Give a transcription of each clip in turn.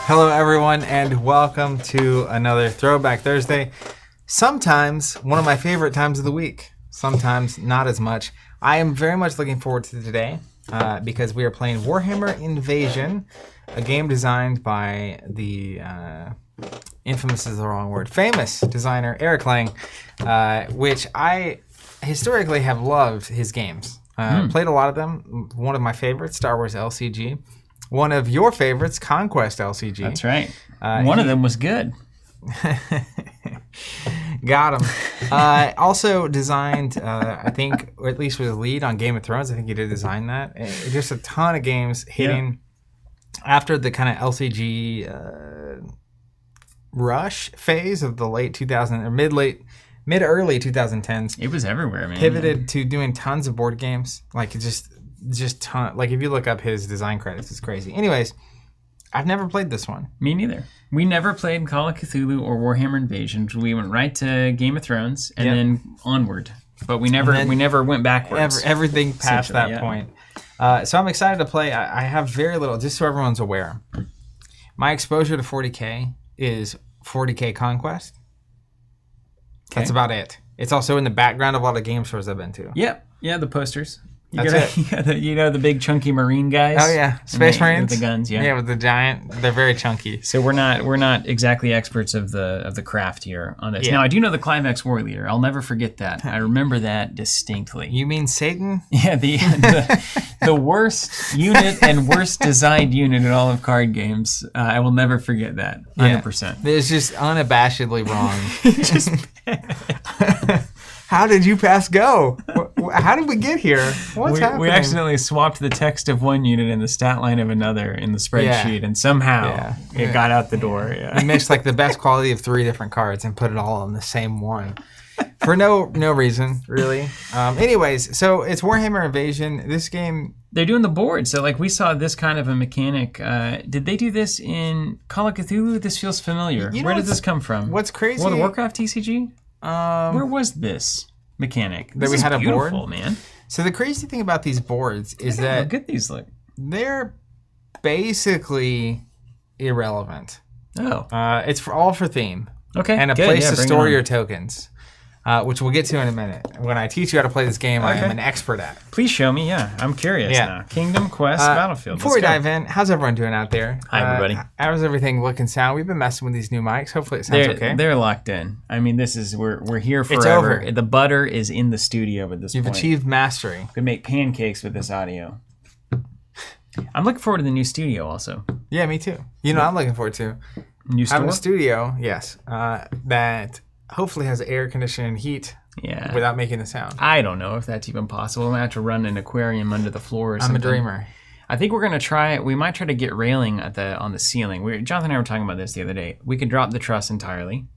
Hello, everyone, and welcome to another Throwback Thursday. Sometimes one of my favorite times of the week, sometimes not as much. I am very much looking forward to today because we are playing Warhammer Invasion, a game designed by the infamous is the wrong word, famous designer Eric Lang, which I historically have loved his games. Played a lot of them. One of my favorites, Star Wars LCG. One of your favorites, Conquest LCG. That's right. One of them was good. Got him. Also designed, I think, or at least was a lead on Game of Thrones. I think he did design that. Just a ton of games hitting after the kind of LCG rush phase of the late 2000s or mid-early 2010s. It was everywhere, man. Pivoted to doing tons of board games. Like just ton. Like if you look up his design credits, it's crazy. Anyways, I've never played this one. Me neither. We never played Call of Cthulhu or Warhammer Invasion. We went right to Game of Thrones and then onward. But we never went backwards. Everything past that point. So I'm excited to play. I have very little, just so everyone's aware. My exposure to 40K is 40K Conquest. Okay. That's about it. It's also in the background of a lot of game stores I've been to. Yep. Yeah, the posters. That's it. You know the big chunky Marine guys? Oh yeah, Space Marines with the guns. Yeah, with the giant. They're very chunky. So we're not exactly experts of the craft here on this. Yeah. Now I do know the Climax War Leader. I'll never forget that. I remember that distinctly. You mean Satan? Yeah, the worst unit and worst designed unit in all of card games. I will never forget that. 100%. It's just unabashedly wrong. How did you pass go? How did we get here? What's happening? We accidentally swapped the text of one unit and the stat line of another in the spreadsheet, and somehow it got out the door. We mixed like the best quality of 3 different cards and put it all on the same one. For no reason, really. Anyways, so it's Warhammer Invasion. This game... They're doing the board. So like we saw this kind of a mechanic. Did they do this in Call of Cthulhu? This feels familiar. Where did this come from? What's crazy... World of Warcraft TCG? Where was this mechanic? That we had a board, man. So the crazy thing about these boards is that look at these. Look, they're basically irrelevant. Oh, it's all for theme. Okay, and a place to store your tokens, which we'll get to in a minute. When I teach you how to play this game, I am an expert at. Please show me. Yeah, I'm curious now. Kingdom, Quest, Battlefield. Before we dive in, how's everyone doing out there? Hi, everybody. How's everything looking sound? We've been messing with these new mics. Hopefully it sounds okay. They're locked in. I mean, this is we're here forever. It's over. The butter is in the studio at this point. You've achieved mastery. We can make pancakes with this audio. I'm looking forward to the new studio also. Yeah, me too. You know, I'm looking forward to new having a studio. Yes, that hopefully has air conditioning and heat. Yeah. Without making the sound. I don't know if that's even possible. I might have to run an aquarium under the floor or something. I'm a dreamer. I think we're gonna try it. We might try to get railing on the ceiling. Jonathan and I were talking about this the other day. We could drop the truss entirely,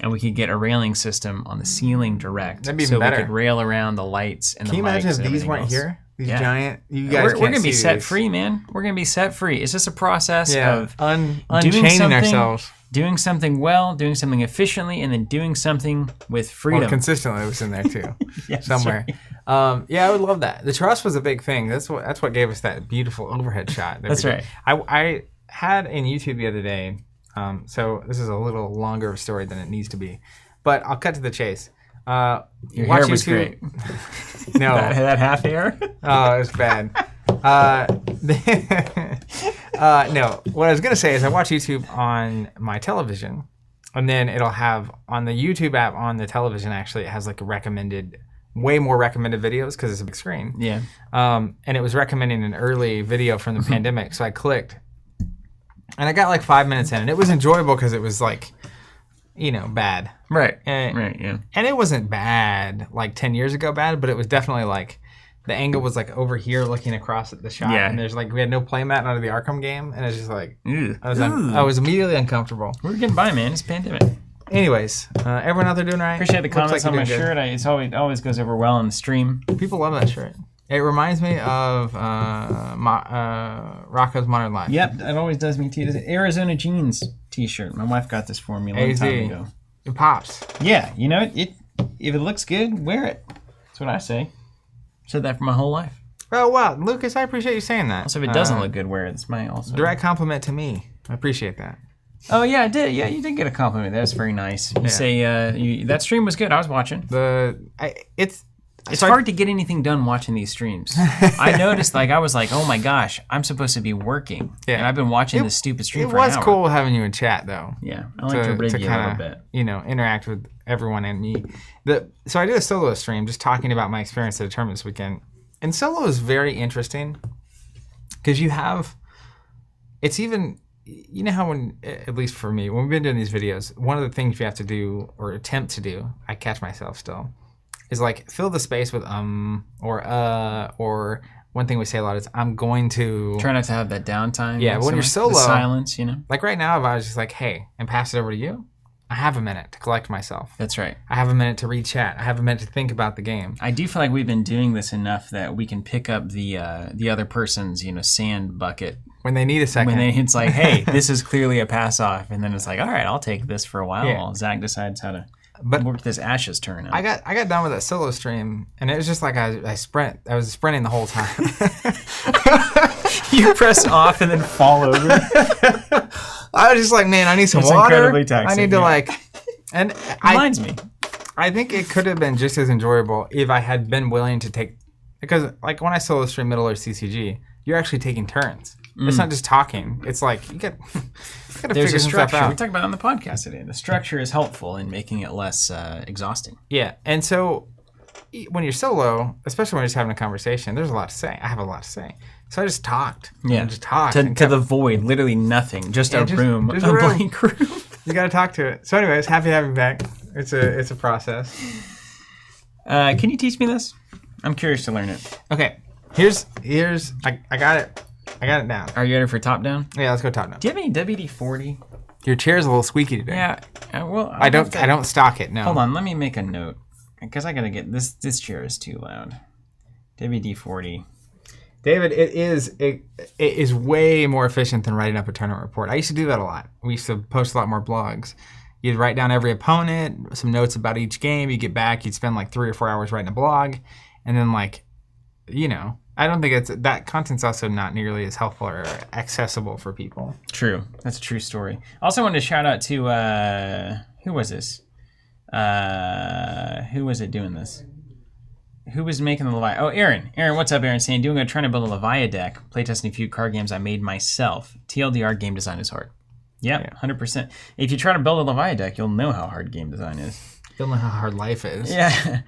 and we could get a railing system on the ceiling direct. That'd be even better. We could rail around the lights and the mics. Can you imagine if these weren't here? These giant. You guys we're gonna be set free, man. We're gonna be set free. It's just a process of unchaining ourselves. Doing something well, doing something efficiently, and then doing something with freedom. Well, consistently was in there too, somewhere. Right. I would love that. The truss was a big thing. That's what gave us that beautiful overhead shot. That's right. I had in YouTube the other day. So this is a little longer of a story than it needs to be, but I'll cut to the chase. Your hair was great. No, that half hair. Oh, it was bad. No, what I was going to say is I watch YouTube on my television, and then it'll have on the YouTube app on the television, actually, it has like way more recommended videos because it's a big screen. Yeah. And it was recommending an early video from the pandemic, so I clicked, and I got like 5 minutes in, and it was enjoyable because it was like, bad. Right. Right, yeah. And it wasn't bad, like 10 years ago bad, but it was definitely like, the angle was like over here looking across at the shot. Yeah. And there's like, we had no playmat out of the Arkham game. And it's just like, I was immediately uncomfortable. We're getting by, man. It's pandemic. Anyways, everyone out there doing all right? Appreciate the comments on my shirt. It always goes over well on the stream. People love that shirt. It reminds me of Rocco's Modern Life. Yep, it always does me too. It's an Arizona Jeans t-shirt. My wife got this for me a long time ago. It pops. Yeah, if it looks good, wear it. That's what I say. Said that for my whole life. Oh, wow. Lucas, I appreciate you saying that. Also, if it doesn't look good, wear it. It's my also. Direct compliment to me. I appreciate that. Oh yeah, I did. Yeah, you did get a compliment. That's very nice. You say that stream was good. I was watching. It's hard to get anything done watching these streams. I noticed, I was like, oh my gosh, I'm supposed to be working. Yeah. And I've been watching this stupid stream for an hour. It was cool having you in chat, though. Yeah, I like to rig you a little bit. Interact with everyone and me. So I did a solo stream just talking about my experience at a tournament this weekend. And solo is very interesting because it's even, how when, at least for me, when we've been doing these videos, one of the things you have to do or attempt to do, I catch myself still, is fill the space with or one thing we say a lot is I'm going to try not to have that downtime. Yeah, when you're solo, the silence, Like right now, if I was just hey, and pass it over to you, I have a minute to collect myself. That's right. I have a minute to read chat. I have a minute to think about the game. I do feel like we've been doing this enough that we can pick up the other person's sand bucket when they need a second. It's hey, this is clearly a pass off, and then it's all right, I'll take this for a while while Zach decides how to. But work this Ashes turn out. I got done with that solo stream, and it was just I was sprinting the whole time. You press off and then fall over. I was just man, I need some water. Incredibly taxing, I need to and reminds me. I think it could have been just as enjoyable if I had been willing to take, because when I solo stream Middle Earth CCG, you're actually taking turns. It's not just talking. It's you got to There's figure a some stuff structure. out. We talked about it on the podcast today. The structure is helpful in making it less exhausting. Yeah, and so when you're solo, especially when you're just having a conversation, there's a lot to say. I have a lot to say. So I just talked. Yeah, just talked. To the void, literally nothing. Just a room. Just a blank room. You got to talk to it. So anyways, happy to have you back. It's a process. Can you teach me this? I'm curious to learn it. Okay, here's I got it. I got it down. Are you ready for top down? Yeah, let's go top down. Do you have any WD-40? Your chair's a little squeaky today. Yeah. Well, I don't stock it. No. Hold on. Let me make a note because I gotta get this. This chair is too loud. WD-40. David, it is way more efficient than writing up a tournament report. I used to do that a lot. We used to post a lot more blogs. You'd write down every opponent, some notes about each game. You get back, you'd spend 3 or 4 hours writing a blog, and then I don't think that content's also not nearly as helpful or accessible for people. True. That's a true story. Also wanted to shout out to, who was this? Who was it doing this? Who was making the Leviathan? Oh, Aaron. Aaron, what's up, Aaron? Saying, trying to build a Leviathan deck, playtesting a few card games I made myself. TLDR, game design is hard. Yep, yeah, 100%. If you try to build a Leviathan deck, you'll know how hard game design is. You'll know how hard life is. Yeah.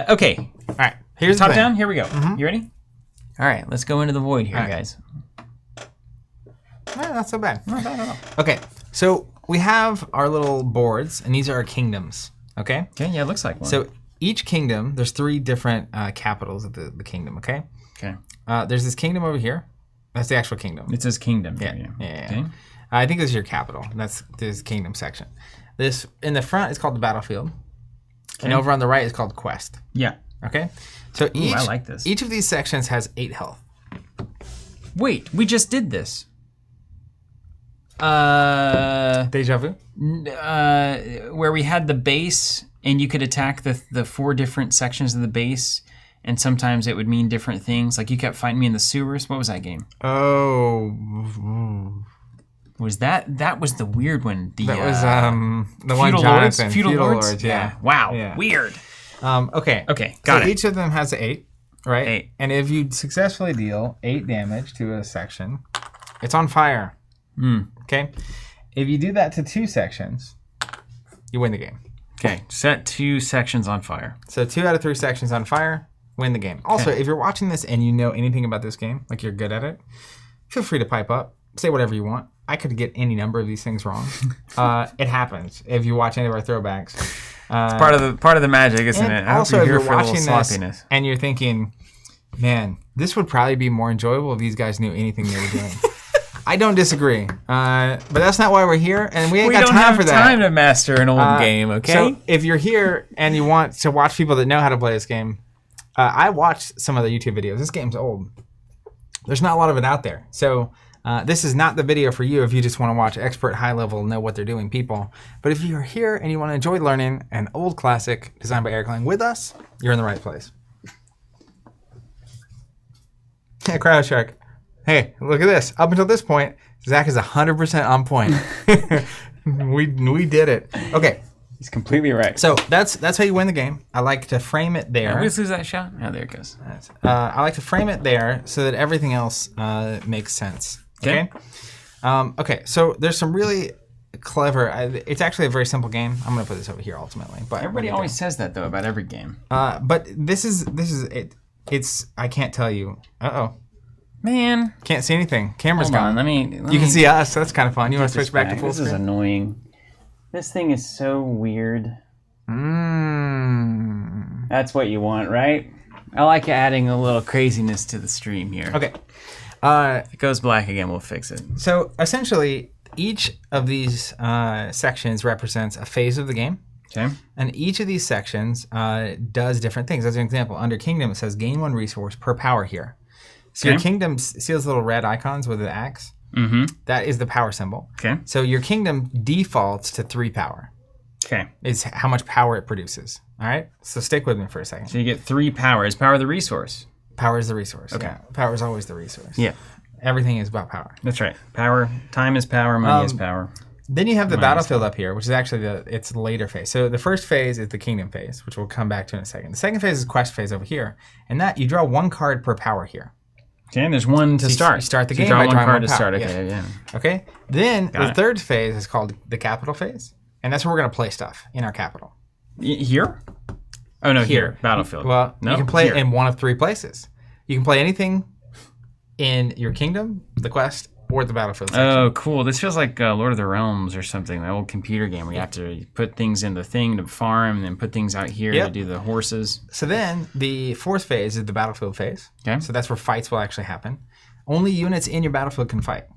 Okay. All right. Here's top the thing. down. Here we go. Mm-hmm. You ready? All right. Let's go into the void here, guys. No, not so bad. Not bad at all. Okay. So we have our little boards, and these are our kingdoms. Okay? Okay, yeah, it looks like one. So each kingdom, there's 3 different capitals of the kingdom, okay? Okay. There's this kingdom over here. That's the actual kingdom. It says kingdom. Yeah. Okay. I think this is your capital. That's this kingdom section. This in the front is called the battlefield. Okay. And over on the right is called quest. Yeah. Okay? So I like this. Each of these sections has 8 health. Wait, we just did this. Deja vu? Where we had the base and you could attack the 4 different sections of the base, and sometimes it would mean different things. You kept fighting me in the sewers. What was that game? Oh. Was that was the weird one? That was the one Jonathan. Feudal Lords? Yeah. Wow. Yeah. Weird. Okay. Got it. Each of them has 8, right? 8. And if you successfully deal 8 damage to a section, it's on fire. Okay? If you do that to 2 sections, you win the game. Okay. Set 2 sections on fire. So 2 out of 3 sections on fire, win the game. Also, if you're watching this and you know anything about this game, you're good at it, feel free to pipe up. Say whatever you want. I could get any number of these things wrong. It happens if you watch any of our throwbacks. It's part of the magic, isn't it? Also, if you're watching this and you're thinking, man, this would probably be more enjoyable if these guys knew anything they were doing. I don't disagree. But that's not why we're here, and we ain't got time for that. We don't have time to master an old game, okay? So if you're here and you want to watch people that know how to play this game, I watched some of the YouTube videos. This game's old. There's not a lot of it out there. So this is not the video for you if you just want to watch expert, high-level, know what they're doing people. But if you're here and you want to enjoy learning an old classic designed by Eric Lang with us, you're in the right place. Yeah, Cryo Shark. Hey, look at this. Up until this point, Zach is 100% on point. we did it. Okay. He's completely right. So that's how you win the game. I like to frame it there. Did we lose that shot? Oh, there it goes. I like to frame it there so that everything else makes sense. Okay. Okay. So there's some really clever. It's actually a very simple game. I'm going to put this over here ultimately. But everybody always says that though about every game. But this is it. It's I can't tell you. Man, can't see anything. Camera's gone. Let me. You can see us. So that's kind of fun. You want to switch back to full screen? This is annoying. This thing is so weird. That's what you want, right? I like adding a little craziness to the stream here. Okay. If it goes black again, we'll fix it. So essentially, each of these sections represents a phase of the game. Okay. And each of these sections does different things. As an example, under Kingdom, it says gain 1 resource per power here. So your kingdom, see those little red icons with the axe? Mm-hmm. That is the power symbol. Okay. So your kingdom defaults to 3 power. Okay. Is how much power it produces. All right? So stick with me for a second. So you get 3 power. Is power the resource? Power is the resource. Okay. Yeah. Power is always the resource. Yeah. Everything is about power. That's right. Power. Time is power. Money is power. Then you have the battlefield up here, which is actually its later phase. So the first phase is the kingdom phase, which we'll come back to in a second. The second phase is quest phase over here. And that you draw 1 card per power here. Okay, and there's 1 to start. You start the game draw by 1 drawing card 1 to power. start. Okay, yeah. Okay. Then the it. third phase is called the capital phase. And that's where we're going to play stuff in our capital. Here? Oh, no, here. Battlefield. Well, no, you can play here. it in one of 3 places. You can play anything in your kingdom, the quest, or the battlefield section. Oh, cool. This feels like Lord of the Realms or something, the old computer game where you have to put things in the thing to farm and then put things out here to do the horses. So then the 4th phase is the battlefield phase. Okay. So that's where fights will actually happen. Only units in your battlefield can fight.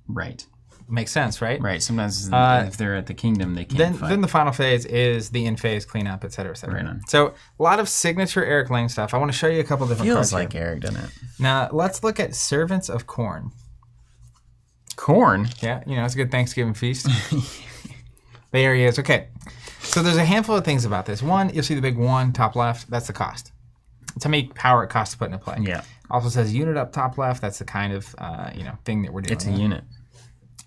Right. Makes sense, right? Right. Sometimes if they're at the kingdom, they can't fight. Then the final phase is the end phase, cleanup, et cetera, et cetera. Right on. So a lot of signature Eric Lang stuff. I want to show you a couple different cards Feels like here. Eric, doesn't it? Now, let's look at Servants of Corn. Corn? Yeah, it's a good Thanksgiving feast. There he is. Okay. So there's a handful of things about this. One, you'll see the big 1 top left. That's the cost. It's how many power it costs to put into play. Yeah. Also says unit up top left. That's the kind of thing that we're doing. It's a unit.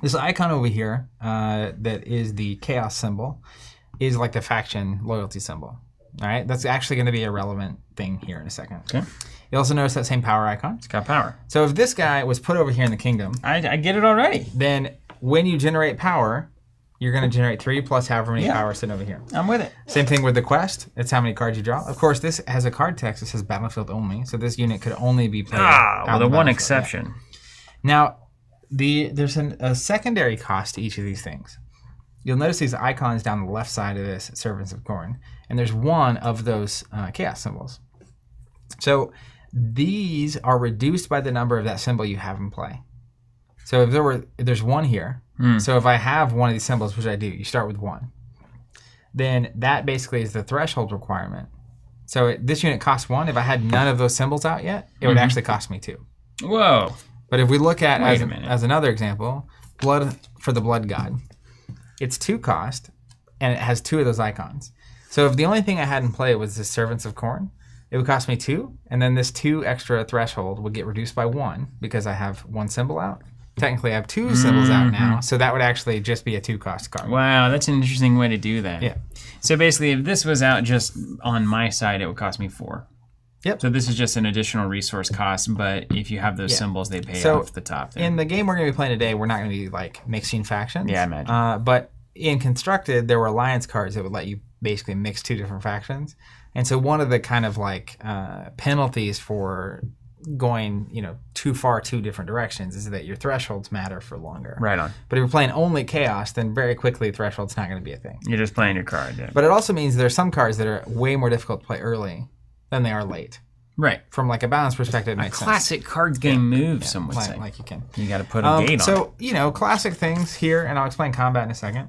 This icon over here that is the chaos symbol is like the faction loyalty symbol. All right? That's actually going to be a relevant thing here in a second. Okay. You also notice that same power icon. It's got power. So if this guy was put over here in the kingdom, I get it already. then when you generate power, you're going to generate 3 plus however many power sitting over here. I'm with it. Same thing with the quest. It's how many cards you draw. Of course, this has a card text that says battlefield only, so this unit could only be played Well, the one battlefield. exception. Yeah. Now, there's a secondary cost to each of these things. You'll notice these icons down the left side of this Servants of Corn, and there's one of those chaos symbols. So these are reduced by the number of that symbol you have in play. So if there's 1 here. So if I have one of these symbols, which I do, you start with 1. Then that basically is the threshold requirement. So this unit costs 1. If I had none of those symbols out yet, it would actually cost me 2. Whoa. But if we look at as another example, blood for the blood god, it's 2 cost, and it has 2 of those icons. So if the only thing I had in play was the Servants of Corn, it would cost me 2, and then this 2 extra threshold would get reduced by 1 because I have 1 symbol out. Technically, I have 2 symbols out now, so that would actually just be a 2 cost card. Wow, that's an interesting way to do that. Yeah. So basically, if this was out just on my side, it would cost me 4. Yep. So this is just an additional resource cost, but if you have those symbols, they pay off the top there. In the game we're going to be playing today, we're not going to be like mixing factions. Yeah, I imagine. But in Constructed, there were alliance cards that would let you basically mix 2 different factions. And so one of the kind of like penalties for going too far 2 different directions is that your thresholds matter for longer. Right on. But if you're playing only chaos, then very quickly threshold's not going to be a thing. You're just playing your card. Yeah. But it also means there are some cards that are way more difficult to play early than they are late. Right. From like a balance perspective, it makes sense. Classic card game move, some would say. Like you can. You got to put a gate on. So, classic things here, and I'll explain combat in a second.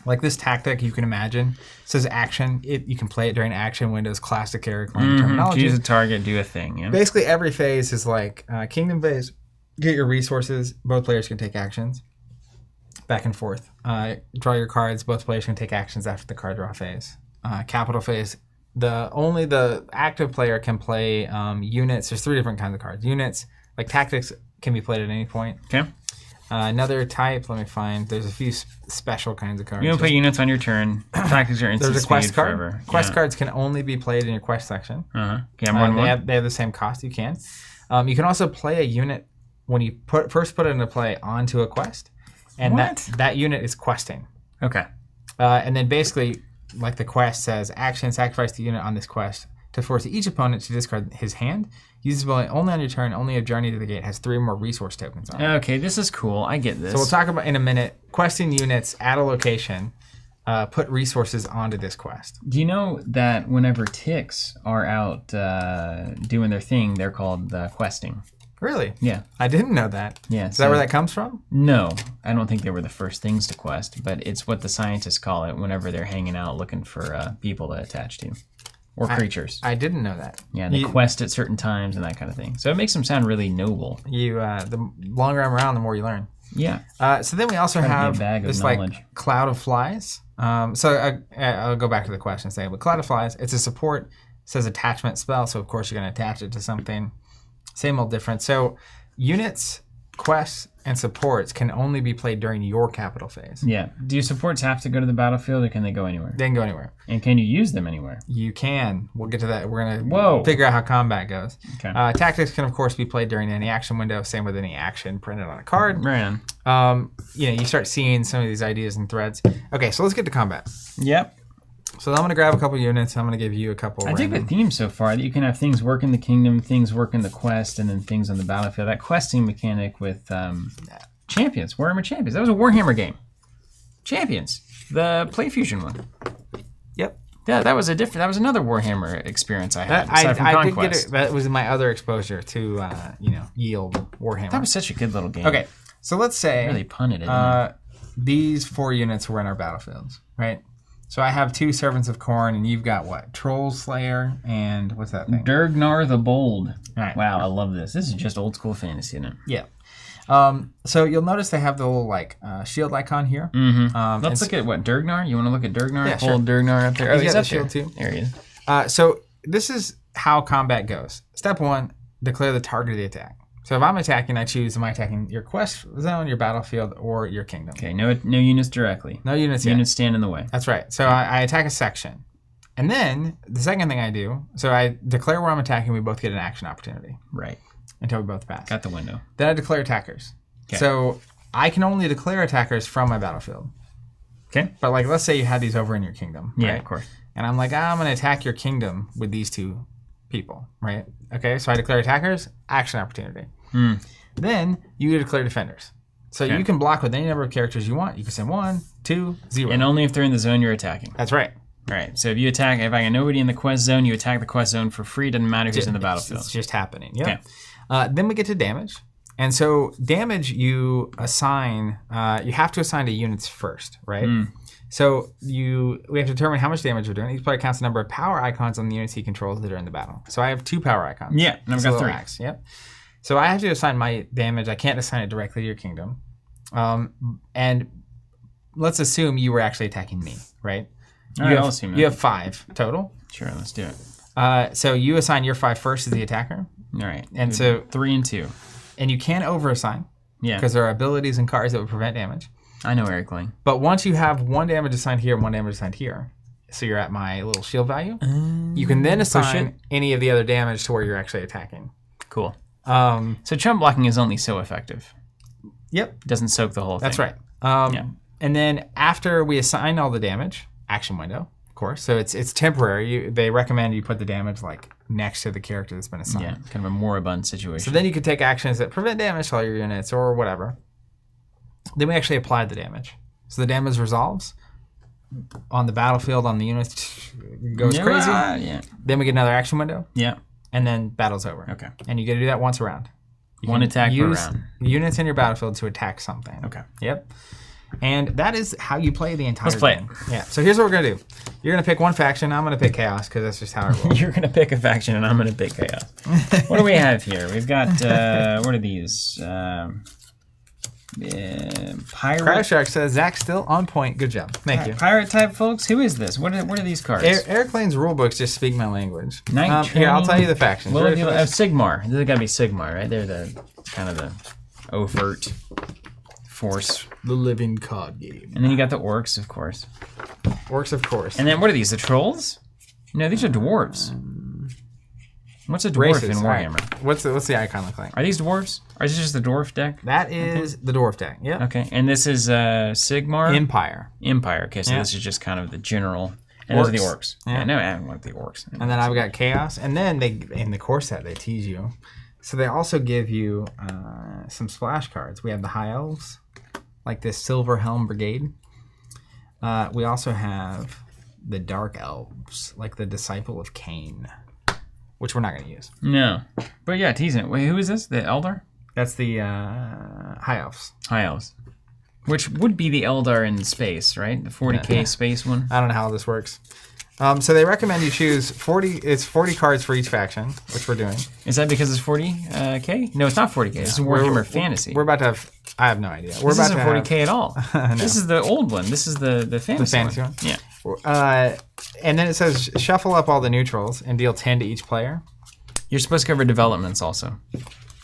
Like this tactic, you can imagine. It says action. You can play it during action windows, classic Eric Lang terminology. Choose a target, do a thing. Yeah. Basically, every phase is like Kingdom phase. Get your resources. Both players can take actions. Back and forth. Draw your cards. Both players can take actions after the card draw phase. Capital phase. Only the active player can play units. There's 3 different kinds of cards. Units, Like tactics can be played at any point. Okay. Another type, let me find. There's a few special kinds of cards. You don't put units on your turn. Tactics are instant There's a quest speed card. forever. Quest cards can only be played in your quest section. Okay, more than one. They have the same cost. You can. You can also play a unit when you first put it into play onto a quest, and that unit is questing. Okay. And then basically, like the quest says, action, sacrifice the unit on this quest to force each opponent to discard his hand. Use this ability only on your turn. Only a Journey to the Gate has 3 more resource tokens on it. Okay, this is cool. I get this. So we'll talk about in a minute. Questing units at a location put resources onto this quest. Do you know that whenever ticks are out doing their thing, they're called questing? Really? Yeah. I didn't know that. Yeah. Is that where that comes from? No, I don't think they were the first things to quest, but it's what the scientists call it whenever they're hanging out looking for people to attach to. Or creatures. I didn't know that. Yeah, they quest at certain times and that kind of thing. So it makes them sound really noble. The longer I'm around, the more you learn. Yeah. So then we also have this like Cloud of Flies. I'll go back to the question and say, but Cloud of Flies, it's a support. It says attachment spell, so of course you're going to attach it to something. Same old difference. So units, quests, and supports can only be played during your capital phase. Yeah. Do your supports have to go to the battlefield, or can they go anywhere? They can go anywhere. And can you use them anywhere? You can. We'll get to that. We're going to figure out how combat goes. Okay. Tactics can, of course, be played during any action window. Same with any action printed on a card. Right on. You start seeing some of these ideas and threads. Okay, so let's get to combat. Yep. So I'm going to grab a couple units. I'm going to give you a couple. I dig the theme so far that you can have things work in the kingdom, things work in the quest, and then things on the battlefield. That questing mechanic with Champions, Warhammer Champions. That was a Warhammer game. Champions, the Play Fusion one. Yep. Yeah, that was another Warhammer experience I had. I did get it. That was my other exposure to Yield Warhammer. That was such a good little game. Okay, so let's say really punted it. These 4 units were in our battlefields, right? So I have 2 Servants of Khorne, and you've got what? Troll Slayer and what's that thing? Durgnar the Bold. Right. Wow, I love this. This is just old school fantasy, isn't it? Yeah. So you'll notice they have the little shield icon here. Mm-hmm. Let's look at what Durgnar. You want to look at Durgnar? Yeah, Hold Durgnar up there. Oh, he's up shield there. too. There he is. So this is how combat goes. Step 1: declare the target of the attack. So if I'm attacking, I choose: am I attacking your quest zone, your battlefield, or your kingdom? Okay. No units directly. No units yet. Units stand in the way. That's right. So I attack a section, and then the second thing I do, so I declare where I'm attacking. We both get an action opportunity. Right. Until we both pass. Got the window. Then I declare attackers. Okay. So I can only declare attackers from my battlefield. Okay. But let's say you had these over in your kingdom. Yeah, right? of course. And I'm like, I'm going to attack your kingdom with these 2 people, right? Okay, so I declare attackers, action opportunity. Then you declare defenders. So you can block with any number of characters you want. You can send 1, 2, 0. And only if they're in the zone you're attacking. That's right. Right. So if you attack, if I got nobody in the quest zone, you attack the quest zone for free. Doesn't matter who's in the battlefield. It's just happening. Yeah. Okay. Then we get to damage. And so damage you assign, you have to assign to units first, right? So we have to determine how much damage we're doing. Each player counts the number of power icons on the units he controls that are in the battle. So I have 2 power icons. Yeah, and I've got 3. Axe, yep. So I have to assign my damage. I can't assign it directly to your kingdom. And let's assume you were actually attacking me, right? All right, I'll assume that. You have 5 total. Sure, let's do it. So you assign your 5 first as the attacker. All right. And so 3 and 2. And you can over-assign. Yeah. Because there are abilities and cards that would prevent damage. I know Eric Lang. But once you have 1 damage assigned here, 1 damage assigned here, so you're at my little shield value, you can then assign any of the other damage to where you're actually attacking. Cool. So chump blocking is only so effective. Yep. It doesn't soak the whole thing. That's right. And then after we assign all the damage, action window, of course. So it's temporary. They recommend you put the damage next to the character that's been assigned. Yeah, kind of a moribund situation. So then you can take actions that prevent damage to all your units or whatever. Then we actually apply the damage. So the damage resolves on the battlefield, on the units, goes crazy. Yeah. Then we get another action window. Yeah. And then battle's over. Okay. And you get to do that once a round. One attack per round. Units in your battlefield to attack something. Okay. Yep. And that is how you play the entire Let's play game. Yeah. So here's what we're going to do. You're going to pick one faction. I'm going to pick Chaos because that's just how I roll. You're going to pick a faction and I'm going to pick Chaos. What do we have here? We've got, what are these? Pirate. Crash Shark says, Zach's still on point. Good job. Thank you. Pirate type folks? Who is this? What are these cards? Eric Lane's rulebooks just speak my language. Night Here, I'll tell you the factions. Sigmar. This has got to be Sigmar, right? They're the kind of the overt force. The living card game. And then you got the orcs, of course. Orcs, of course. And then what are these? The trolls? No, these are dwarves. What's a dwarf in Warhammer? Right. What's the icon look like? Are these dwarves? Or is this just the dwarf deck? That is the dwarf deck. Yeah. Okay, and this is Sigmar? Empire. Okay, so this is just kind of the general. And those are the orcs. Yeah, no, I don't want the orcs. And then I've got chaos. And then in the core set, they tease you. So they also give you some splash cards. We have the High Elves, like this Silver Helm Brigade. We also have the Dark Elves, like the Disciple of Cain, which we're not going to use. No. But yeah, teasing it. Wait, who is this? The Eldar? That's the High Elves. High Elves. Which would be the Eldar in space, right? The 40k space one? I don't know how this works. So they recommend you choose 40. It's 40 cards for each faction, which we're doing. Is that because it's 40k? No, it's not 40k. This is Warhammer Fantasy. We're about to have. I have no idea. This isn't 40k at all. No. This is the old one. This is the fantasy. The fantasy one. Yeah. And then it says shuffle up all the neutrals and deal 10 to each player. You're supposed to cover developments also.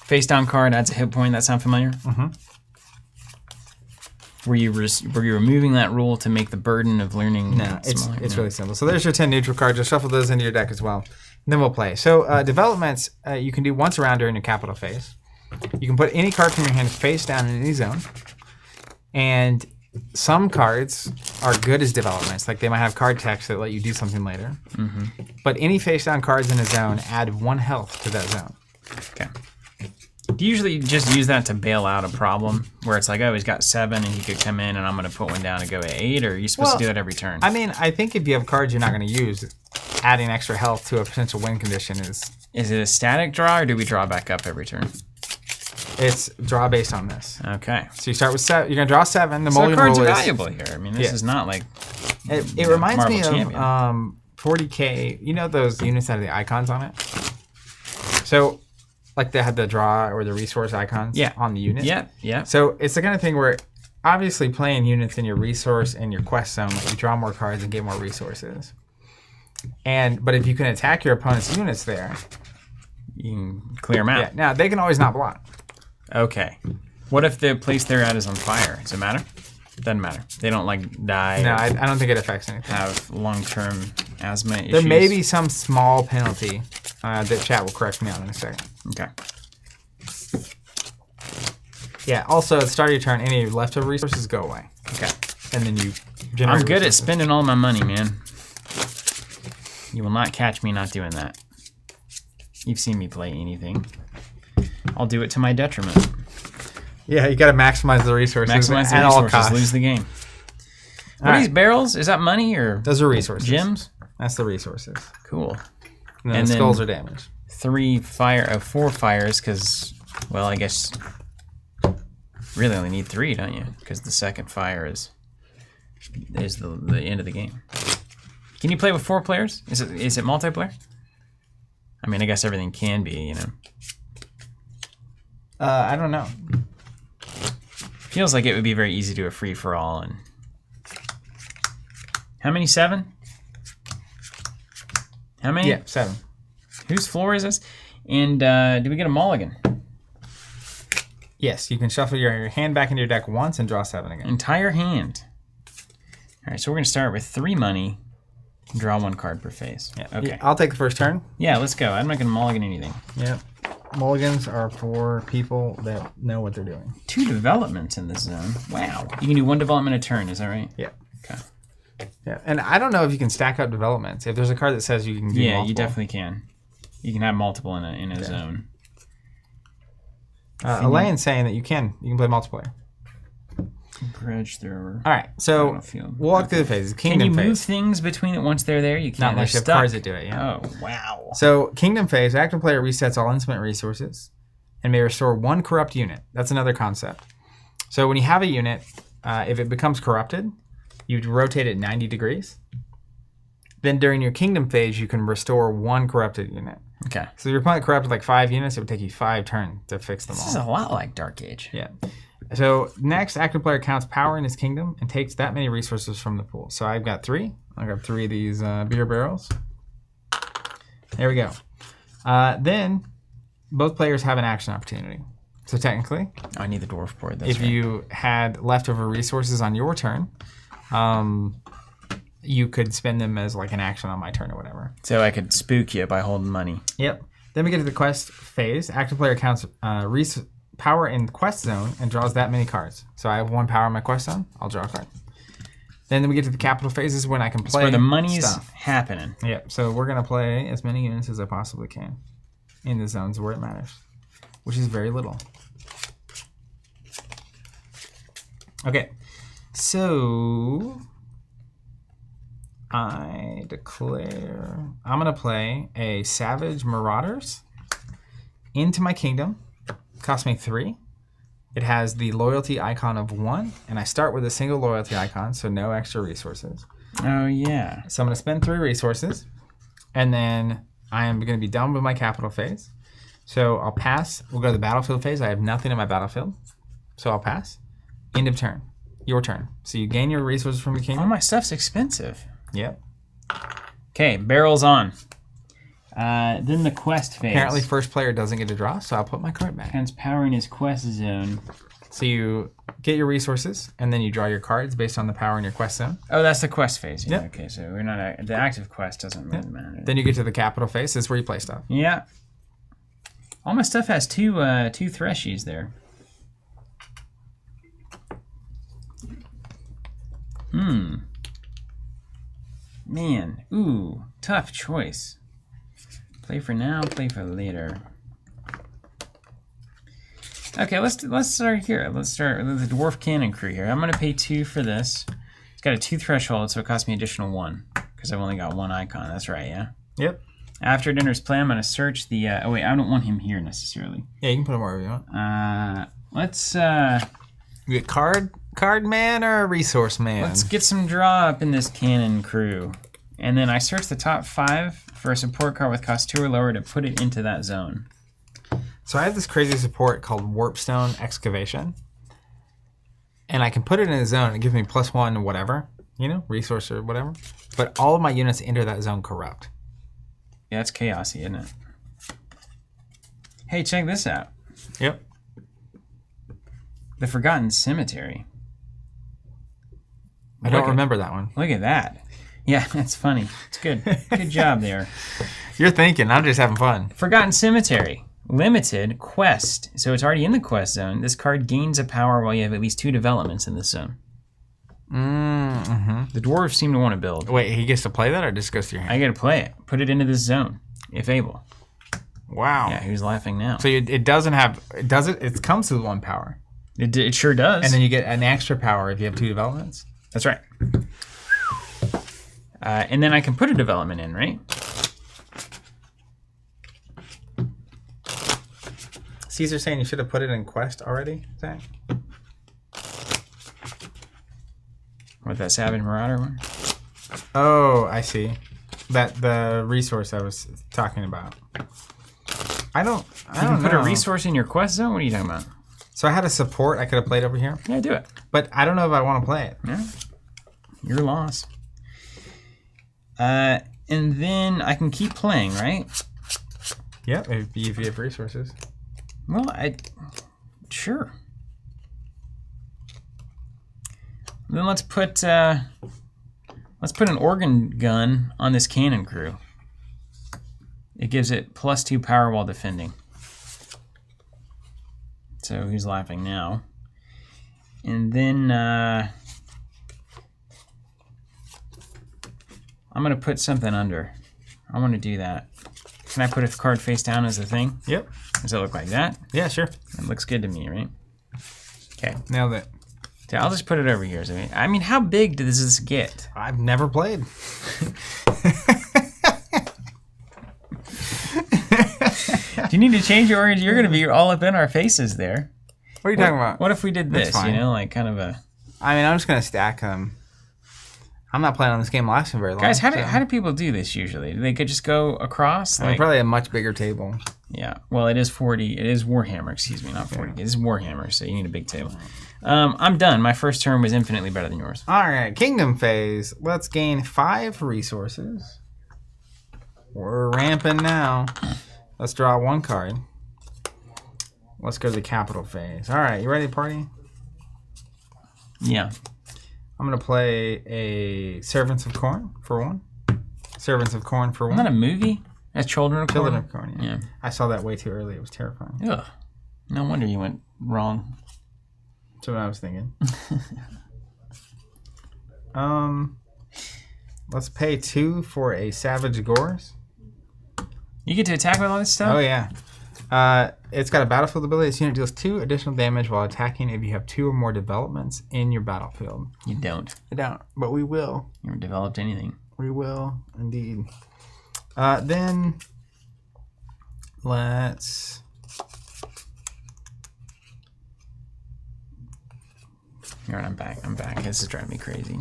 Face down card adds a hit point. That sound familiar? Mm-hmm. Were you removing that rule to make the burden of learning? No, it's really simple. So there's your 10 neutral cards. Just shuffle those into your deck as well. And then we'll play. So developments you can do once a round during your capital phase. You can put any card from your hand face down in any zone. And some cards are good as developments. Like they might have card text that let you do something later. Mm-hmm. But any face down cards in a zone add 1 health to that zone. Okay. Do you usually just use that to bail out a problem where it's like, oh, he's got 7 and he could come in and I'm going to put one down and go at 8, or are you supposed to do that every turn? I mean, I think if you have cards you're not going to use, adding extra health to a potential win condition is... Is it a static draw, or do we draw back up every turn? It's draw based on this. Okay. So you start with 7. You're going to draw 7. The mulligan rule is... So cards are valuable here. I mean, this is not like... It reminds me of 40k. You know those units that have the icons on it? So... Like they had the draw or the resource icons on the unit. Yeah. So it's the kind of thing where obviously playing units in your resource and your quest zone, like you draw more cards and get more resources. But if you can attack your opponent's units there, you can clear them out. Yeah. Now they can always not block. Okay. What if the place they're at is on fire? Does it matter? Doesn't matter. They don't like die. No, I don't think it affects anything. Have long-term asthma issues. There may be some small penalty that chat will correct me on in a second. Okay. Yeah. Also, at the start of your turn, any leftover resources go away. Okay. And then you generate. I'm good at spending all my money, man. You will not catch me not doing that. You've seen me play anything. I'll do it to my detriment. Yeah, you got to maximize the resources. Maximize the resources, lose the game. What are these barrels? Is that money or? Those are resources. Gems? That's the resources. Cool. And then the skulls are damaged. 4 fires, because, well, I guess really only need 3, don't you? Because the second fire is the end of the game. Can you play with 4 players? Is it multiplayer? I mean, I guess everything can be, you know. I don't know. Feels like it would be very easy to do a free for all. And how many? 7? How many? Yeah, 7. Whose floor is this? And do we get a mulligan? Yes, you can shuffle your hand back into your deck once and draw 7 again. Entire hand. All right, so we're going to start with 3 money. Draw 1 card per phase. Yeah. Okay. Yeah, I'll take the first turn. Yeah, let's go. I'm not going to mulligan anything. Yep. Mulligans are for people that know what they're doing. 2 developments in this zone. Wow. You can do 1 development a turn, is that right? Yeah. Okay. Yeah, and I don't know if you can stack up developments. If there's a card that says you can do multiple. You definitely can. You can have multiple in a zone. Elaine's saying that you can play multiplayer. Bridge thrower. All right, so we'll walk through the phases. Kingdom phase. Can you move things between it once they're there? You can't. Not unless you have cards that do it. Yeah. Oh wow. So Kingdom phase, active player resets all intimate resources and may restore 1 corrupt unit. That's another concept. So when you have a unit, if it becomes corrupted, you rotate it 90 degrees. Then during your Kingdom phase, you can restore 1 corrupted unit. Okay. So if your opponent corrupted like 5 units, it would take you 5 turns to fix them all. This is a lot like Dark Age. Yeah. So next, active player counts power in his kingdom and takes that many resources from the pool. So I've got 3. I grab 3 of these beer barrels. There we go. Then both players have an action opportunity. So technically, I need the dwarf board. If you had leftover resources on your turn, you could spend them as like an action on my turn or whatever. So I could spook you by holding money. Yep. Then we get to the quest phase. Active player counts power in quest zone and draws that many cards. So I have 1 power in my quest zone. I'll draw a card. Then we get to the capital phase. This is when I can play where the money's stuff. happening. Yep. So we're going to play as many units as I possibly can in the zones where it matters, which is very little. Okay. So I declare I'm going to play a Savage Marauders into my kingdom. Cost me 3. It has the loyalty icon of 1, and I start with a single loyalty icon, so no extra resources. Oh, yeah. So I'm going to spend 3 resources, and then I am going to be done with my capital phase. So I'll pass. We'll go to the battlefield phase. I have nothing in my battlefield, so I'll pass. End of turn. Your turn. So you gain your resources from the kingdom. All my stuff's expensive. Yep. Okay, barrels on. Then the quest phase. Apparently first player doesn't get to draw, so I'll put my card back. Counts power in his quest zone. So you get your resources, and then you draw your cards based on the power in your quest zone. Oh, that's the quest phase. Yeah. Yep. Okay, so we're not the active quest doesn't really matter. Then you get to the capital phase. This is where you play stuff. Yeah. All my stuff has two threshies there. Man, ooh, tough choice. Play for now, play for later. Okay, let's start here. Let's start with the Dwarf Cannon Crew here. I'm gonna pay 2 for this. It's got a 2 threshold, so it costs me additional 1 because I've only got 1 icon. That's right, yeah. Yep. After it enters play, I'm gonna search the. Oh wait, I don't want him here necessarily. Yeah, you can put him wherever you want. Let's. You get card man or a resource man? Let's get some draw up in this Cannon Crew. And then I search the top 5 for a support card with cost 2 or lower to put it into that zone. So I have this crazy support called Warpstone Excavation. And I can put it in a zone and give me +1 to whatever, resource or whatever. But all of my units enter that zone corrupt. Yeah, it's chaosy, isn't it? Hey, check this out. Yep. The Forgotten Cemetery. I don't remember that one. Look at that. Yeah, that's funny. It's good. Good job there. You're thinking. I'm just having fun. Forgotten Cemetery. Limited quest. So it's already in the quest zone. This card gains a power while you have at least 2 developments in this zone. Mm-hmm. The dwarves seem to want to build. Wait, he gets to play that or just goes to your hand? I got to play it. Put it into this zone, if able. Wow. Yeah, who's laughing now? So it doesn't have... Does it? It comes with 1 power. It sure does. And then you get an extra power if you have 2 developments? That's right. And then I can put a development in, right? Caesar's saying you should have put it in quest already, Zach? What, that Savage Marauder one? Oh, I see. The resource I was talking about. I don't know. Put a resource in your quest zone? What are you talking about? So I had a support I could have played over here. Yeah, do it. But I don't know if I want to play it. Yeah. Your loss. And then I can keep playing, right? Yeah, if you have resources. Well, sure. Then let's put an organ gun on this Cannon Crew. It gives it +2 power while defending. So who's laughing now? And then I'm gonna put something under. I want to do that. Can I put a card face down as a thing? Yep. Does it look like that? Yeah, sure. It looks good to me, right? Okay. Nailed it. So I'll just put it over here. So, I mean, how big does this get? I've never played. Do you need to change your origin? You're going to be all up in our faces there. What are you talking about? What if we did this? That's fine. Like kind of a... I mean, I'm just going to stack them. I'm not planning on this game lasting very long. Guys, how do people do this usually? Do they could just go across? I mean, probably a much bigger table. Yeah. Well, it is 40. It is Warhammer. Excuse me, not 40. It is Warhammer, so you need a big table. I'm done. My first turn was infinitely better than yours. All right, Kingdom phase. Let's gain 5 resources. We're ramping now. Let's draw 1 card. Let's go to the capital phase. All right, you ready to party? Yeah. I'm going to play a Servants of Corn for 1. Servants of Corn for 1. Isn't that a movie? That's Children of Corn? Children of Corn, yeah. I saw that way too early. It was terrifying. Ugh. No wonder you went wrong. That's what I was thinking. Let's pay 2 for a Savage Gores. You get to attack with all this stuff? Oh, yeah. It's got a battlefield ability. This unit deals 2 additional damage while attacking if you have 2 or more developments in your battlefield. You don't. I don't, but we will. You haven't developed anything. We will, indeed. Then let's... All right, I'm back. This is driving me crazy.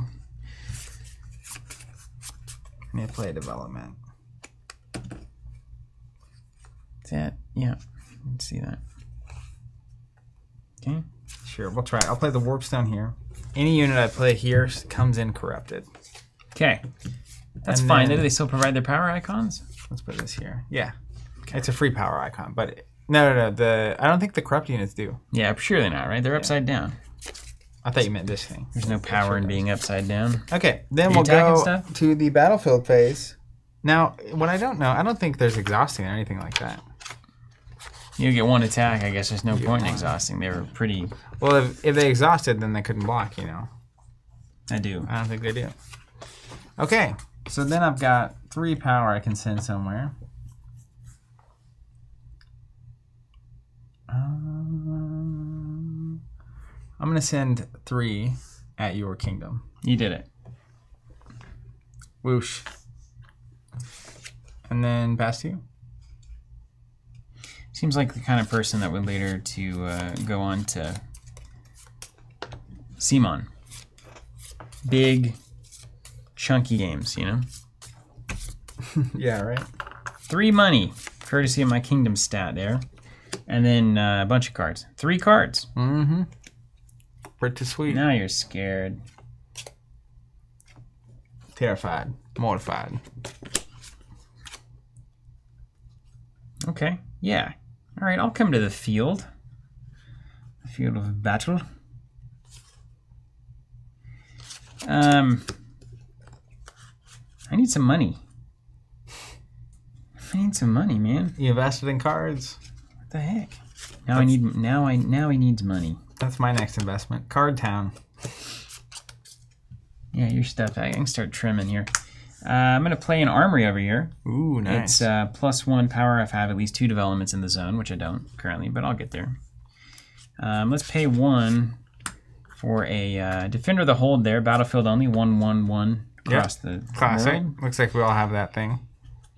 I need to play development. Is that? Yeah. Let's see that. Okay. Sure, we'll try it. I'll play the Warpstone here. Any unit I play here comes in corrupted. Okay. That's fine. Do they still provide their power icons? Let's put this here. Yeah. Okay. It's a free power icon, but no. I don't think the corrupt units do. Yeah, surely not, right? They're upside down. I thought you meant this thing. There's no power in being upside down. Okay, then we'll go to the battlefield phase. Now, what I don't know, I don't think there's exhausting or anything like that. You get 1 attack. I guess there's no point in exhausting. They were pretty... Well, if they exhausted, then they couldn't block, you know. I do. I don't think they do. Okay, so then I've got 3 power I can send somewhere. I'm going to send 3 at your kingdom. You did it. Whoosh. And then pass to you. Seems like the kind of person that would later to go on to Simon. Big, chunky games, you know? Yeah, right? 3 money, courtesy of my kingdom stat there. And then a bunch of cards. 3 cards. Mm-hmm. Pretty sweet. Now you're scared. Terrified. Mortified. Okay, yeah. All right, I'll come to the field. The field of battle. I need some money. I need some money, man. You invested in cards. What the heck? Now he needs money. That's my next investment. Card Town. Yeah, your stuff. I can start trimming here. I'm going to play an armory over here. Ooh, nice. It's +1 power if I have at least 2 developments in the zone, which I don't currently, but I'll get there. Let's pay 1 for a Defender of the Hold there. Battlefield only, 1/1/1 across the classic. world. Looks like we all have that thing.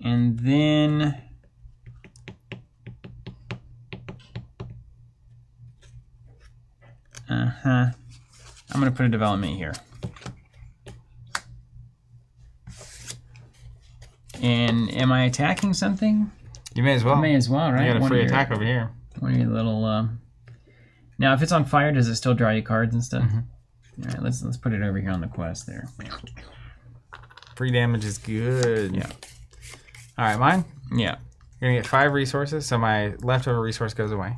And then... I'm going to put a development here. And am I attacking something? You may as well. You may as well, right? You got a free attack over here. One of your little... Now, if it's on fire, does it still draw you cards and stuff? Mm-hmm. All right, let's put it over here on the quest there. Free damage is good. Yeah. All right, mine? Yeah. You're going to get 5 resources, so my leftover resource goes away.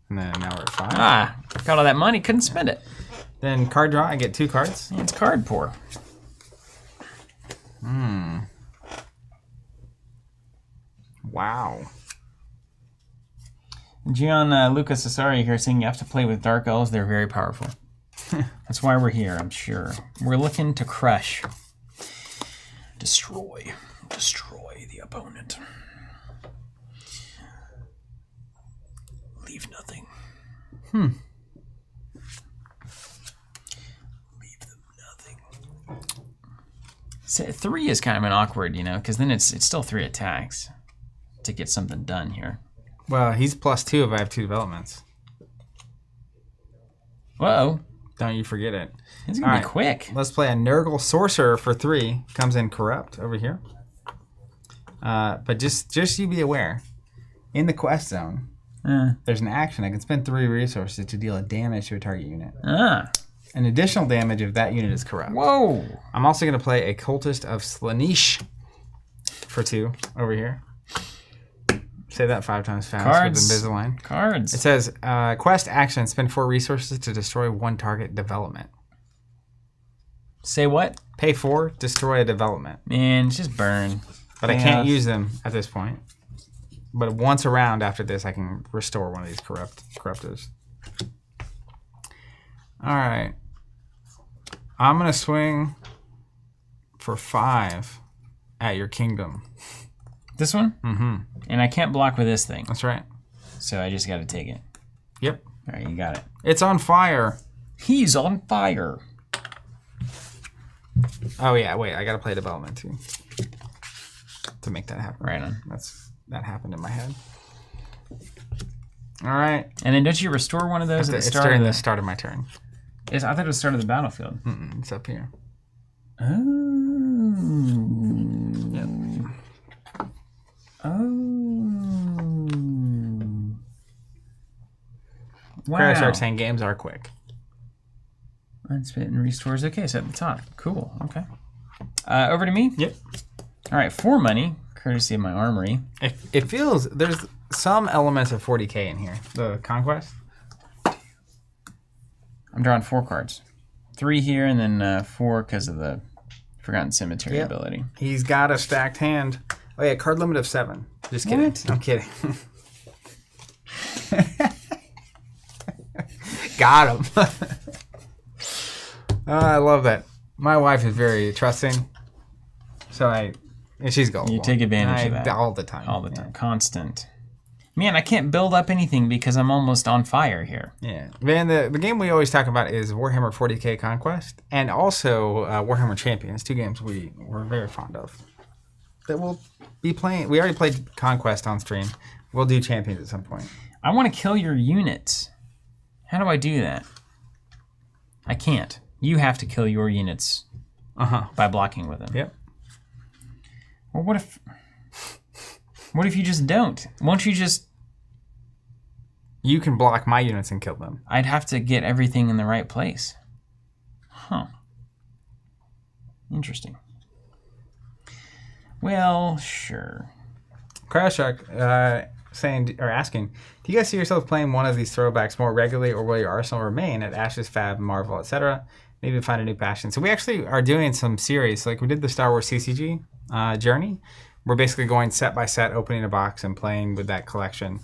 And then now we're at 5. Ah, got all that money, couldn't spend it. Then card draw, I get 2 cards. It's card poor. Wow. Gian Lucas Asari here saying you have to play with Dark Elves. They're very powerful. That's why we're here, I'm sure. We're looking to crush. Destroy the opponent. Leave nothing. Leave them nothing. So 3 is kind of an awkward, you know, because then it's still 3 attacks to get something done here. Well, he's +2 if I have 2 developments. Whoa. Don't you forget it. It's going to be quick. Let's play a Nurgle Sorcerer for 3. Comes in corrupt over here. But just you be aware. In the quest zone, there's an action. I can spend 3 resources to deal a damage to a target unit. An additional damage if that unit is corrupt. Whoa! I'm also going to play a Cultist of Slaanesh for 2 over here. Say that 5 times fast Cards. with Invisalign. Cards. It says, quest action, spend 4 resources to destroy 1 target development. Say what? Pay 4, destroy a development. Man, just burn. But I can't use them at this point. But once a round after this, I can restore one of these corruptors. All right. I'm going to swing for 5 at your kingdom. This one? Mm-hmm. And I can't block with this thing. That's right. So I just got to take it. Yep. All right, you got it. It's on fire. He's on fire. Oh, yeah. Wait, I got to play development, too. To make that happen. Right on. That happened in my head. All right. And then don't you restore one of those at the start? It's during the start of my turn. I thought it was start of the battlefield. It's up here. Oh. Yep. Oh. Wow. Crash Shark saying games are quick. Unspit and restores. Okay, so at the top. Cool. Okay. Over to me? Yep. All right, 4 money, courtesy of my armory. It feels there's some elements of 40k in here. The conquest. I'm drawing 4 cards. 3 here and then 4 because of the Forgotten Cemetery ability. He's got a stacked hand. Oh yeah, card limit of 7. Just kidding. What? I'm kidding. Got him. I love that. My wife is very trusting, and she's gullible. You take advantage of that all the time. All the time, constant. Man, I can't build up anything because I'm almost on fire here. Yeah, man. The game we always talk about is Warhammer 40k Conquest, and also Warhammer Champions. 2 games we're very fond of. That we'll be playing. We already played Conquest on stream. We'll do Champions at some point. I want to kill your units. How do I do that? I can't. You have to kill your units by blocking with them. Yep. Well, what if you just don't? Won't you just... You can block my units and kill them. I'd have to get everything in the right place. Huh. Interesting. Well, sure. Crash Shark asking, do you guys see yourself playing one of these throwbacks more regularly, or will your arsenal remain at Ashes, Fab, Marvel, etc.? Maybe find a new passion. So we actually are doing some series. Like we did the Star Wars CCG journey. We're basically going set by set, opening a box and playing with that collection,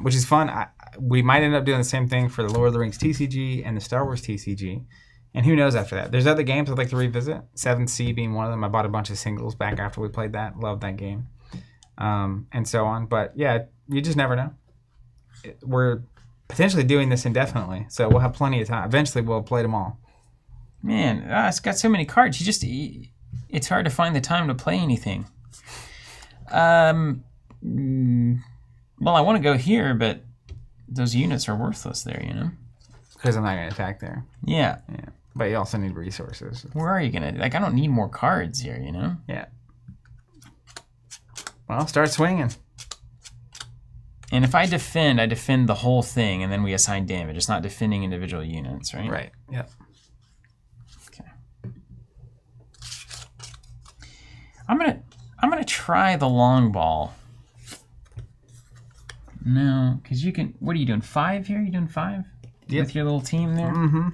which is fun. We might end up doing the same thing for the Lord of the Rings TCG and the Star Wars TCG. And who knows after that. There's other games I'd like to revisit, 7th Sea being one of them. I bought a bunch of singles back after we played that. Loved that game. And so on. But yeah, you just never know. We're potentially doing this indefinitely, so we'll have plenty of time. Eventually we'll play them all. Man, it's got so many cards. It's hard to find the time to play anything. Well, I want to go here, but those units are worthless there, you know? Because I'm not going to attack there. Yeah. Yeah. But you also need resources. Where are you going to... Like, I don't need more cards here, you know? Yeah. Well, start swinging. And if I defend the whole thing, and then we assign damage. It's not defending individual units, right? Right. Yep. Okay. I'm gonna try the long ball. No, because you can... What are you doing, 5 here? You doing 5? Yep. With your little team there? Mm-hmm.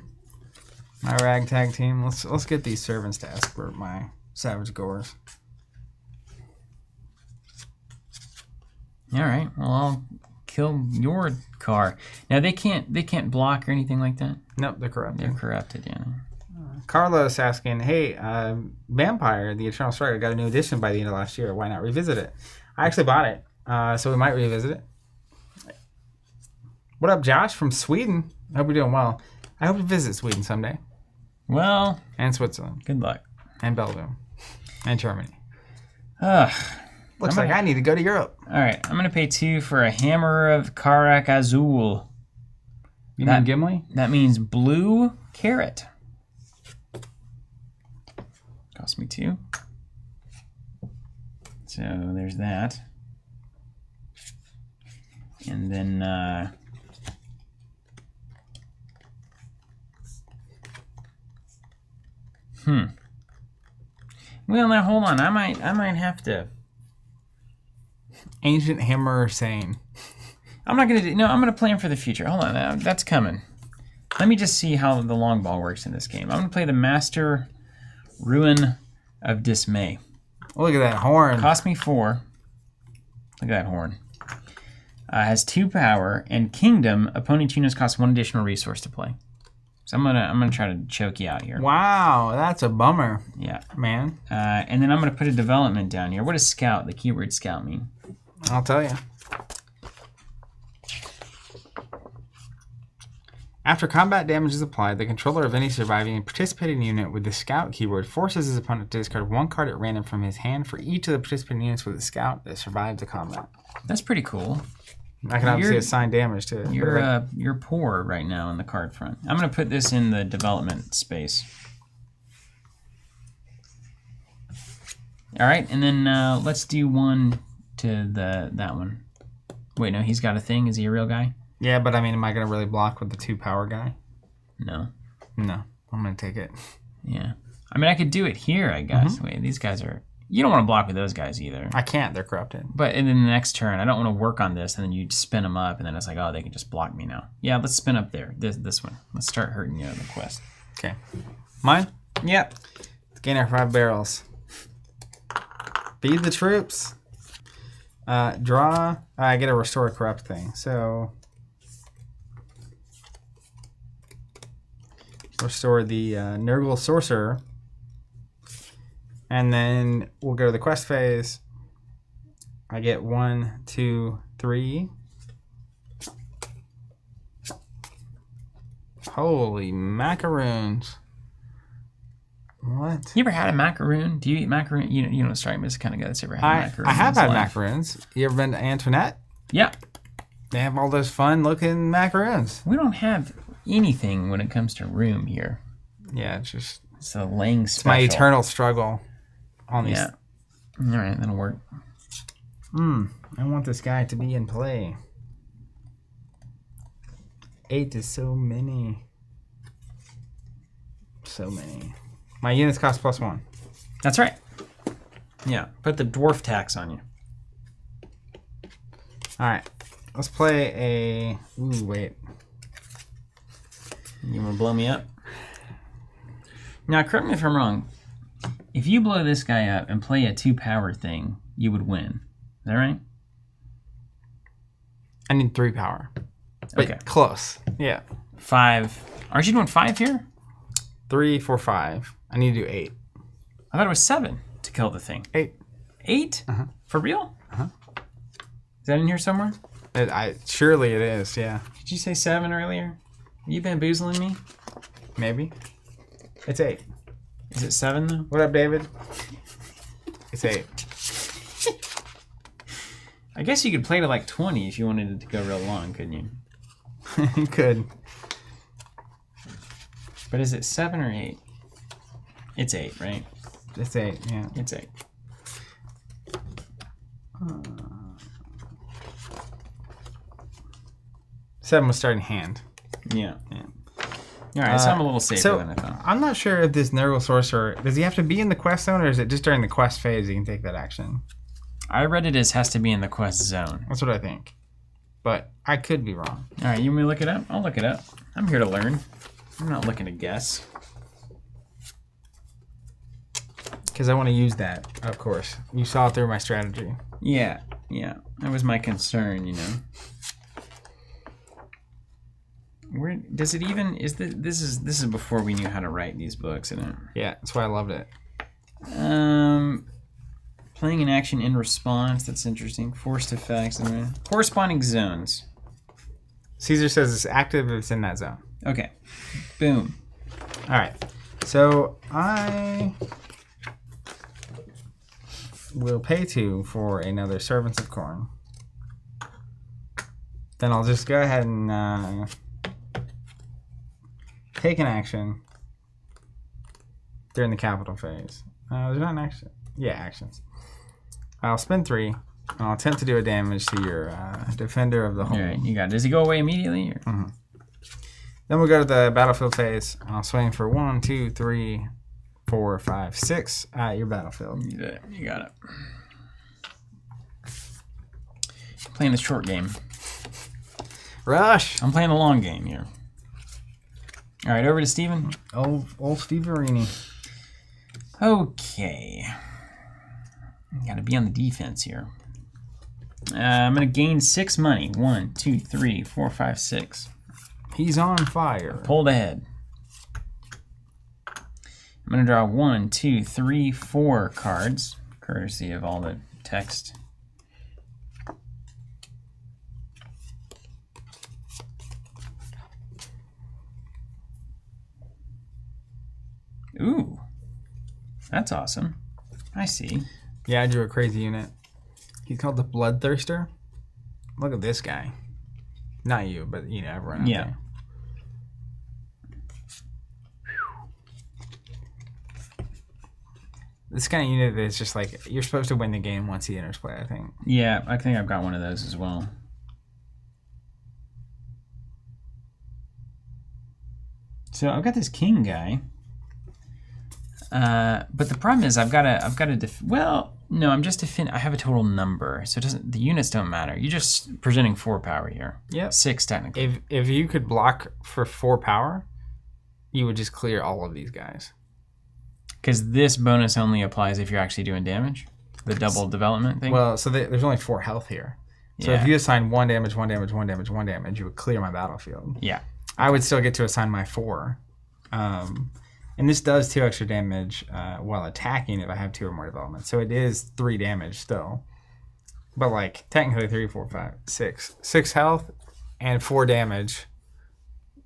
My ragtag team. Let's get these servants to escort my savage goers. All right. Well, I'll kill your car. Now they can't block or anything like that. Nope, they're corrupted. They're corrupted. Yeah. Carlos asking, hey, Vampire, the Eternal Strike, I got a new edition by the end of last year. Why not revisit it? I actually bought it, so we might revisit it. What up, Josh from Sweden? I hope you're doing well. I hope to visit Sweden someday. Well. And Switzerland. Good luck. And Belgium. And Germany. Looks like I need to go to Europe. All right. I'm going to pay 2 for a Hammer of Karak Azul. You mean Gimli? That means blue carrot. Cost me 2. So there's that. And then well, now hold on. I might have to. Ancient Hammer Sane. I'm not gonna do. No, I'm gonna plan for the future. Hold on, that's coming. Let me just see how the long ball works in this game. I'm gonna play the Master Ruin of Dismay. Look at that horn. Cost me 4. Look at that horn. Has 2 power and Kingdom. Opponent units cost 1 additional resource to play. So I'm gonna try to choke you out here. Wow, that's a bummer. Yeah, man. And then I'm gonna put a development down here. What does Scout? The keyword Scout mean? I'll tell you. After combat damage is applied, the controller of any surviving and participating unit with the Scout keyword forces his opponent to discard 1 card at random from his hand for each of the participating units with the Scout that survives the combat. That's pretty cool. I can obviously assign damage to it. You're poor right now in the card front. I'm going to put this in the development space. All right, and then let's do one to that one. Wait, no, he's got a thing. Is he a real guy? Yeah, but I mean, am I going to really block with the 2 power guy? No. No, I'm going to take it. Yeah. I mean, I could do it here, I guess. Mm-hmm. Wait, these guys are... You don't want to block with those guys either. I can't. They're corrupted. But in the next turn, I don't want to work on this, and then you spin them up, and then it's like, oh, they can just block me now. Yeah, let's spin up there. This one. Let's start hurting you in the quest. Okay. Mine? Yep. Let's gain our 5 barrels. Feed the troops. Draw. I get a restore a corrupt thing. So... restore the Nurgle Sorcerer. And then we'll go to the quest phase. I get 1, 2, 3. Holy macaroons. What? You ever had a macaroon? Do you eat macaroon? You don't strike me as the kind of guy that's ever had macaroons. I have had macaroons. You ever been to Antoinette? Yeah. They have all those fun looking macaroons. We don't have anything when it comes to room here. Yeah, it's a Lang special. My eternal struggle on these. Yeah. All right, that'll work. I want this guy to be in play. 8 is so many. So many. My units cost +1. That's right. Yeah, put the dwarf tax on you. All right, let's play a... Ooh, wait. You want to blow me up? Now, correct me if I'm wrong. If you blow this guy up and play a 2 power thing, you would win. Is that right? I need 3 power. But okay. Close. Yeah. 5. Aren't you doing 5 here? 3, 4, 5. I need to do 8. I thought it was 7 to kill the thing. 8. 8? Uh-huh. For real? Uh-huh. Is that in here somewhere? Surely it is, yeah. Did you say 7 earlier? Are you bamboozling me? Maybe. It's 8. Is it 7 though? What up, David? It's 8. I guess you could play to like 20 if you wanted it to go real long, couldn't you? You could. But is it 7 or 8? It's 8, right? It's 8, yeah. It's 8. 7 was starting hand. Yeah. All right, so I'm a little safer than I thought. I'm not sure if this Nurgle Sorcerer, does he have to be in the quest zone, or is it just during the quest phase he can take that action? I read it as has to be in the quest zone. That's what I think. But I could be wrong. All right, you want me to look it up? I'll look it up. I'm here to learn. I'm not looking to guess. Because I want to use that, of course. You saw through my strategy. Yeah. That was my concern, you know. Where does it even this is before we knew how to write these books, isn't it? Yeah, that's why I loved it. Playing an action in response, that's interesting. Forced effects, corresponding zones. Caesar says it's active if it's in that zone. Okay. Boom. All right. So I will pay 2 for another Servants of Corn. Then I'll just go ahead and take an action during the capital phase. There's not an action. Yeah, actions. I'll spend 3, and I'll attempt to do a damage to your defender of the hole. All right, you got it. Does he go away immediately? Or? Mm-hmm. Then we'll go to the battlefield phase. I'll swing for 1, 2, 3, 4, 5, 6 at your battlefield. You got it. Playing the short game. Rush! I'm playing the long game here. All right, over to Steven. Old Steve Arini. Okay. Got to be on the defense here. I'm going to gain 6 money. 1, 2, 3, 4, 5, 6. He's on fire. Pulled ahead. I'm going to draw 1, 2, 3, 4 cards, courtesy of all the text. Ooh, that's awesome. I see. Yeah, I drew a crazy unit. He's called the Bloodthirster. Look at this guy. Not you, but you know, everyone out there. This kind of unit is just like, you're supposed to win the game once he enters play, I think. Yeah, I think I've got one of those as well. So I've got this king guy. But the problem is I've got to well, no, I'm just I have a total number, so the units don't matter. You're just presenting 4 power here. Yeah, 6 technically. If you could block for 4 power, you would just clear all of these guys. Because this bonus only applies if you're actually doing damage, the double development thing. Well, so there's only 4 health here. So if you assign 1 damage, 1 damage, 1 damage, 1 damage, you would clear my battlefield. Yeah, I would still get to assign my 4. And this does 2 extra damage while attacking if I have 2 or more development. So it is 3 damage still. But like technically 3, 4, 5, 6. 6 health and 4 damage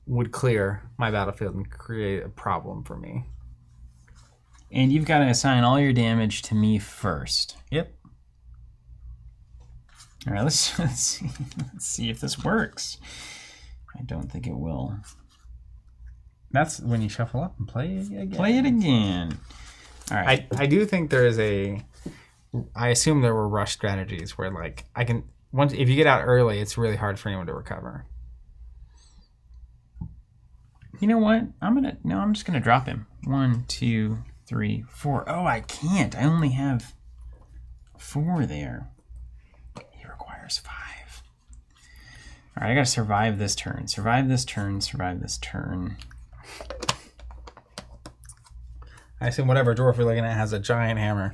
would clear my battlefield and create a problem for me. And you've got to assign all your damage to me first. Yep. All right, let's see if this works. I don't think it will. That's when you shuffle up and play it again. Play it again. All right. I do think there is I assume there were rush strategies where like if you get out early, it's really hard for anyone to recover. You know what? I'm just gonna drop him. 1, 2, 3, 4. Oh, I can't. I only have 4 there. He requires 5. All right, I gotta survive this turn. Survive this turn. Survive this turn. I assume whatever dwarf you're looking at has a giant hammer.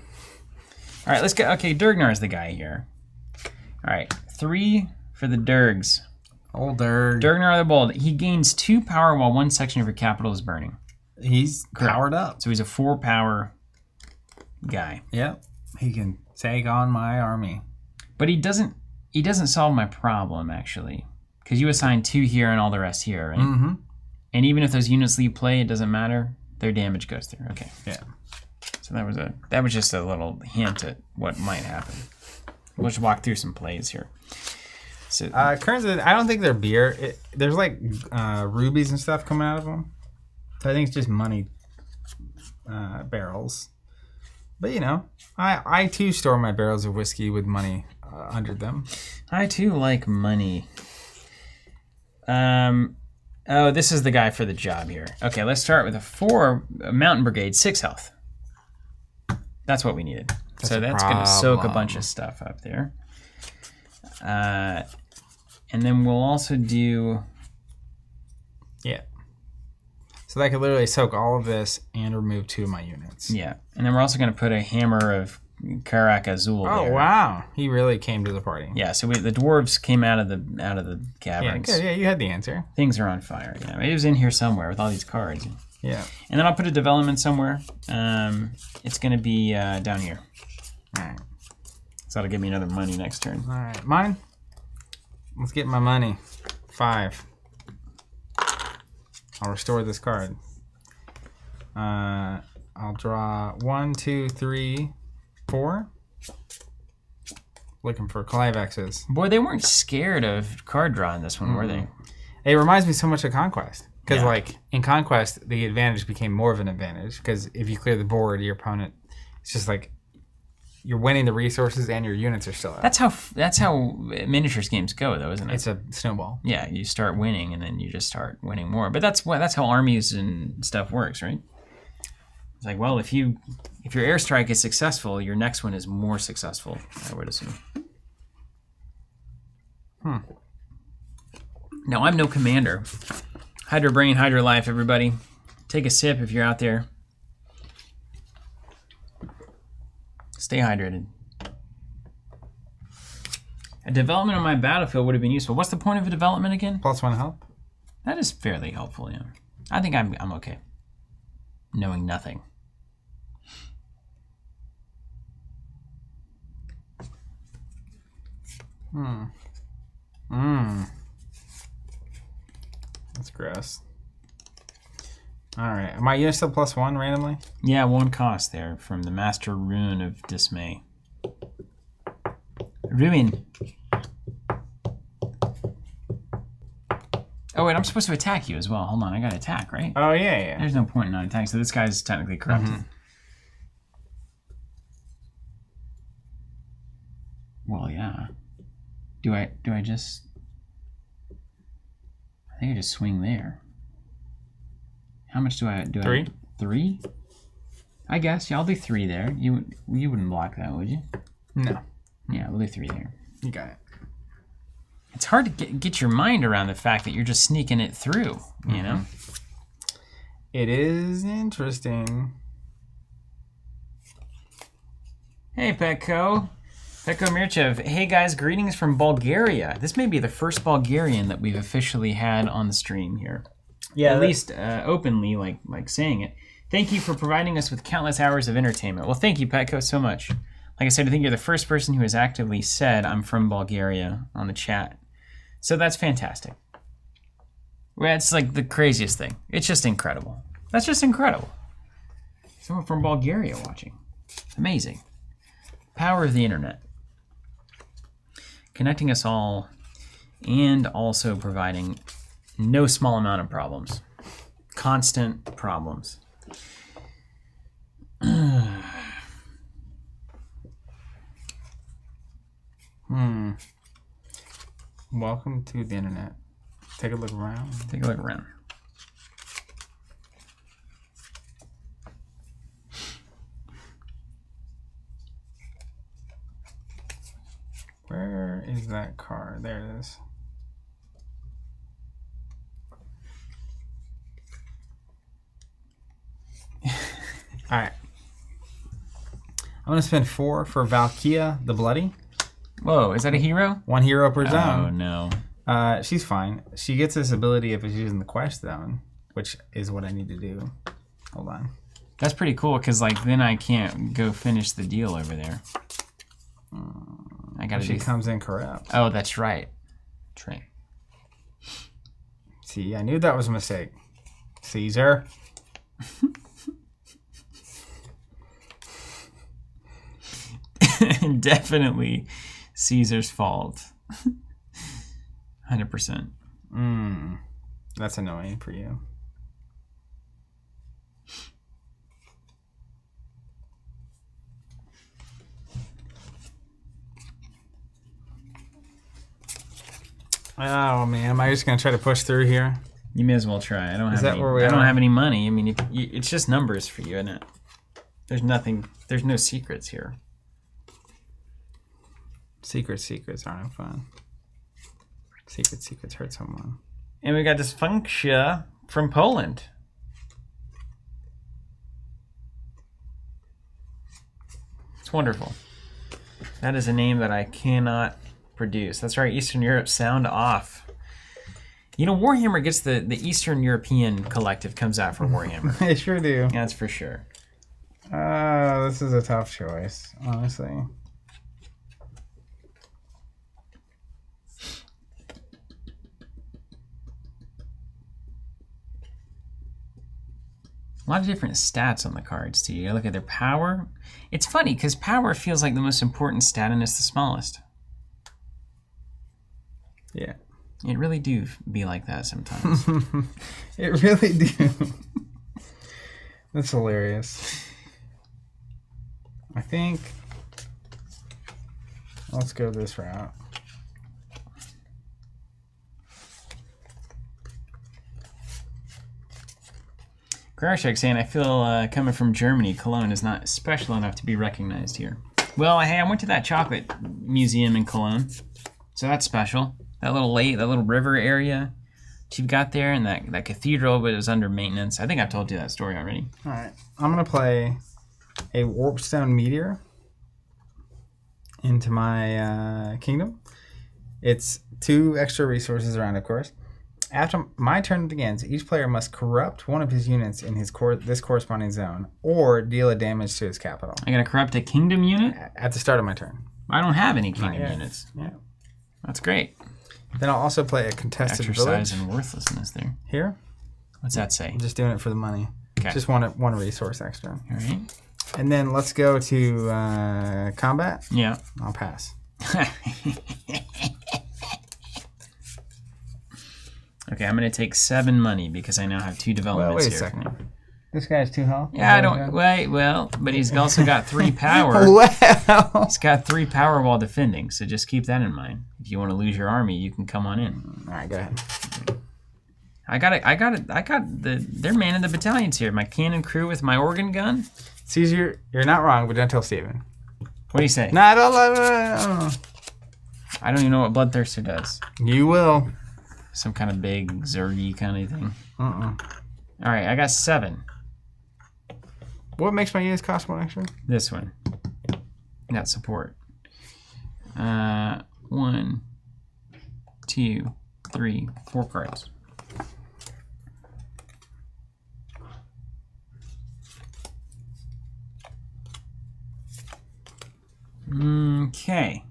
All right, let's go. Okay, Durgnar's the guy here. All right, 3 for the Durgs. Old Durg. Durgnar the Bold. He gains 2 power while 1 section of your capital is burning. He's powered up. So he's a 4 power guy. Yep. He can take on my army. But he doesn't solve my problem, actually. Because you assign 2 here and all the rest here, right? Mm-hmm. And even if those units leave play, it doesn't matter. Their damage goes through. Okay. Yeah. So that was just a little hint at what might happen. We'll just walk through some plays here. So currently, I don't think they're beer. There's like rubies and stuff coming out of them. So I think it's just money barrels. But you know, I too store my barrels of whiskey with money under them. I too like money. Oh, this is the guy for the job here. Okay, let's start with a Mountain Brigade, 6 health. That's what we needed. So that's going to soak a bunch of stuff up there. And then we'll also do... Yeah. So that could literally soak all of this and remove 2 of my units. Yeah. And then we're also going to put a Hammer of Karak Azul there. Oh, wow. He really came to the party. Yeah, so the dwarves came out of the caverns. Yeah, good. Yeah, you had the answer. Things are on fire. Yeah, it was in here somewhere with all these cards. Yeah. And then I'll put a development somewhere. It's going to be down here. All right. So that'll give me another money next turn. All right. Mine? Let's get my money. 5. I'll restore this card. I'll draw 1, 2, 3, 4. Looking for Clivexes. Boy, they weren't scared of card draw in this one, were they? It reminds me so much of Conquest. Because like in Conquest, the advantage became more of an advantage because if you clear the board, your opponent, it's just like you're winning the resources and your units are still out. That's how miniatures games go, though, isn't it? It's a snowball. Yeah, you start winning and then you just start winning more. But that's how armies and stuff works, right? It's like, well, if your airstrike is successful, your next one is more successful, I would assume. Now, I'm no commander. Hydra Brain, Hydra Life, everybody. Take a sip if you're out there. Stay hydrated. A development on my battlefield would have been useful. What's the point of a development again? +1 help. That is fairly helpful, yeah. I think I'm okay. Knowing nothing. That's gross. All right. Am I unit still +1 randomly? Yeah, 1 cost there from the Master Rune of Dismay. Ruin. Oh, wait, I'm supposed to attack you as well. Hold on, I got to attack, right? Oh, yeah. There's no point in not attacking, so this guy's technically corrupted. Well, yeah. Do I just... I think I just swing there. How much do I... 3? 3? I guess. Yeah, I'll do 3 there. You wouldn't block that, would you? No. Yeah, we'll do 3 there. You got it. It's hard to get your mind around the fact that you're just sneaking it through, you know? It is interesting. Hey, Petko. Petko Mirchev. Hey, guys, greetings from Bulgaria. This may be the first Bulgarian that we've officially had on the stream here. Yeah, at least openly, like saying it. Thank you for providing us with countless hours of entertainment. Well, thank you, Petko, so much. Like I said, I think you're the first person who has actively said I'm from Bulgaria on the chat. So that's fantastic. That's like the craziest thing. It's just incredible. That's just incredible. Someone from Bulgaria watching. Amazing. Power of the internet. Connecting us all and also providing no small amount of problems. Constant problems. Welcome to the internet. Take a look around. Take a look around. Where is that car? There it is. All right. I'm going to spend 4 for Valkia the Bloody. Whoa, is that a hero? 1 hero per zone. Oh, no. She's fine. She gets this ability if she's in the quest zone, which is what I need to do. Hold on. That's pretty cool, because like then I can't go finish the deal over there. I gotta She comes in corrupt. Oh, that's right. That's right. See, I knew that was a mistake. Caesar. Definitely Caesar's fault. 100%. That's annoying for you. Oh man, am I just gonna try to push through here? You may as well try. I don't have any money. I mean, it's just numbers for you, isn't it? There's nothing. There's no secrets here. Secrets aren't fun. Secrets hurt someone. And we got Dysfunctia from Poland. It's wonderful. That is a name that I cannot produce. That's right, Eastern Europe, sound off. You know, Warhammer gets the Eastern European collective comes out for Warhammer. They sure do. That's for sure. This is a tough choice, honestly. A lot of different stats on the cards, too. You look at their power. It's funny, because power feels like the most important stat and it's the smallest. Yeah. It really do be like that sometimes. It really do. That's hilarious. I think... Let's go this route. Grashek saying, I feel coming from Germany, Cologne is not special enough to be recognized here. Well, hey, I went to that chocolate museum in Cologne, so that's special. That little lake, that little river area that you've got there, and that cathedral, but it was under maintenance. I think I've told you that story already. All right, I'm gonna play a Warpstone Meteor into my kingdom. It's 2 extra resources around, of course. After my turn begins, each player must corrupt one of his units in his this corresponding zone, or deal a damage to his capital. I gotta corrupt a kingdom unit? At the start of my turn. I don't have any kingdom units. Yeah. That's great. Then I'll also play a contested Exercise village. and worthlessness there. Here? What's that say? I'm just doing it for the money. Okay. Just one resource extra. All right. And then let's go to combat. Yeah. I'll pass. Okay, I'm going to take 7 money because I now have 2 developments wait a here. second. This guy's 2 health? Yeah, I don't... Wait, well, but he's also got 3 power. Well. He's got 3 power while defending, so just keep that in mind. If you want to lose your army, you can come on in. All right, go ahead. They're manning the battalions here. My cannon crew with my organ gun. Caesar, you're not wrong, but don't tell Steven. What do you say? No, I don't. I don't even know what Bloodthirster does. You will. Some kind of big Zergy kind of thing. All right, I got 7. What makes my units cost 1 extra? This one. That support. 1, 2, 3, 4 cards. Okay.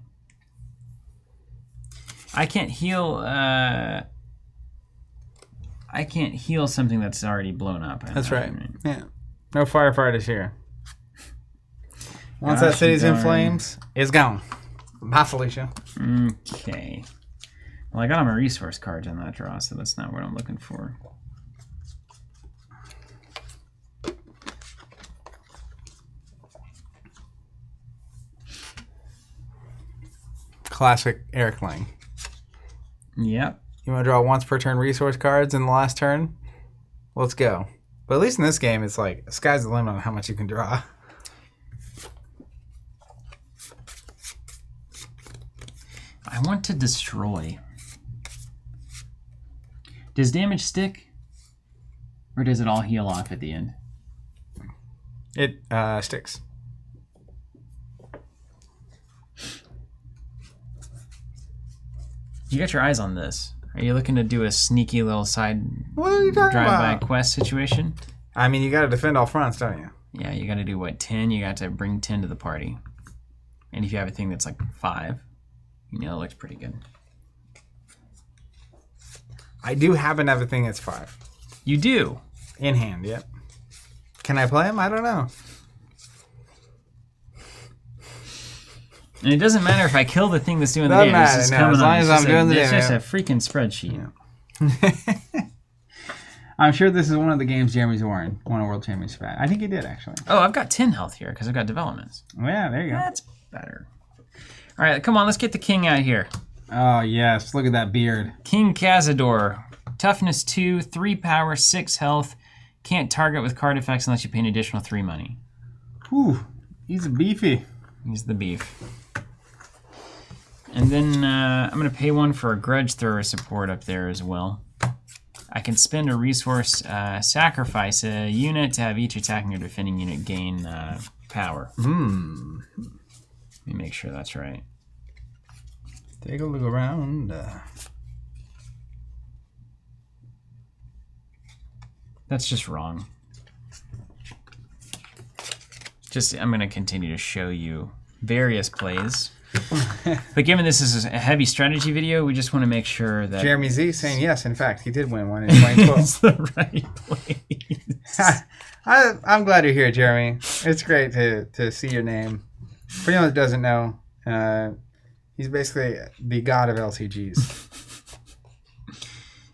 I can't heal. I can't heal something that's already blown up. That's right. Yeah. No firefighters here. Once that city's in flames, it's gone. Bye, Felicia. Okay. Well, I got all my resource cards on that draw, so that's not what I'm looking for. Classic Eric Lang. Yep. You want to draw once per turn resource cards in the last turn? Let's go. But at least in this game, it's like, sky's the limit on how much you can draw. I want to destroy. Does damage stick? Or does it all heal off at the end? It sticks. You got your eyes on this. Are you looking to do a sneaky little side What are you talking drive-by about? quest situation? I mean, you got to defend all fronts, don't you? Yeah, you got to do what, 10? You got to bring 10 to the party. And if you have a thing that's like 5, you know, it looks pretty good. I do happen to have a thing that's 5. You do? In hand, yep. Can I play him? I don't know. And it doesn't matter if I kill the thing that's doing the Doesn't damage. matter, It's no, coming as on. long as I'm doing the It's just a damage. freaking spreadsheet. Yeah. I'm sure this is one of the games Jeremy's won a world championship at. I think he did, actually. Oh, I've got 10 health here because I've got developments. Yeah, there you go. That's better. All right, come on, let's get the king out here. Oh, yes. Look at that beard. King Cazador. Toughness 2, 3 power, 6 health. Can't target with card effects unless you pay an additional 3 money. Whew. He's beefy. He's the beef. And then I'm going to pay 1 for a grudge thrower support up there as well. I can spend a resource, sacrifice a unit to have each attacking or defending unit gain power. Let me make sure that's right. Take a look around. That's just wrong. I'm going to continue to show you various plays. But given this is a heavy strategy video, we just want to make sure that Jeremy Z saying yes, in fact, he did win one in 2012. it's the right place. I'm glad you're here, Jeremy. It's great to see your name. For anyone that doesn't know, he's basically the god of LCGs.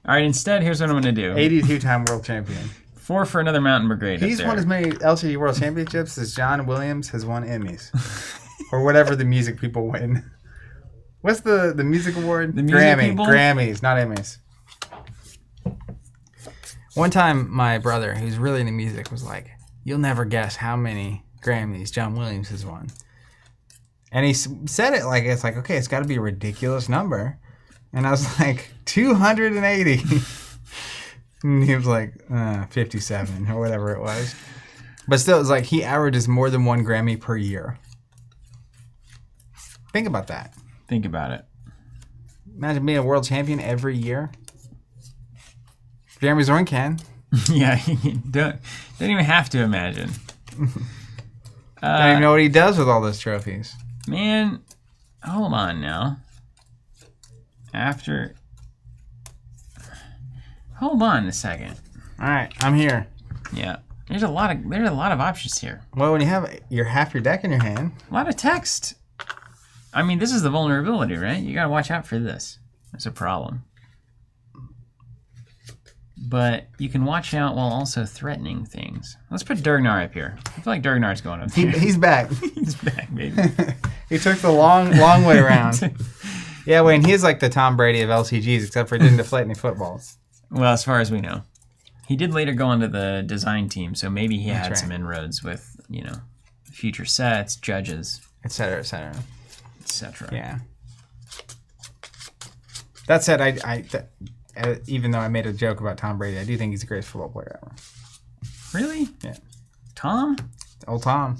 All right, instead, here's what I'm going to do. 82-time world champion. 4 for another Mountain Brigade. He's won as many LCG World Championships as John Williams has won Emmys. Or whatever the music people win. What's the music award? The music people? Grammys, not Emmys. One time, my brother, who's really into music, was like, "You'll never guess how many Grammys John Williams has won." And he said it like, it's like, okay, it's got to be a ridiculous number. And I was like, 280. And he was like, 57 or whatever it was. But still, it's like he averages more than 1 Grammy per year. Think about that. Think about it. Imagine being a world champion every year. Jeremy Zorn can. Yeah, don't even have to imagine. Don't even know what he does with all those trophies. Man, hold on now. Hold on a second. All right, I'm here. Yeah, there's a lot of options here. Well, when you have half your deck in your hand, a lot of text. I mean, this is the vulnerability, right? You gotta watch out for this. That's a problem. But you can watch out while also threatening things. Let's put Durgnar up here. I feel like Durgnar's going up here. He's back. He's back, baby. He took the long way around. Yeah, Wayne, he's like the Tom Brady of LCGs, except for he didn't deflate any footballs. Well, as far as we know. He did later go into the design team, so maybe he had some inroads with, future sets, judges. Et cetera. Yeah. That said, even though I made a joke about Tom Brady, I do think he's the greatest football player ever. Really? Yeah. Tom? Old Tom.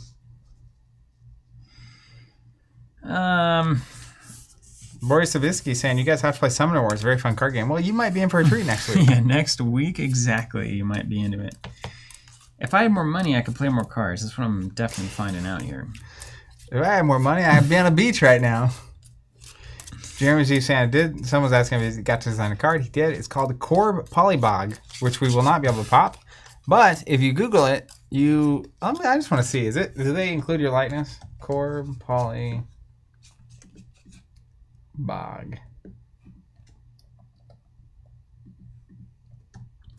Boris Savitsky saying, you guys have to play Summoner Wars, very fun card game. Well, you might be in for a treat next week. Yeah, next week, exactly. You might be into it. If I had more money, I could play more cards. That's what I'm definitely finding out here. If I had more money, I'd be on a beach right now. Jeremy G. saying, someone's asking if he got to design a card. He did. It's called the Corb Polybog, which we will not be able to pop. But if you Google it, I just want to see. Do they include your likeness? Corb Polybog.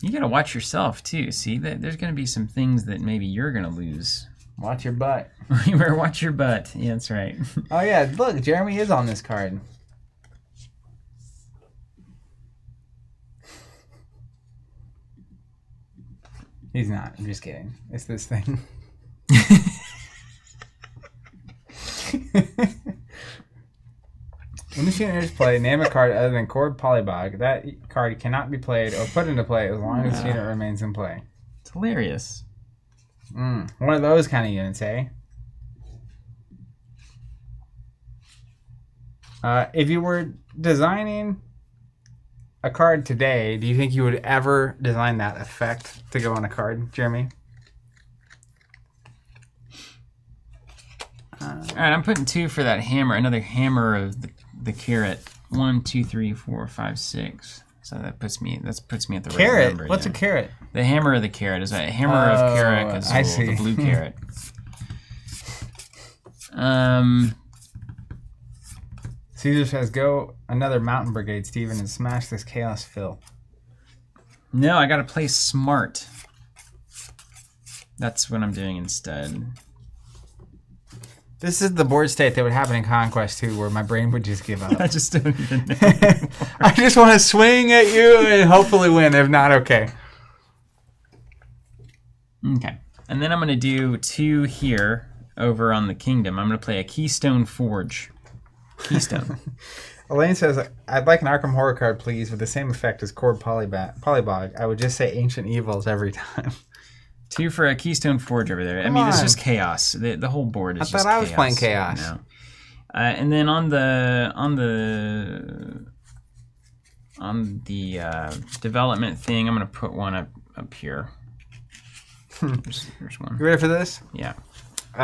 You got to watch yourself, too. See, there's going to be some things that maybe you're going to lose. Watch your butt. You better watch your butt. Yeah, that's right. Oh, yeah. Look, Jeremy is on this card. He's not. I'm just kidding. It's this thing. When the student enters play, name a card other than Corb Polybog. That card cannot be played or put into play as long as the student remains in play. It's hilarious. One of those kind of units, eh? If you were designing a card today, do you think you would ever design that effect to go on a card, Jeremy? All right, I'm putting 2 for that hammer. Another hammer of the carrot. 1, 2, 3, 4, 5, 6. So that puts me at the right number. What's a carrot? The hammer of the carrot is a hammer of carrot. I see. The blue carrot. Caesar says, go another Mountain Brigade, Steven, and smash this Chaos Fill. No, I got to play smart. That's what I'm doing instead. This is the board state that would happen in Conquest 2, where my brain would just give up. I just don't even know. I just want to swing at you and hopefully win. If not, okay. Okay. And then I'm going to do 2 here over on the Kingdom. I'm going to play a Keystone Forge. Keystone. Elaine says, I'd like an Arkham Horror card, please, with the same effect as Corb Polybog. I would just say Ancient Evils every time. 2 for a Keystone Forge over there. I mean, it's just chaos. The whole board is just chaos. I thought I was playing chaos. You know? And then on the development thing, I'm going to put one up here. There's one. You ready for this? Yeah.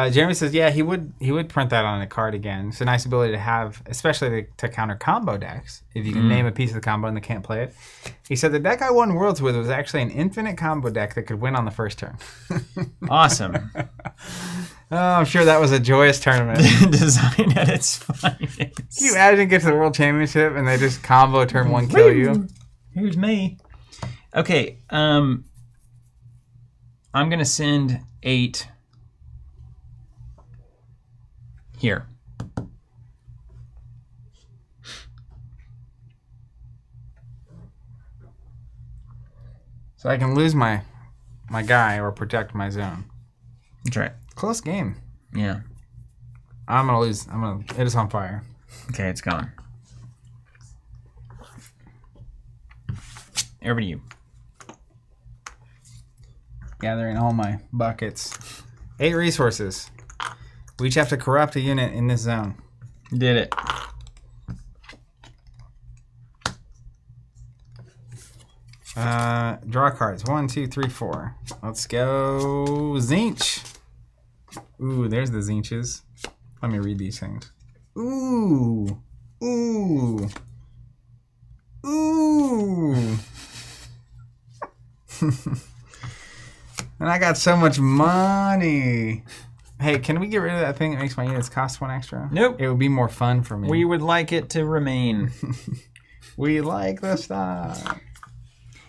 Jeremy says, yeah, he would print that on a card again. It's a nice ability to have, especially to counter combo decks. If you can name a piece of the combo and they can't play it. He said the deck I won Worlds with was actually an infinite combo deck that could win on the first turn. Awesome. Oh, I'm sure that was a joyous tournament. Design at its finest. Can you imagine get to the World Championship and they just combo turn 1 kill you? Here's me. Okay, I'm gonna send 8 here. So I can lose my guy or protect my zone. That's right. Close game. Yeah. I'm gonna lose. It is on fire. Okay, it's gone. Over to you. Gathering all my buckets. 8 resources. We each have to corrupt a unit in this zone. Did it. Draw cards. 1, 2, 3, 4. Let's go. Zinch. Ooh, there's the Zinches. Let me read these things. Ooh. Ooh. Ooh. And I got so much money. Hey, can we get rid of that thing that makes my units cost 1 extra? Nope. It would be more fun for me. We would like it to remain. We like the stuff.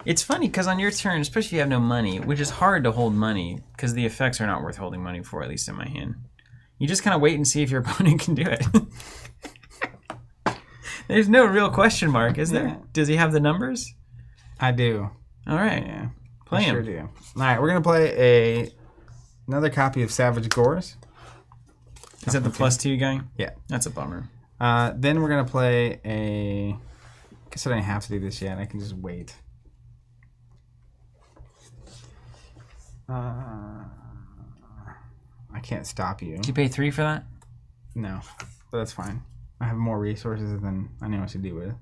It's funny because on your turn, especially if you have no money, which is hard to hold money because the effects are not worth holding money for, at least in my hand. You just kind of wait and see if your opponent can do it. There's no real question mark, is there? Yeah. Does he have the numbers? I do. All right. Yeah. Play him. Sure do. All right, we're going to play another copy of Savage Gores. Is that the +2 guy? Yeah. That's a bummer. Then we're going to play I guess I don't have to do this yet. I can just wait. I can't stop you. Did you pay 3 for that? No, but that's fine. I have more resources than I know what to do with.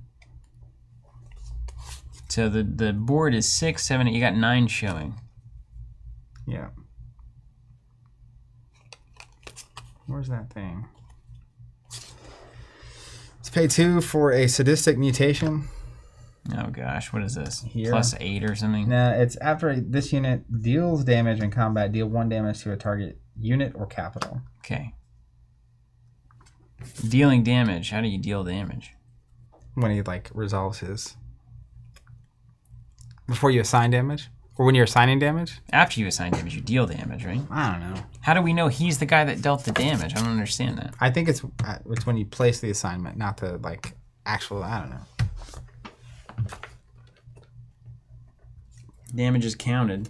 So the board is 6, 7, 8. You got 9 showing. Yeah. Where's that thing? Let's pay 2 for a sadistic mutation. Oh gosh, what is this? Here. +8 or something? Nah, it's after this unit deals damage in combat, deal 1 damage to a target unit or capital. Okay. Dealing damage. How do you deal damage? When he resolves his. Before you assign damage? Or when you're assigning damage? After you assign damage, you deal damage, right? I don't know. How do we know he's the guy that dealt the damage? I don't understand that. I think it's when you place the assignment, not the actual. I don't know. Damage is counted.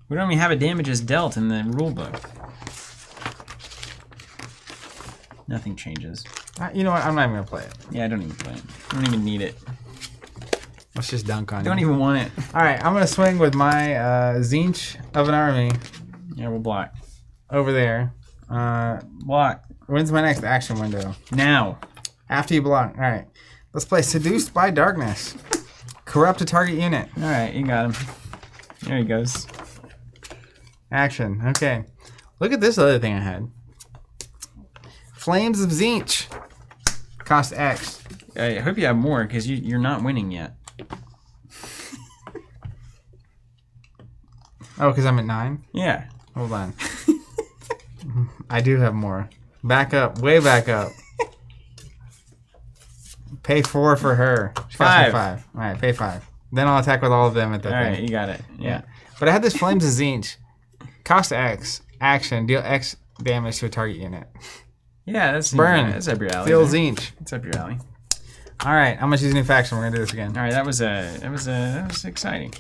We don't even have a damage is dealt in the rule book. Nothing changes. You know what? I'm not even gonna play it. Yeah, I don't even play it. I don't even need it. Let's just dunk on it. Don't even want it. All right, I'm gonna swing with my Zinch of an army. Yeah, we'll block. Over there. Block. When's my next action window? Now. After you block. All right. Let's play Seduced by Darkness. Corrupt a target unit. All right, you got him. There he goes. Action. Okay. Look at this other thing I had. Flames of Zinch. Cost X. I hope you have more because you're not winning yet. Oh, because I'm at 9? Yeah. Hold on. I do have more. Back up. Way back up. Pay 4 for her. She cost me 5. All right, pay 5. Then I'll attack with all of them at that thing. All right, you got it. Yeah. But I had this Flames of Zinch. Cost X. Action. Deal X damage to a target unit. Yeah, that's Burn. That's up your alley. Deal Zinch. It's up your alley. All right, I'm gonna choose a new faction. We're gonna do this again. All right, that was exciting.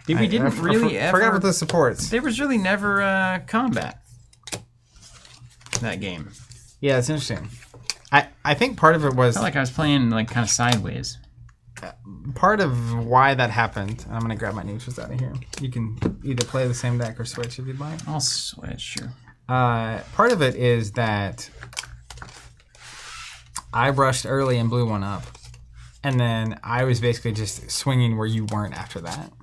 We didn't really ever. Forgot about the supports. There was really never combat in that game. Yeah, it's interesting. I think part of it was. I felt like I was playing kind of sideways. Part of why that happened. I'm gonna grab my neutrals out of here. You can either play the same deck or switch if you'd like. I'll switch, sure. Part of it is that I brushed early and blew one up, and then I was basically just swinging where you weren't after that.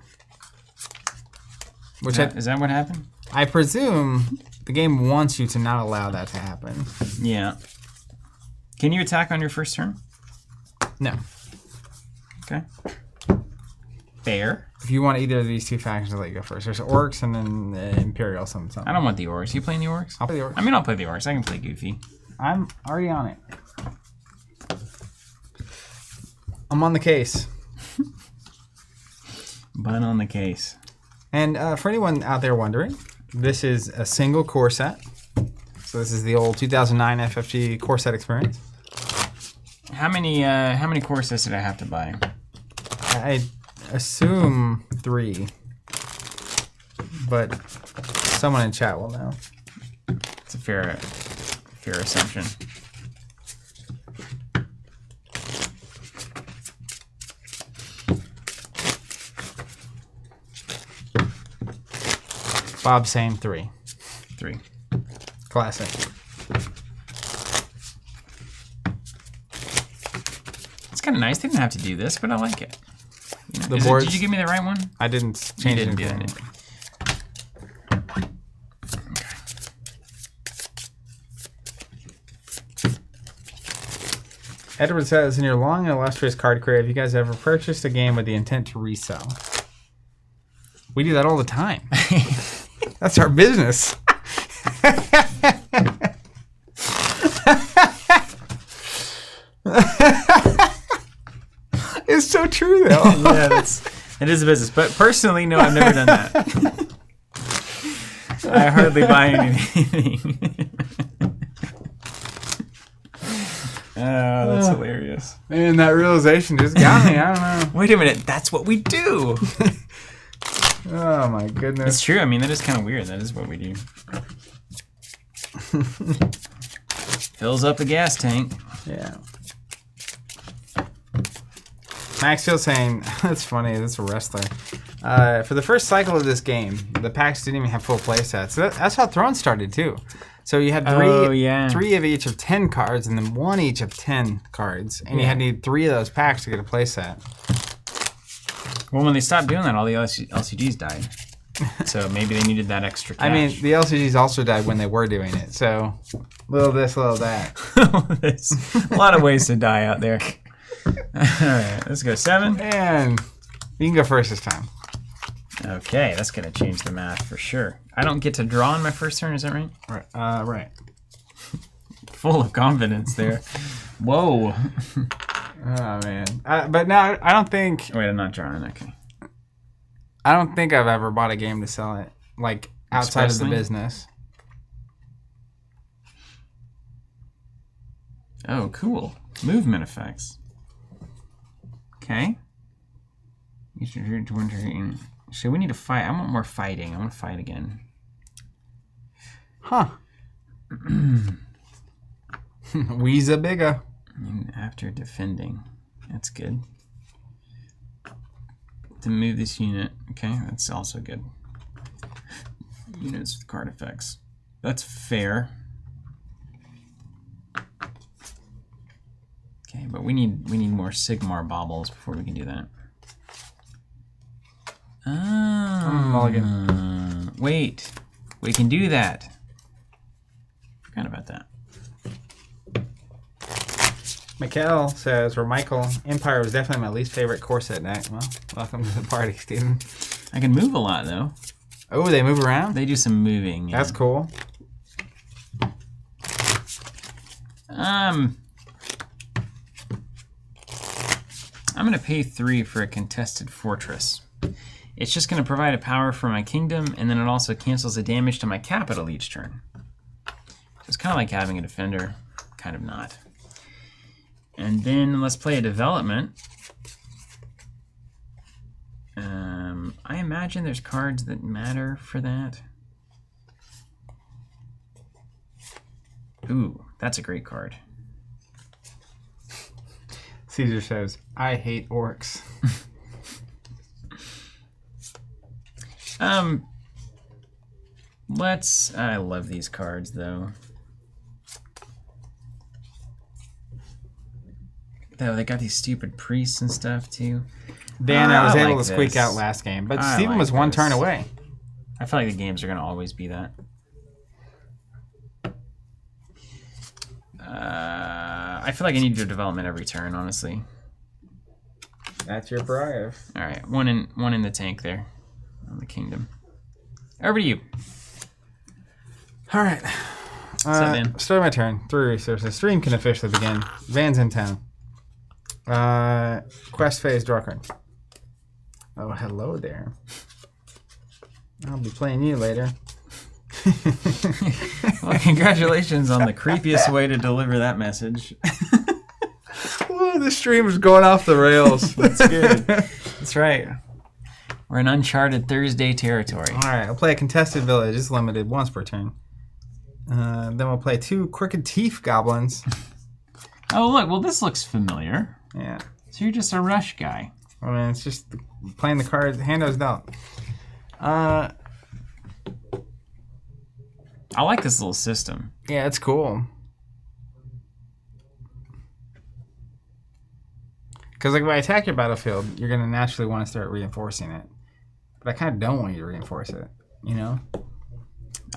Which is that what happened? I presume the game wants you to not allow that to happen. Yeah. Can you attack on your first turn? No. Okay. Fair. If you want either of these two factions, I'll let you go first. There's Orcs and then the Imperial something. I don't want the Orcs. You playing the Orcs? I'll play the Orcs. I mean, I'll play the Orcs. I can play Goofy. I'm already on it. I'm on the case. Bun on the case. And for anyone out there wondering, this is a single core set. So this is the old 2009 FFG core set experience. How many core sets did I have to buy? I assume 3, but someone in chat will know. It's a fair assumption. Bob's saying 3. 3. Classic. It's kind of nice. They didn't have to do this, but I like it. You know, Did you give me the right one? I didn't change it. Edward says, in your long and illustrious card career, have you guys ever purchased a game with the intent to resell? We do that all the time. That's our business. It's so true, though. Yeah, it is a business. But personally, no, I've never done that. I hardly buy anything. Oh, that's hilarious. Man, that realization just got me. I don't know. Wait a minute. That's what we do. Oh, my goodness. It's true. I mean, that is kind of weird. That is what we do. Fills up the gas tank. Yeah. Maxfield saying, that's funny, that's a wrestler. For the first cycle of this game, the packs didn't even have full play sets. That's how Thrones started, too. So you had 3 of each of 10 cards, and then 1 each of 10 cards. And you had to need 3 of those packs to get a play set. Well, when they stopped doing that, all the LCGs died. So maybe they needed that extra cash. I mean, the LCGs also died when they were doing it. So, little this, little that. There's a lot of ways to die out there. All right, let's go 7. And you can go first this time. Okay, that's going to change the math for sure. I don't get to draw on my first turn, is that right? Right. Right. Full of confidence there. Whoa. Oh, man. But now, I don't think... Wait, I'm not drawing. Okay. I don't think I've ever bought a game to sell it, like, outside of the business. Oh, cool. Movement effects. Okay. So we need to fight. I want more fighting. I want to fight again. Huh. Weeza bigger. After defending. That's good. To move this unit. Okay, that's also good. Units with card effects. That's fair. Okay, but we need more Sigmar baubles before we can do that. Wait, we can do that. Forgot about that. Mikkel says, or Michael, Empire was definitely my least favorite core set deck. Well, welcome to the party, Steven. I can move a lot, though. Oh, they move around? They do some moving. Yeah. That's cool. I'm going to pay 3 for a contested fortress. It's just going to provide a power for my kingdom, and then it also cancels the damage to my capital each turn. So it's kind of like having a defender, kind of not. And then let's play a development. I imagine there's cards that matter for that. Ooh, that's a great card. Caesar says, I hate orcs. I love these cards though. Though they got these stupid priests and stuff too. Dan, I was able to squeak out last game, but Steven was one turn away. I feel like the games are going to always be that. I feel like I need to do development every turn, honestly. That's your prerogative. All right, one in the tank there on the kingdom. Over to you. All right. What's up, Dan? Start my turn. 3 resources. Stream can officially begin. Van's in town. Quest phase, draw card. Oh, hello there. I'll be playing you later. Well, congratulations on the creepiest way to deliver that message. Ooh, the stream is going off the rails. That's good. That's right. We're in uncharted Thursday territory. All right, I'll play a contested village. It's limited once per turn. Then we'll play 2 crooked teeth goblins. Oh, look. Well, this looks familiar. Yeah. So you're just a rush guy. I mean, it's just playing the cards, hand those dealt. I like this little system. Yeah, it's cool. Because like, if I attack your battlefield, you're going to naturally want to start reinforcing it. But I kind of don't want you to reinforce it, you know?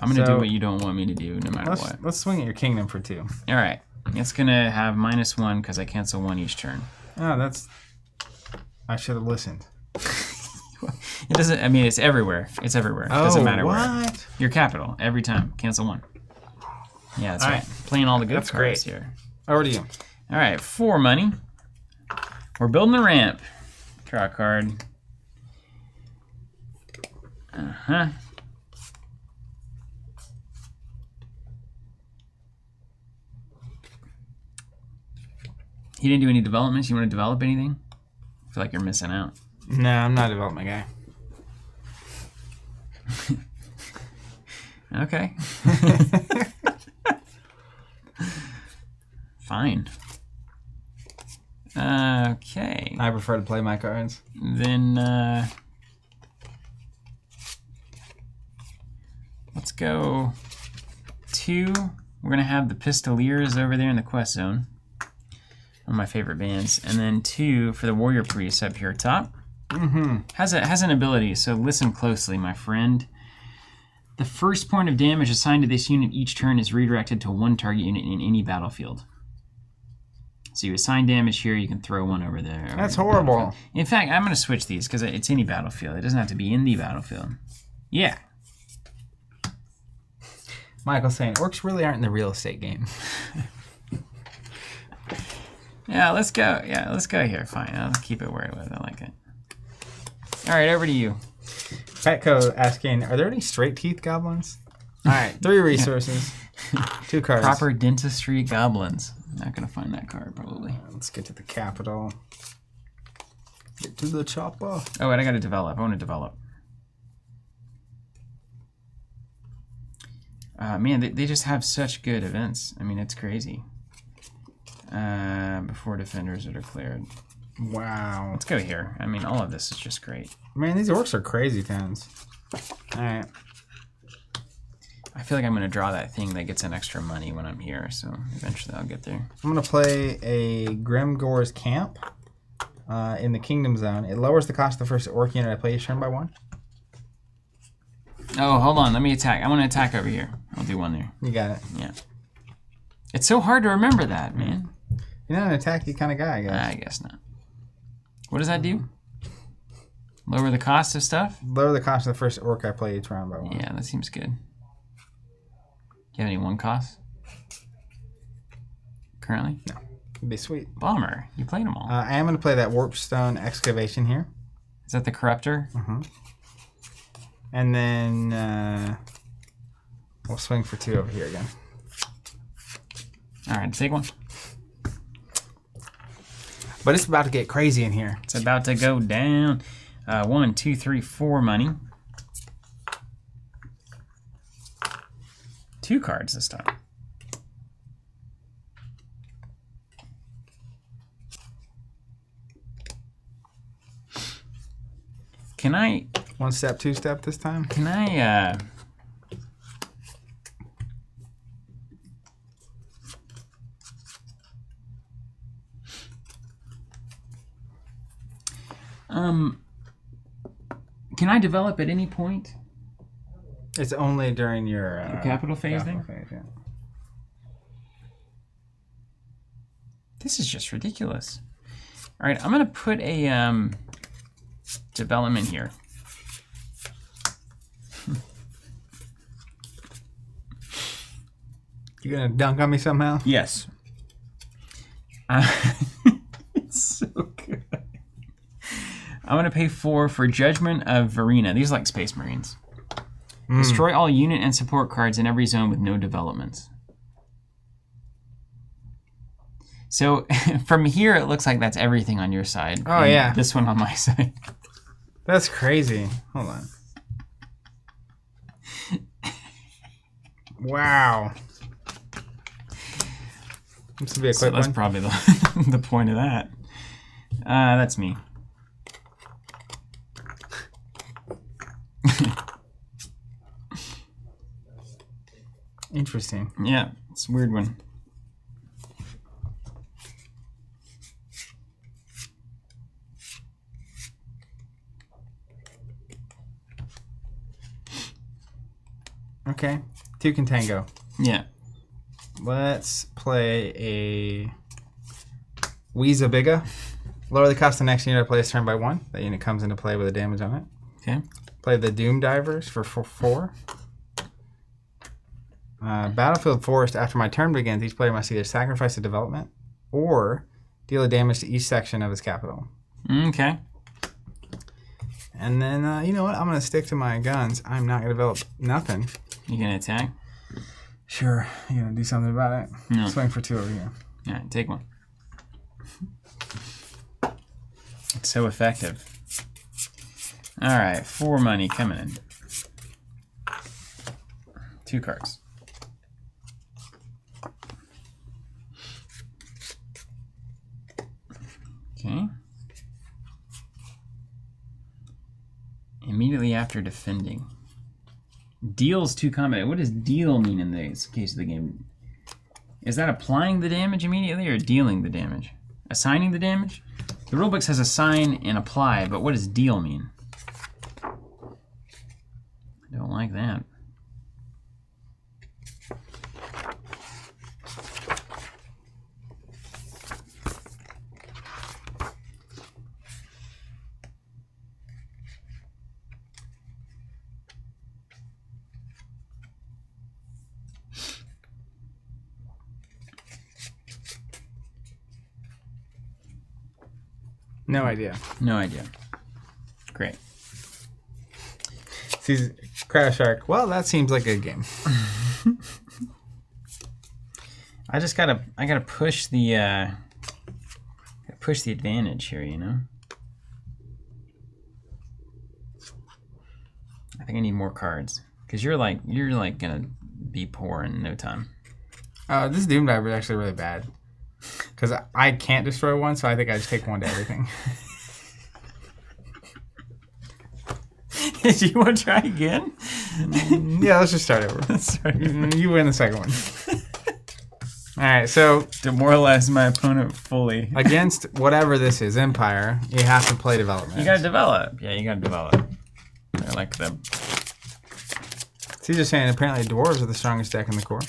I'm going to do what you don't want me to do no matter what. Let's swing at your kingdom for 2. All right. It's going to have -1 because I cancel 1 each turn. Oh, that's... I should have listened. It doesn't... I mean, it's everywhere. It's everywhere. It doesn't matter where. Your capital. Every time. Cancel 1. Yeah, that's right. Playing all the good cards here. Over to you. All right. 4 money. We're building the ramp. Draw a card. Uh-huh. You didn't do any developments? You want to develop anything? I feel like you're missing out. No, I'm not a development guy. Okay. Fine. Okay. I prefer to play my cards. Then, let's go 2. We're going to have the Pistoliers over there in the quest zone. One of my favorite bands. And then 2 for the Warrior Priest up here top. Mm-hmm. Has an ability, so listen closely, my friend. The first point of damage assigned to this unit each turn is redirected to 1 target unit in any battlefield. So you assign damage here, you can throw 1 over there. That's horrible. In fact, I'm going to switch these because it's any battlefield. It doesn't have to be in the battlefield. Yeah. Michael's saying, orcs really aren't in the real estate game. Yeah, let's go. Yeah, let's go here. Fine, I'll keep it where it was. I like it. All right, over to you. Petco asking, are there any straight teeth goblins? All right, 3 resources, 2 cards. Proper dentistry goblins. I'm not going to find that card, probably. Let's get to the capital. Get to the chopper. Oh, wait, I got to develop. I want to develop. Man, they just have such good events. I mean, it's crazy. Before defenders are declared. Wow. Let's go here. I mean, all of this is just great. Man, these orcs are crazy towns. All right. I feel like I'm going to draw that thing that gets an extra money when I'm here, so eventually I'll get there. I'm going to play a Grimgore's Camp in the Kingdom Zone. It lowers the cost of the first orc unit I play each turn by 1. Oh, hold on. Let me attack. I want to attack over here. I'll do 1 there. You got it. Yeah. It's so hard to remember that, man. You're not an attacky kind of guy, I guess. I guess not. What does that do? Lower the cost of stuff? Lower the cost of the first orc I play each round by 1. Yeah, that seems good. Do you have any 1 costs? Currently? No. It'd be sweet. Bummer. You played them all. I am going to play that Warpstone Excavation here. Is that the Corruptor? Mm-hmm. And then we'll swing for 2 over here again. All right, take 1. But it's about to get crazy in here. It's about to go down. 1, 2, 3, 4 money. 2 cards this time. Can I... 1 step, 2 step this time? Can I... Can I develop at any point? It's only during your capital phase capital thing? phase, yeah. This is just ridiculous. All right, I'm going to put a development here. You gonna dunk on me somehow? Yes. It's so I'm going to pay 4 for Judgment of Verena. These are like Space Marines. Destroy all unit and support cards in every zone with no developments. So from here, it looks like that's everything on your side. Oh, yeah. This one on my side. That's crazy. Hold on. Wow. This will be a quick That's one. probably the point of that. That's me. Interesting. Yeah, it's a weird one. Okay. 2 can tango. Yeah. Let's play a Weeza Biga. Lower the cost of the next unit I play this turn by 1. That unit comes into play with a damage on it. Okay. Play the Doom Divers for 4. Battlefield Forest, after my turn begins, each player must either sacrifice a development or deal a damage to each section of his capital. Okay. And then, you know what? I'm going to stick to my guns. I'm not going to develop nothing. You gonna attack? Sure. You going to do something about it? No. Swing for 2 over here. All right, take one. It's so effective. All right, 4 money coming in. 2 cards. Okay. Immediately after defending. Deals 2 combat. What does deal mean in this case of the game? Is that applying the damage immediately or dealing the damage? Assigning the damage? The rulebook says assign and apply, but what does deal mean? I don't like that. No idea. No idea. Great. Sees Crash Shark. Well, that seems like a game. I gotta push the advantage here, you know. I think I need more cards because you're like gonna be poor in no time. This Doom Diver is actually really bad. Because I can't destroy one, so I think I just take 1 to everything. Do you want to try again? Yeah, let's just start over. You win the second one. All right, so Demoralize my opponent fully. against whatever this is, Empire, you have to play development. You gotta develop. Yeah, you gotta develop. They're like the... So you're just saying apparently dwarves are the strongest deck in the core.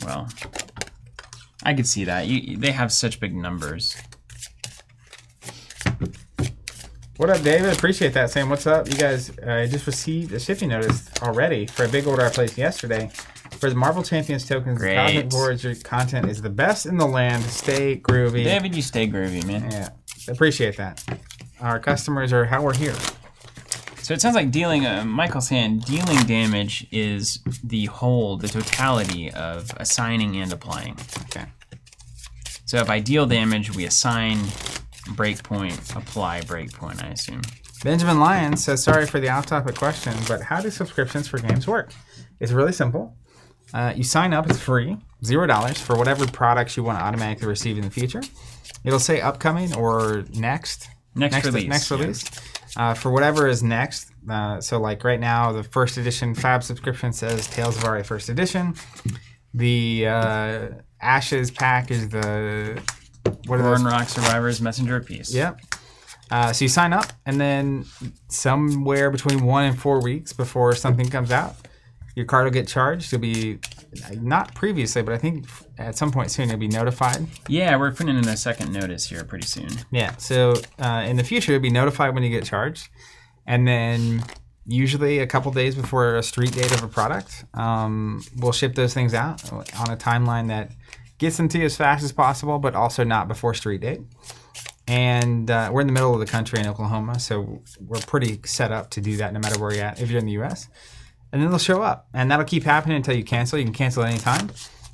Well, I could see that. They have such big numbers. What up, David? Appreciate that. Saying what's up. You guys, I just received a shipping notice already for a big order I placed yesterday. For the Marvel Champions tokens, the Cosmic Voyager content is the best in the land. Stay groovy. David, you stay groovy, man. Yeah, appreciate that. Our customers are how we're here. So it sounds like dealing, Michael's saying dealing damage is the totality of assigning and applying. Okay. So if I deal damage, we assign breakpoint, apply breakpoint, I assume. Benjamin Lyons says, sorry for the off-topic question, but how do subscriptions for games work? It's really simple. You sign up, it's free, $0 for whatever products you want to automatically receive in the future. It'll say upcoming or next release. Next release. Yeah. For whatever is next. So like right now, the first edition Fab subscription says Tales of Aria First Edition. The Ashes pack is the... What are those? Rock Survivors Messenger of Peace. Yep. So you sign up, and then somewhere between 1 and 4 weeks before something comes out, your card will get charged. You'll be, not previously, but I think at some point soon you'll be notified. Yeah, we're putting in a second notice here pretty soon. Yeah, so in the future you'll be notified when you get charged. And then usually a couple days before a street date of a product, we'll ship those things out on a timeline that gets them to you as fast as possible, but also not before street date. And we're in the middle of the country in Oklahoma, so we're pretty set up to do that no matter where you're at if you're in the U.S. And then they'll show up, and that'll keep happening until you cancel. You can cancel at any time.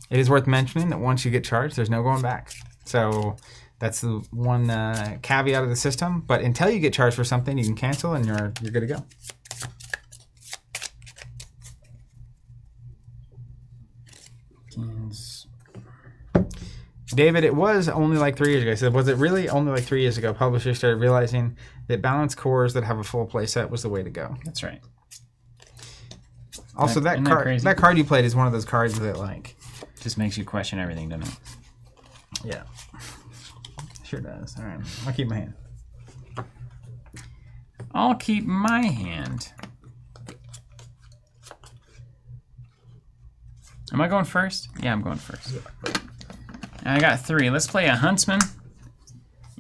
It is worth mentioning that once you get charged, there's no going back. So that's the one caveat of the system. But until you get charged for something, you can cancel, and you're good to go. David, it was only like 3 years ago. I said, was it really only like 3 years ago? Publishers started realizing that balanced cores that have a full playset was the way to go. That's right. Also, that card you played is one of those cards that like just makes you question everything, doesn't it? Yeah, sure does. All right, I'll keep my hand. I'll keep my hand. Am I going first? Yeah, I'm going first. I got 3. Let's play a huntsman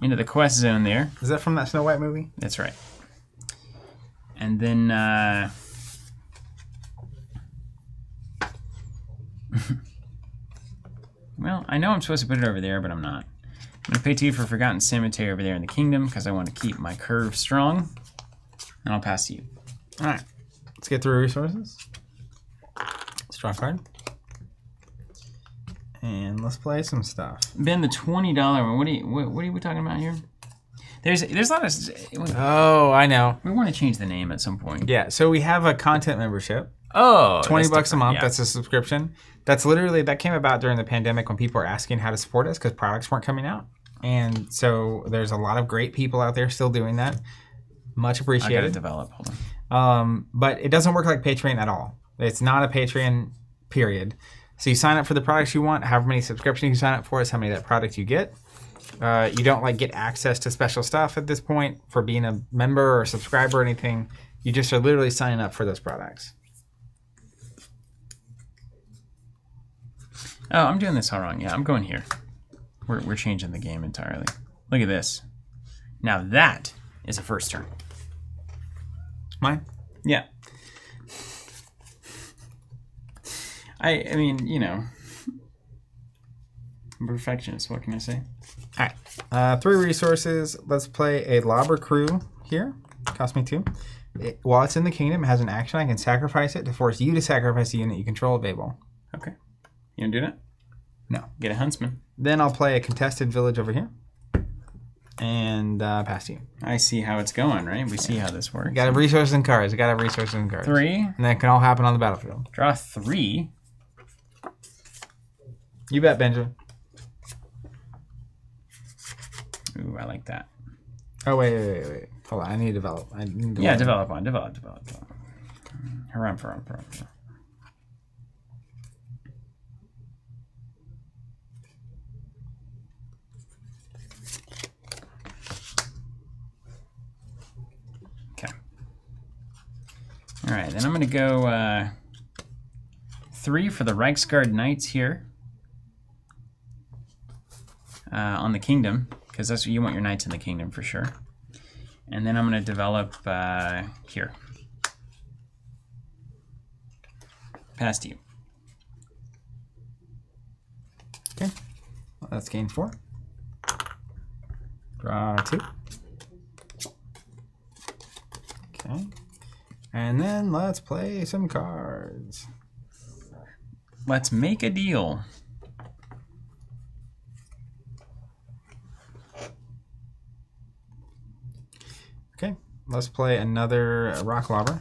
into the quest zone there. Is that from that Snow White movie? That's right. And then well, I know I'm supposed to put it over there, but I'm not. I'm going to pay 2 for Forgotten Cemetery over there in the kingdom because I want to keep my curve strong. And I'll pass to you. All right. Let's get through resources. Strong card. And let's play some stuff. Ben, the $20 one. What are we talking about here? There's a lot of. Oh, I know. We want to change the name at some point. Yeah. So we have a content membership. Oh, $20 a month. Yeah. That's a subscription. That's literally that came about during the pandemic when people were asking how to support us because products weren't coming out. And so there's a lot of great people out there still doing that. Much appreciated. I gotta develop. Hold on. But it doesn't work like Patreon at all. It's not a Patreon. Period. So you sign up for the products you want. However many subscriptions you sign up for is how many of that product you get. You don't like get access to special stuff at this point for being a member or a subscriber or anything. You just are literally signing up for those products. Oh, I'm doing this all wrong. Yeah, I'm going here. We're changing the game entirely. Look at this. Now that is a first turn. Mine? Yeah. I mean, you know, I'm a perfectionist. What can I say? All right. 3 resources. Let's play a Lobber Crew here. Cost me 2. While it's in the kingdom, it has an action. I can sacrifice it to force you to sacrifice a unit you control available. Okay. You gonna do that? No. Get a huntsman. Then I'll play a contested village over here. And pass to you. I see how it's going, right? We see how this works. You got to have resources and cards. You got to have resources and cards. 3. And that can all happen on the battlefield. Draw 3. You bet, Benjamin. Ooh, I like that. Oh, wait. Hold on. I need to develop. Yeah, develop one. Develop. Haram. Okay. All right, then I'm going to go 3 for the Reiksguard Knights here on the kingdom, because that's what you want your knights in the kingdom for sure. And then I'm going to develop here. Pass to you. Okay. Well, that's gain 4. Draw 2. Okay. And then let's play some cards. Let's make a deal. Okay. Let's play another Rock Lobber.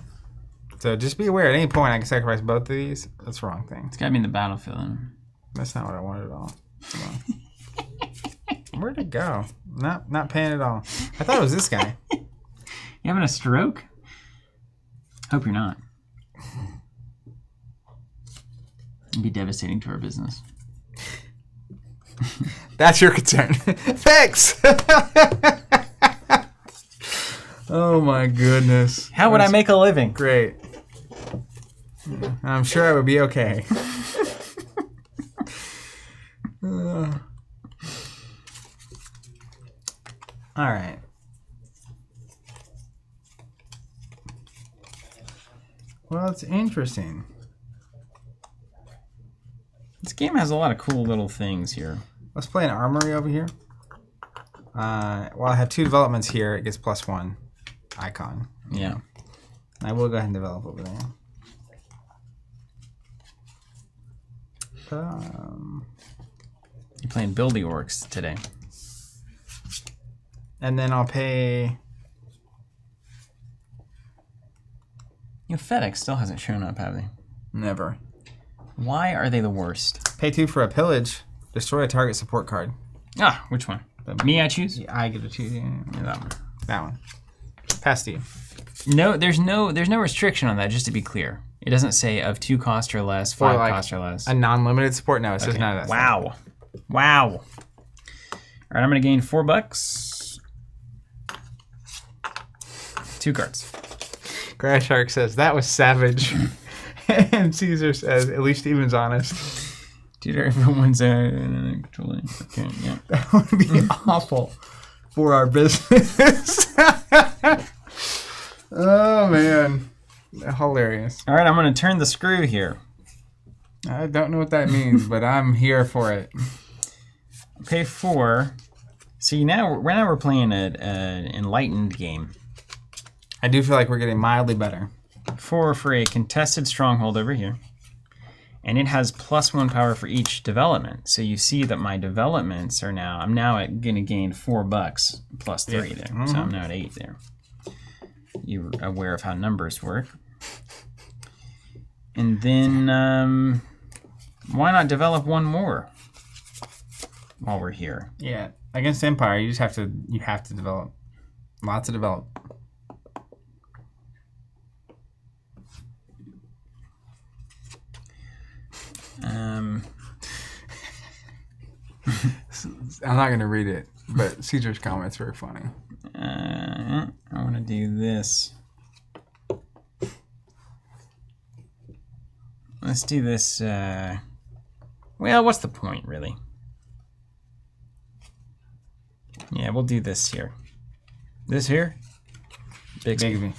So just be aware, at any point I can sacrifice both of these. That's the wrong thing. It's got to be in the battlefield. That's not what I wanted at all. Come on. Where'd it go? Not paying at all. I thought it was this guy. You having a stroke? Hope you're not. It'd be devastating to our business. That's your concern. Thanks. Oh my goodness. How would I make a living? Great. I'm sure I would be okay. All right. Well, it's interesting. This game has a lot of cool little things here. Let's play an armory over here. while I have 2 developments here, it gets +1 icon. Yeah. I will go ahead and develop over there. You're playing Buildy Orcs today. And then I'll pay... FedEx still hasn't shown up, have they? Never. Why are they the worst? Pay 2 for a pillage. Destroy a target support card. Ah, which one? Me, I choose? Yeah, I get to choose. Yeah, that one. That one. Pass to you. No, there's no restriction on that, just to be clear. It doesn't say of 2 cost or less, 5 cost or less. A non-limited support? No, it says none of that. Wow. Wow. All right, I'm going to gain $4. 2 cards. Grass Shark says, that was savage. And Caesar says, at least Steven's honest. Dude, everyone's controlling. Okay, yeah. That would be awful for our business. Oh, man. Hilarious. All right, I'm going to turn the screw here. I don't know what that means, but I'm here for it. Pay 4. See, now we're playing an enlightened game. I do feel like we're getting mildly better. 4 for a contested stronghold over here. And it has +1 power for each development. So you see that my developments are now... I'm now going to gain $4 +3 there. Mm-hmm. So I'm now at 8 there. You're aware of how numbers work. And then... why not develop 1 more while we're here? Yeah. Against Empire, you have to develop. Lots to develop. I'm not going to read it, but Caesar's comments were funny. I want to do this. Let's do this. Well, what's the point, really? Yeah, we'll do this here. This here? Bigsby.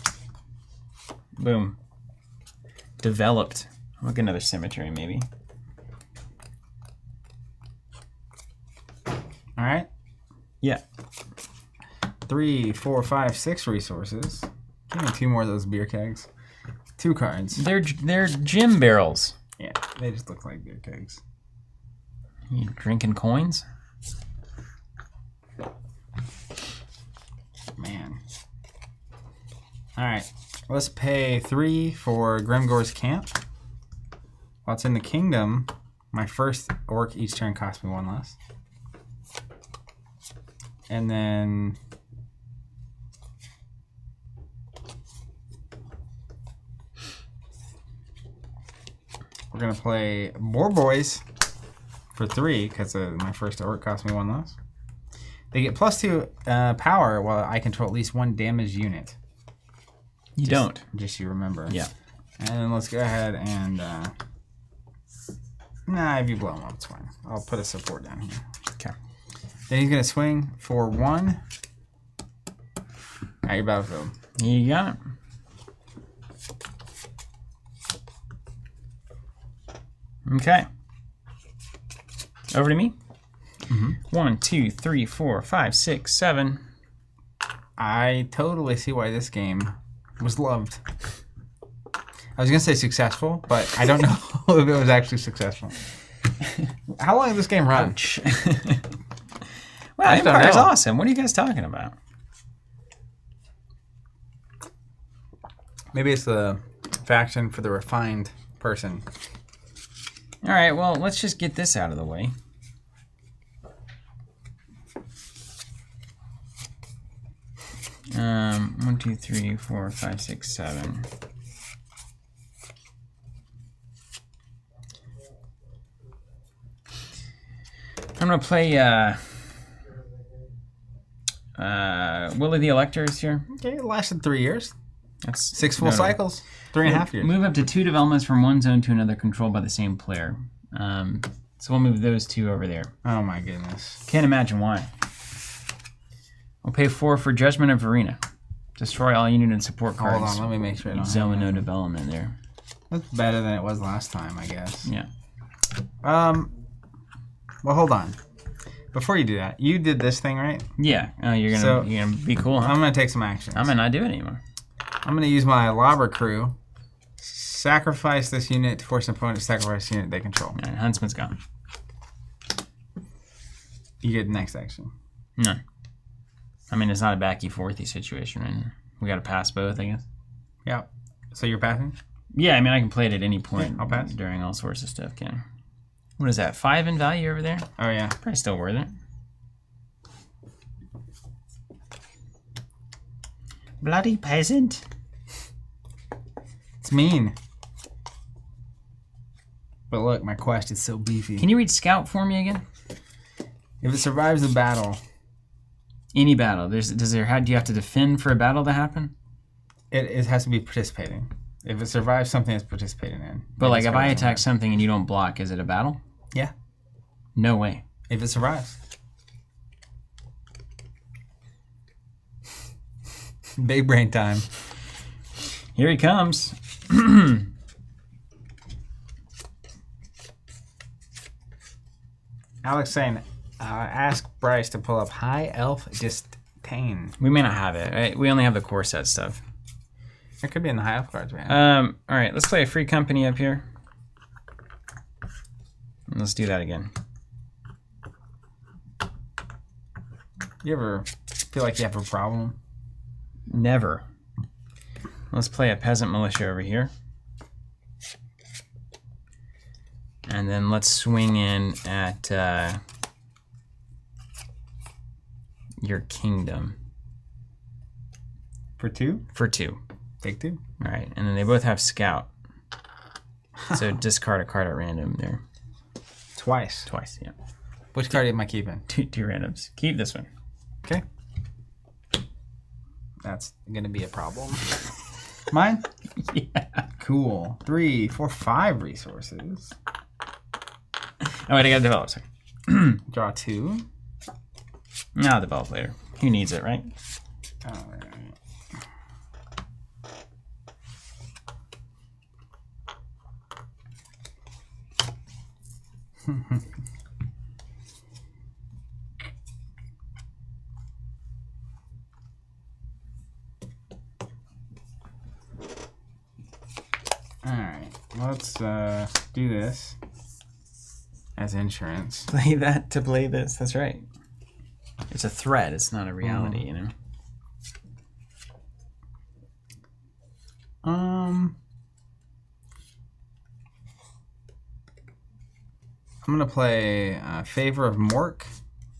Boom. Developed. I'll look another cemetery, maybe. All right. Yeah. 3, 4, 5, 6 resources. Give me 2 more of those beer kegs. 2 cards. They're gym barrels. Yeah, they just look like beer kegs. You drinking coins? Man. All right. Let's pay 3 for Grimgore's Camp. While it's in the kingdom, my first orc each turn costs me 1 less. And then we're going to play Boar Boys for 3 because my first orc cost me 1 less. They get +2 power while I control at least 1 damage unit. You don't. Just you remember. Yeah. And then let's go ahead and... nah, if you blow him up, it's fine. I'll put a support down here. Okay. Then he's going to swing for 1 at your battlefield. You got it. Okay. Over to me. Mm-hmm. 1, 2, 3, 4, 5, 6, 7. I totally see why this game was loved. I was going to say successful, but I don't know if it was actually successful. How long did this game run? Ouch. Wow, Empire's awesome. What are you guys talking about? Maybe it's the faction for the refined person. All right, well, let's just get this out of the way. One, 2, 3, 4, 5, 6, 7. I'm gonna play Willie the Electors here. Okay, it lasted 3 years. That's 6 full cycles. 3.5 years. Move up to 2 developments from one zone to another controlled by the same player. So we'll move those 2 over there. Oh my goodness. Can't imagine why. We'll pay 4 for Judgment of Verena. Destroy all unit and support cards. Hold on, let me make sure I don't Zone have no anything. development there. That's better than it was last time, I guess. Yeah. Well, hold on. before you do that, you did this thing, right? Yeah. You're gonna be cool, huh? I'm gonna take some actions. I might not do it anymore. I'm gonna use my Lobber Crew. Sacrifice this unit to force an opponent to sacrifice a unit they control. All right, Huntsman's gone. You get the next action. No. I mean, it's not a backy-forthy situation, right? We got to pass both, I guess. Yeah. So you're passing? Yeah, I mean, I can play it at any point. I'll pass. During all sorts of stuff, can I? What is that, 5 in value over there? Oh, yeah. Probably still worth it. Bloody peasant. It's mean. But look, my quest is so beefy. Can you read Scout for me again? If it survives the battle. Any battle. Do you have to defend for a battle to happen? It has to be participating. If it survives something it's participating in. But like if I attack something and you don't block, is it a battle? Yeah. No way. If it survives. Big brain time. Here he comes. Alex saying, ask Bryce to pull up High Elf Disdain. We may not have it. Right? We only have the core set stuff. It could be in the High Elf cards, man. All right, let's play a free company up here. And let's do that again. You ever feel like you have a problem? Never. Let's play a peasant militia over here. And then let's swing in at your kingdom. For 2? For 2. Take 2. All right, and then they both have scout. So discard a card at random there. Twice, yeah. Which card am I keeping? Two randoms. Keep this one. Okay. That's going to be a problem. Mine? Yeah. Cool. 3, 4, 5 resources. Oh, wait, I got to develop. Sorry. Draw 2. I'll develop later. Who needs it, right? All right. Alright, let's do this as insurance. Play that to play this. That's right. It's a threat. It's not a reality, you know? I'm going to play Favor of Mork.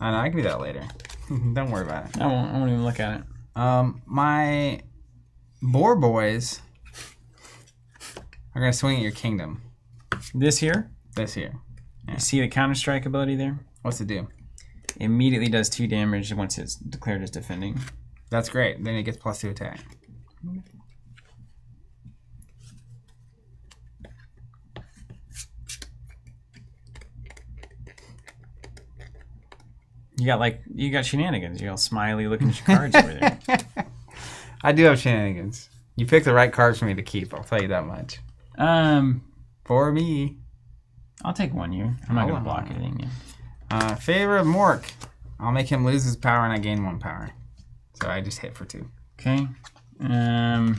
I can do that later. Don't worry about it. I won't even look at it. My Boar Boys are going to swing at your kingdom. This here? This here. Yeah. You see the counter-strike ability there? What's it do? It immediately does 2 damage once it's declared as defending. That's great. Then it gets +2 attack. You got shenanigans. You got smiley looking at your cards over there. I do have shenanigans. You picked the right cards for me to keep, I'll tell you that much. For me. I'll take 1 year. I'm not going to block anything. Yeah. Favor of Mork. I'll make him lose his power and I gain 1 power. So I just hit for 2. Okay. Yeah,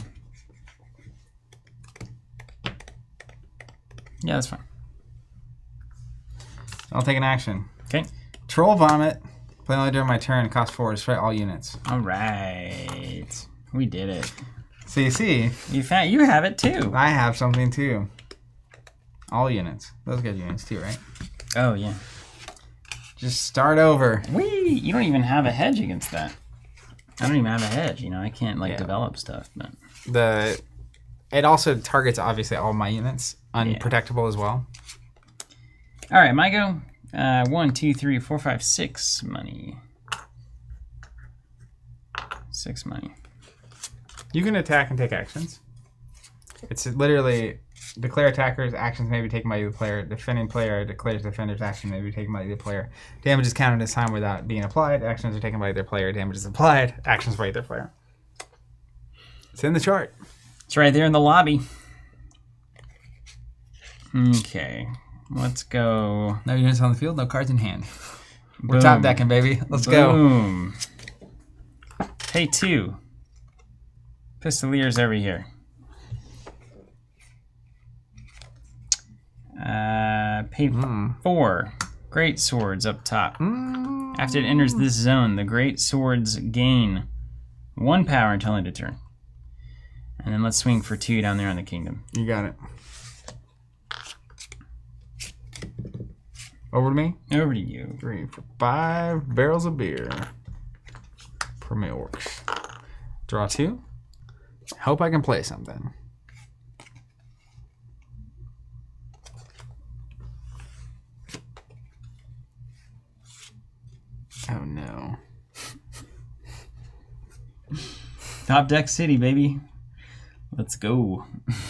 that's fine. I'll take an action. Okay. Troll Vomit. Play only during my turn. Cost 4. Destroy all units. All right. We did it. So you see. You have it too. I have something too. All units. Those good units too, right? Oh, yeah. Just start over. You don't even have a hedge against that. I don't even have a hedge. You know, I can't develop stuff. But it also targets obviously all my units. Unprotectable as well. All right, my go. 1, 2, 3, 4, 5, 6 money. 6 money. You can attack and take actions. It's literally declare attackers. Actions may be taken by the player. Defending player declares defender's action may be taken by the player. Damage is counted as time without being applied. Actions are taken by their player. Damage is applied. Actions by their player. It's in the chart. It's right there in the lobby. Okay. Let's go. No units on the field, no cards in hand. We're top decking, baby. Let's go. Pay 2. Pistoliers over here. Pay 4. Great swords up top. After it enters this zone, the great swords gain 1 power until end of turn. And then let's swing for 2 down there on the kingdom. You got it. Over to me? Over to you. 3 for 5 barrels of beer. Per my orcs. Draw 2. Hope I can play something. Oh no. Top deck city, baby. Let's go.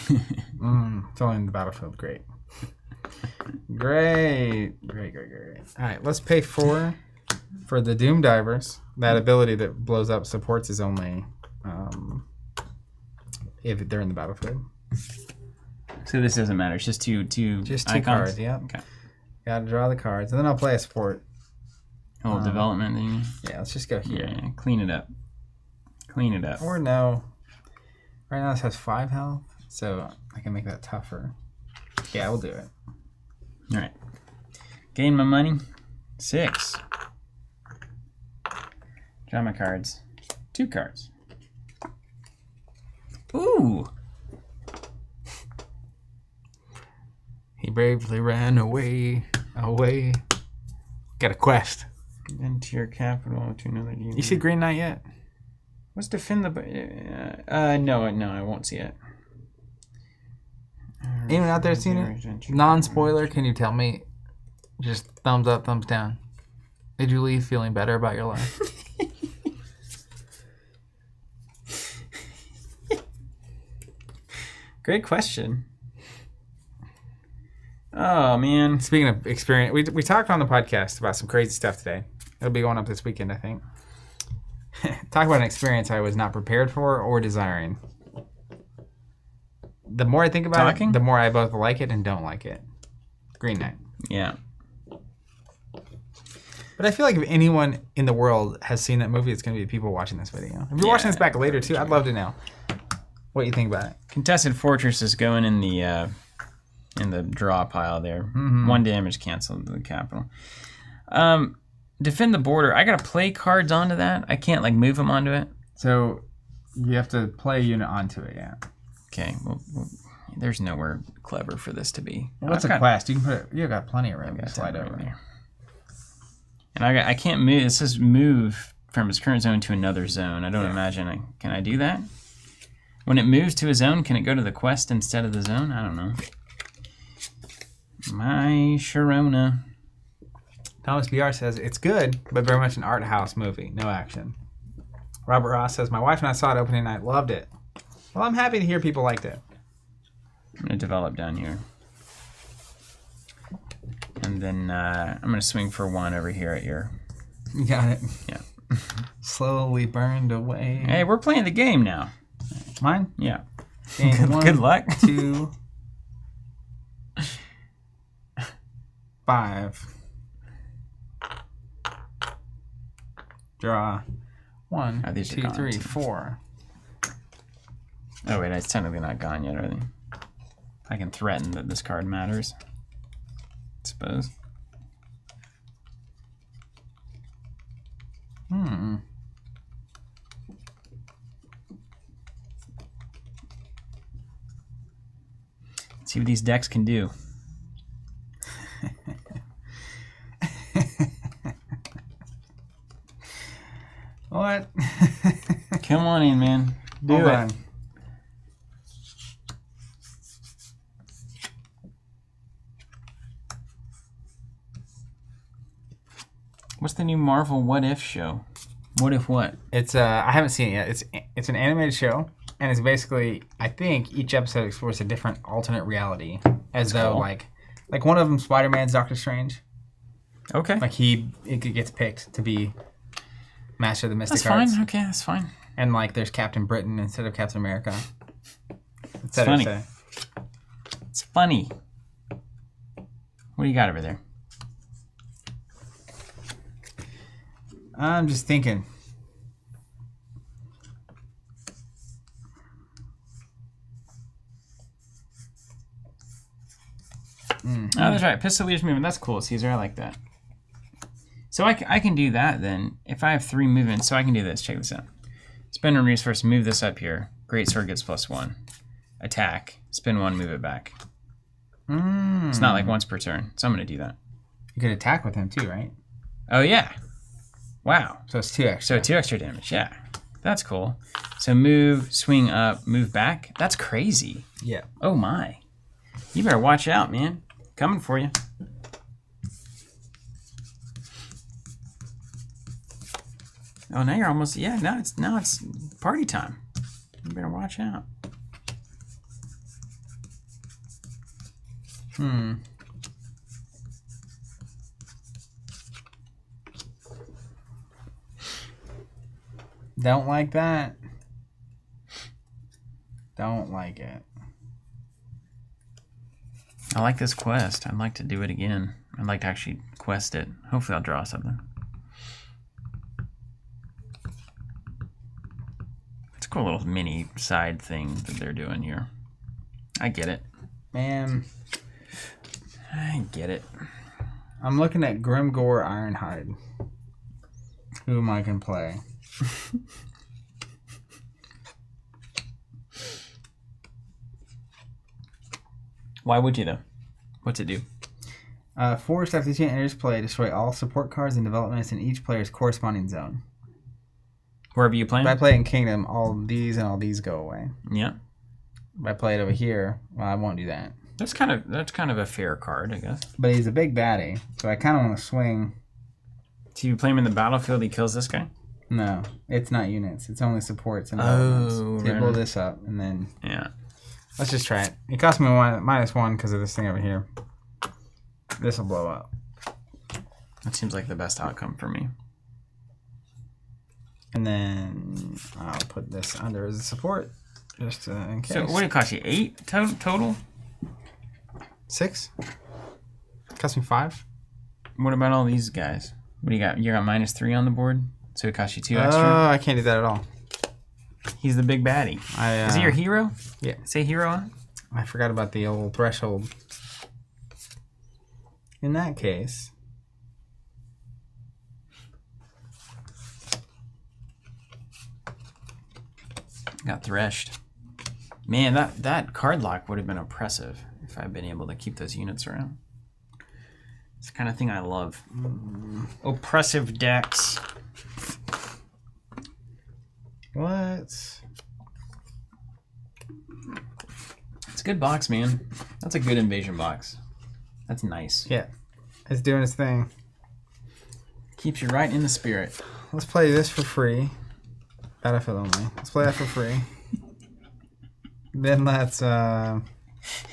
It's only in the battlefield. Great. Great. All right, let's pay 4 for the Doom Divers. That ability that blows up supports is only if they're in the battlefield. So this doesn't matter. It's just two icons? Cards. Yeah. Okay. Gotta draw the cards, and then I'll play a support. Oh, development thing. Yeah, let's just go here. Yeah, clean it up. Or no. Right now this has 5 health, so I can make that tougher. Yeah, we'll do it. All right. Gain my money. 6. Draw my cards. 2 cards. Ooh. He bravely ran away. Got a quest. Into your capital to another demon. You see Green Knight yet? Let's defend the... no, I won't see it. Anyone out there seen it? Non-spoiler, can you tell me? Just thumbs up, thumbs down. Did you leave feeling better about your life? Great question. Oh, man. Speaking of experience, we talked on the podcast about some crazy stuff today. It'll be going up this weekend, I think. Talk about an experience I was not prepared for or desiring. The more I think about it, the more I both like it and don't like it. Green Knight. Yeah. But I feel like if anyone in the world has seen that movie, it's going to be the people watching this video. If you're watching this back later, too, I'd love to know what you think about it. Contested Fortress is going in the draw pile there. 1 damage canceled to the capital. Defend the border. I got to play cards onto that. I can't move them onto it. So you have to play a unit onto it, yeah. Okay. Well, there's nowhere clever for this to be. What's a quest? You can put it. You've got plenty of room to slide over there. And I can't move. It says move from its current zone to another zone. I don't imagine can I do that? When it moves to a zone, can it go to the quest instead of the zone? I don't know. My Sharona. Thomas BR says, it's good, but very much an art house movie. No action. Robert Ross says, my wife and I saw it opening night. Loved it. Well, I'm happy to hear people liked it. I'm going to develop down here. And then I'm going to swing for 1 over here at your... You got it. Yeah. Slowly burned away. Hey, we're playing the game now. Mine? Yeah. Good luck. 2, 5. Draw 1, 2, 3, 4. Oh wait, it's technically not gone yet, are they? I can threaten that this card matters. I suppose. Let's see what these decks can do. What? Come on in, man. Do it. What's the new Marvel What If show? What if what? It's I haven't seen it yet. It's an animated show, and it's basically, I think each episode explores a different alternate reality, as though like one of them, Spider-Man's Doctor Strange. Okay. Like it gets picked to be Master of the Mystic Arts. That's fine. Okay, that's fine. And there's Captain Britain instead of Captain America. It's funny. It's funny. What do you got over there? I'm just thinking. Oh, that's right. Pistolier's movement. That's cool, Caesar. I like that. So I can do that then. If I have 3 movements, so I can do this. Check this out. Spend 1 resource, move this up here. Great sword gets +1. Attack. Spin 1, move it back. It's not like once per turn, so I'm going to do that. You can attack with him too, right? Oh, yeah. Wow. So it's 2 extra. So 2 extra damage, yeah. That's cool. So move, swing up, move back. That's crazy. Yeah. Oh, my. You better watch out, man. Coming for you. Oh, now you're almost, yeah, now it's party time. You better watch out. Don't like that. Don't like it. I like this quest. I'd like to do it again. I'd like to actually quest it. Hopefully I'll draw something. It's a cool little mini side thing that they're doing here. I get it. Man. I get it. I'm looking at Grimgore Ironhide. Whom I can play. Why would you though? What's it do? Force after 2 enters play, destroy all support cards and developments in each player's corresponding zone. Wherever you play? If I play in Kingdom, all these and all these go away. Yeah. If I play it over here, well, I won't do that. That's kind of a fair card, I guess. But he's a big baddie, so I kind of want to swing. So you play him in the battlefield, he kills this guy? No, it's not units. It's only supports and developments. Oh, so you blow this up, and then... Yeah. Let's just try it. It cost me -1 because of this thing over here. This will blow up. That seems like the best outcome for me. And then I'll put this under as a support, just in case. So what did it cost you? 8 total? 6? Cost me 5. What about all these guys? What do you got? You got -3 on the board, so it cost you 2 extra. Oh, I can't do that at all. He's the big baddie. Is he your hero? Yeah. Say hero on it? I forgot about the old threshold. In that case, got threshed. Man, that card lock would have been oppressive if I'd been able to keep those units around. It's the kind of thing I love. Oppressive decks. what? It's a good box, man. That's a good invasion box. That's nice. Yeah, it's doing its thing. Keeps you right in the spirit. Let's play this for free. Battlefield only. Let's play that for free. Then let's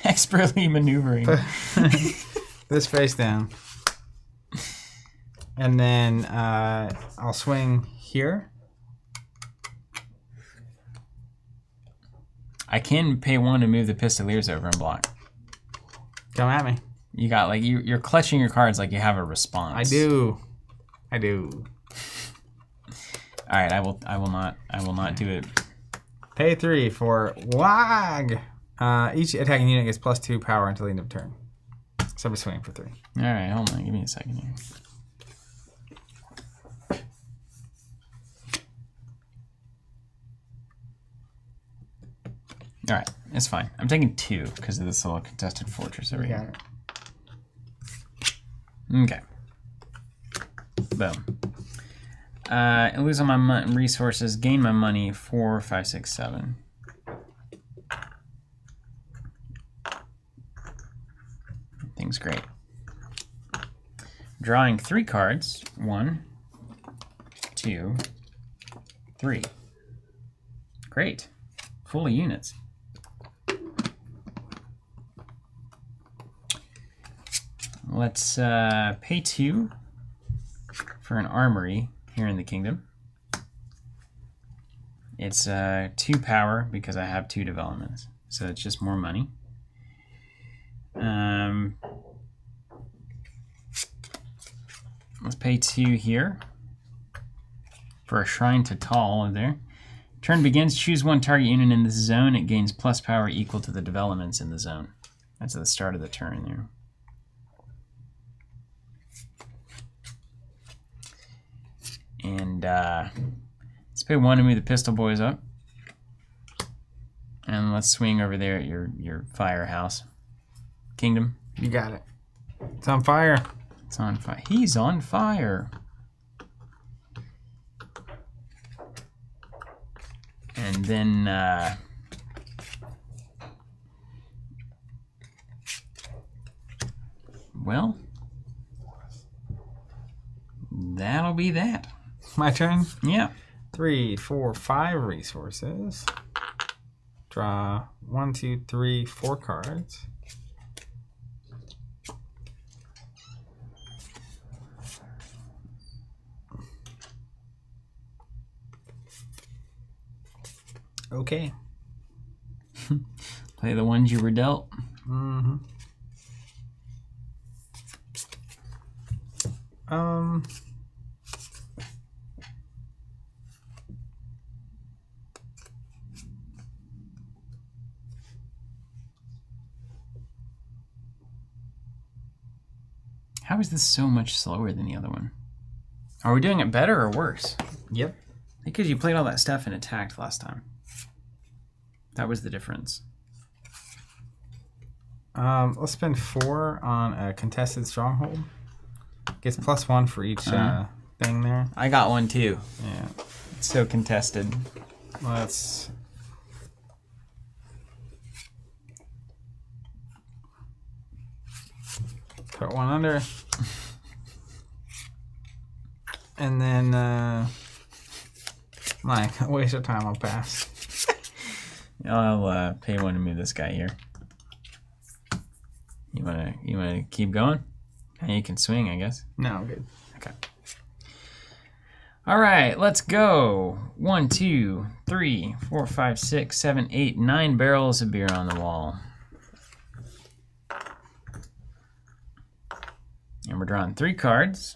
Expertly maneuvering. this face down. And then I'll swing here. I can pay 1 to move the Pistoliers over and block. Come at me. You got like you're clutching your cards like you have a response. I do. All right, I will not do it. Pay 3 for WAG. Each attacking unit gets +2 power until the end of turn. So I'm swinging for 3. All right, hold on, give me a second here. All right, it's fine. I'm taking 2 because of this little contested fortress over here. Okay. Boom. I lose all my resources, gain my money, 4, 5, 6, 7. Thing's great. Drawing 3 cards. 1, 2, 3. Great. Full of units. Let's pay 2 for an armory here in the kingdom. It's 2 power because I have 2 developments, so it's just more money. Let's pay 2 here for a shrine to Tal over there. Turn begins. Choose one target unit in this zone. It gains plus power equal to the developments in the zone. That's at the start of the turn there. And let's pay 1 to move the pistol boys up. And let's swing over there at your firehouse. Kingdom. You got it. It's on fire. It's on fire. He's on fire. And then well, that'll be that. My turn? Yeah. 3, 4, 5 resources. Draw 1, 2, 3, 4 cards. Okay. Play the ones you were dealt. Mm-hmm. How is this so much slower than the other one? Are we doing it better or worse? Yep. Because you played all that stuff and attacked last time. That was the difference. Let's spend 4 on a contested stronghold. Gets +1 for each thing there. I got one too. Yeah. It's so contested. Let's put 1 under. And then like a waste of time, I'll pass. I'll pay 1 to move this guy here. You wanna keep going? And you can swing, I guess. No, I'm good. Okay. All right, let's go. 1, 2, 3, 4, 5, 6, 7, 8, 9 barrels of beer on the wall. And we're drawing 3 cards.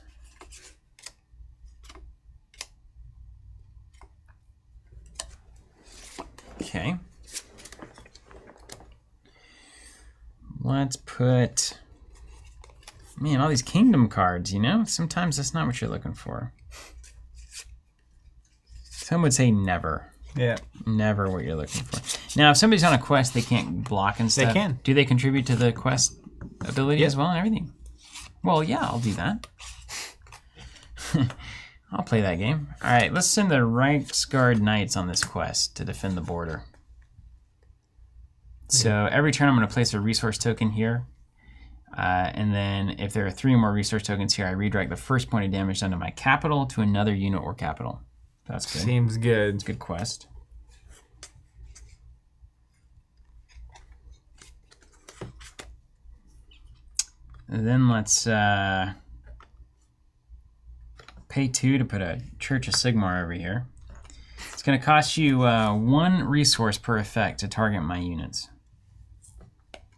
Okay. Let's put... Man, all these kingdom cards, you know? Sometimes that's not what you're looking for. Some would say never. Yeah. Never what you're looking for. Now, if somebody's on a quest, they can't block and stuff. They can. Do they contribute to the quest ability Yep. as well and everything? Well, yeah, I'll do that. I'll play that game. All right, let's send the Reiksguard Knights on this quest to defend the border. So every turn I'm going to place a resource token here. And then if there are 3 more resource tokens here, I redirect the first point of damage done to my capital to another unit or capital. That's good. Seems good. It's a good quest. And then let's pay 2 to put a Church of Sigmar over here. It's going to cost you 1 resource per effect to target my units.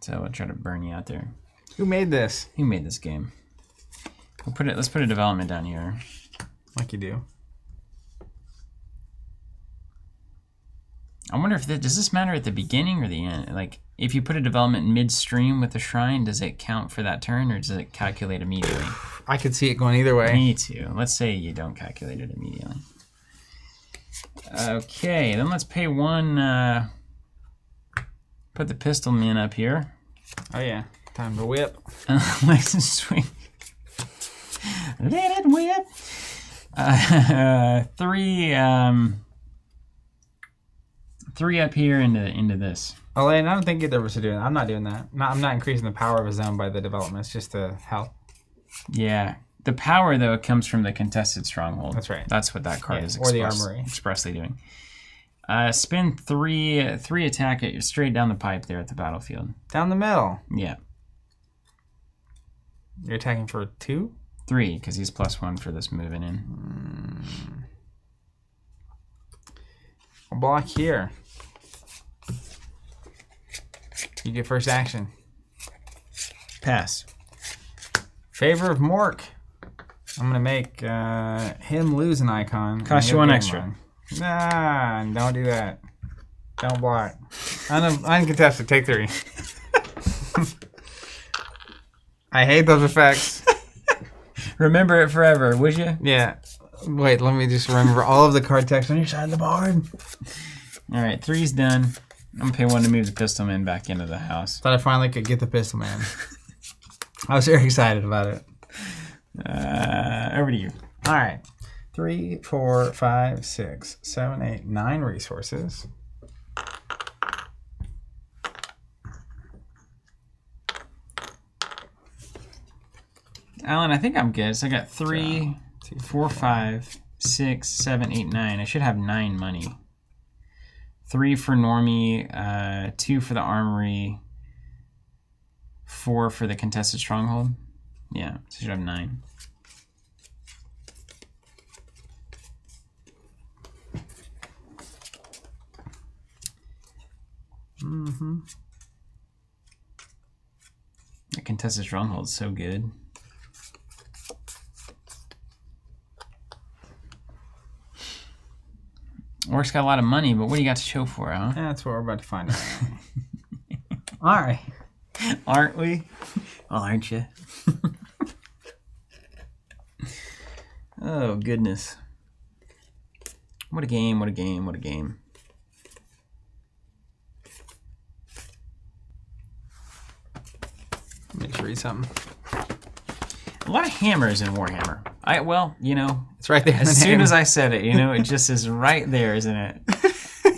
So I'll try to burn you out there. Who made this? Who made this game? Let's put a development down here. Like you do. I wonder if does this matter at the beginning or the end? Like, if you put a development midstream with the shrine, does it count for that turn, or does it calculate immediately? I could see it going either way. Me too. Let's say you don't calculate it immediately. Okay, then let's pay 1. Put the pistol men up here. Oh yeah, time to whip. Let's swing. Let it whip. 3 up here into this. Oh, and I don't think either of us are doing that. I'm not doing that. I'm not increasing the power of a zone by the developments, just to help. Yeah. The power, though, comes from the contested stronghold. That's right. That's what that card is or the armory. Expressly doing. Spin 3 attack it straight down the pipe there at the battlefield. Down the middle. Yeah. You're attacking for 2? 3, because he's +1 for this moving in. I'll block here. You get first action. Pass. Favor of Mork. I'm gonna make him lose an icon. Cost you one extra. One. Nah, don't do that. Don't block. Uncontested, take 3. I hate those effects. Remember it forever, would you? Yeah. Wait, let me just remember all of the card text on your side of the board. All right, 3's done. I'm gonna pay 1 to move the pistol man back into the house. Thought I finally could get the pistol man. I was very excited about it. Over to you. All right. 3, 4, 5, 6, 7, 8, 9 resources. Alan, I think I'm good. So I got 3, 4, 5, 6, 7, 8, 9. I should have 9 money. 3 for Normie, 2 for the Armory, 4 for the Contested Stronghold. Yeah, so I should have 9. Mm-hmm. The Contested Stronghold's so good. Orc's got a lot of money, but what do you got to show for it, huh? Yeah, that's what we're about to find out. All right. Aren't we? Well, aren't you? Oh, goodness. What a game, what a game, what a game. Let me read something. A lot of hammers in Warhammer. Well, you know, it's right there. As soon as I said it, you know, it just is right there, isn't it?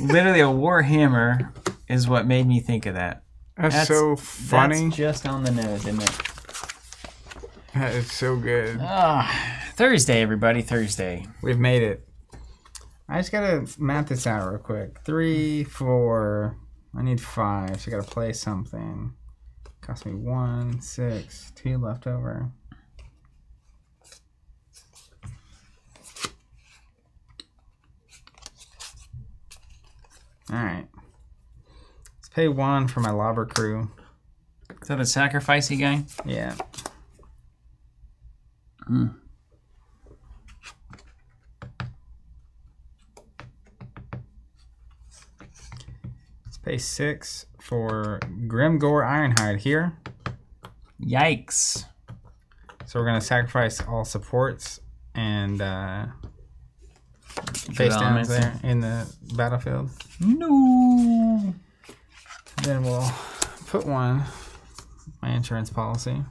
Literally, a Warhammer is what made me think of that. That's so funny. That's just on the nose, isn't it? That is so good. Thursday, everybody, Thursday. We've made it. I just gotta map this out real quick. 3, 4. I need 5, so I gotta play something. Cost me 1, 6, 2 left over. All right. Let's pay 1 for my lobber crew. Is that the sacrificey guy? Yeah. Let's pay 6 for Grimgore Ironhide here. Yikes. So we're going to sacrifice all supports and face downs there in the battlefield. No. Then we'll put 1, my insurance policy.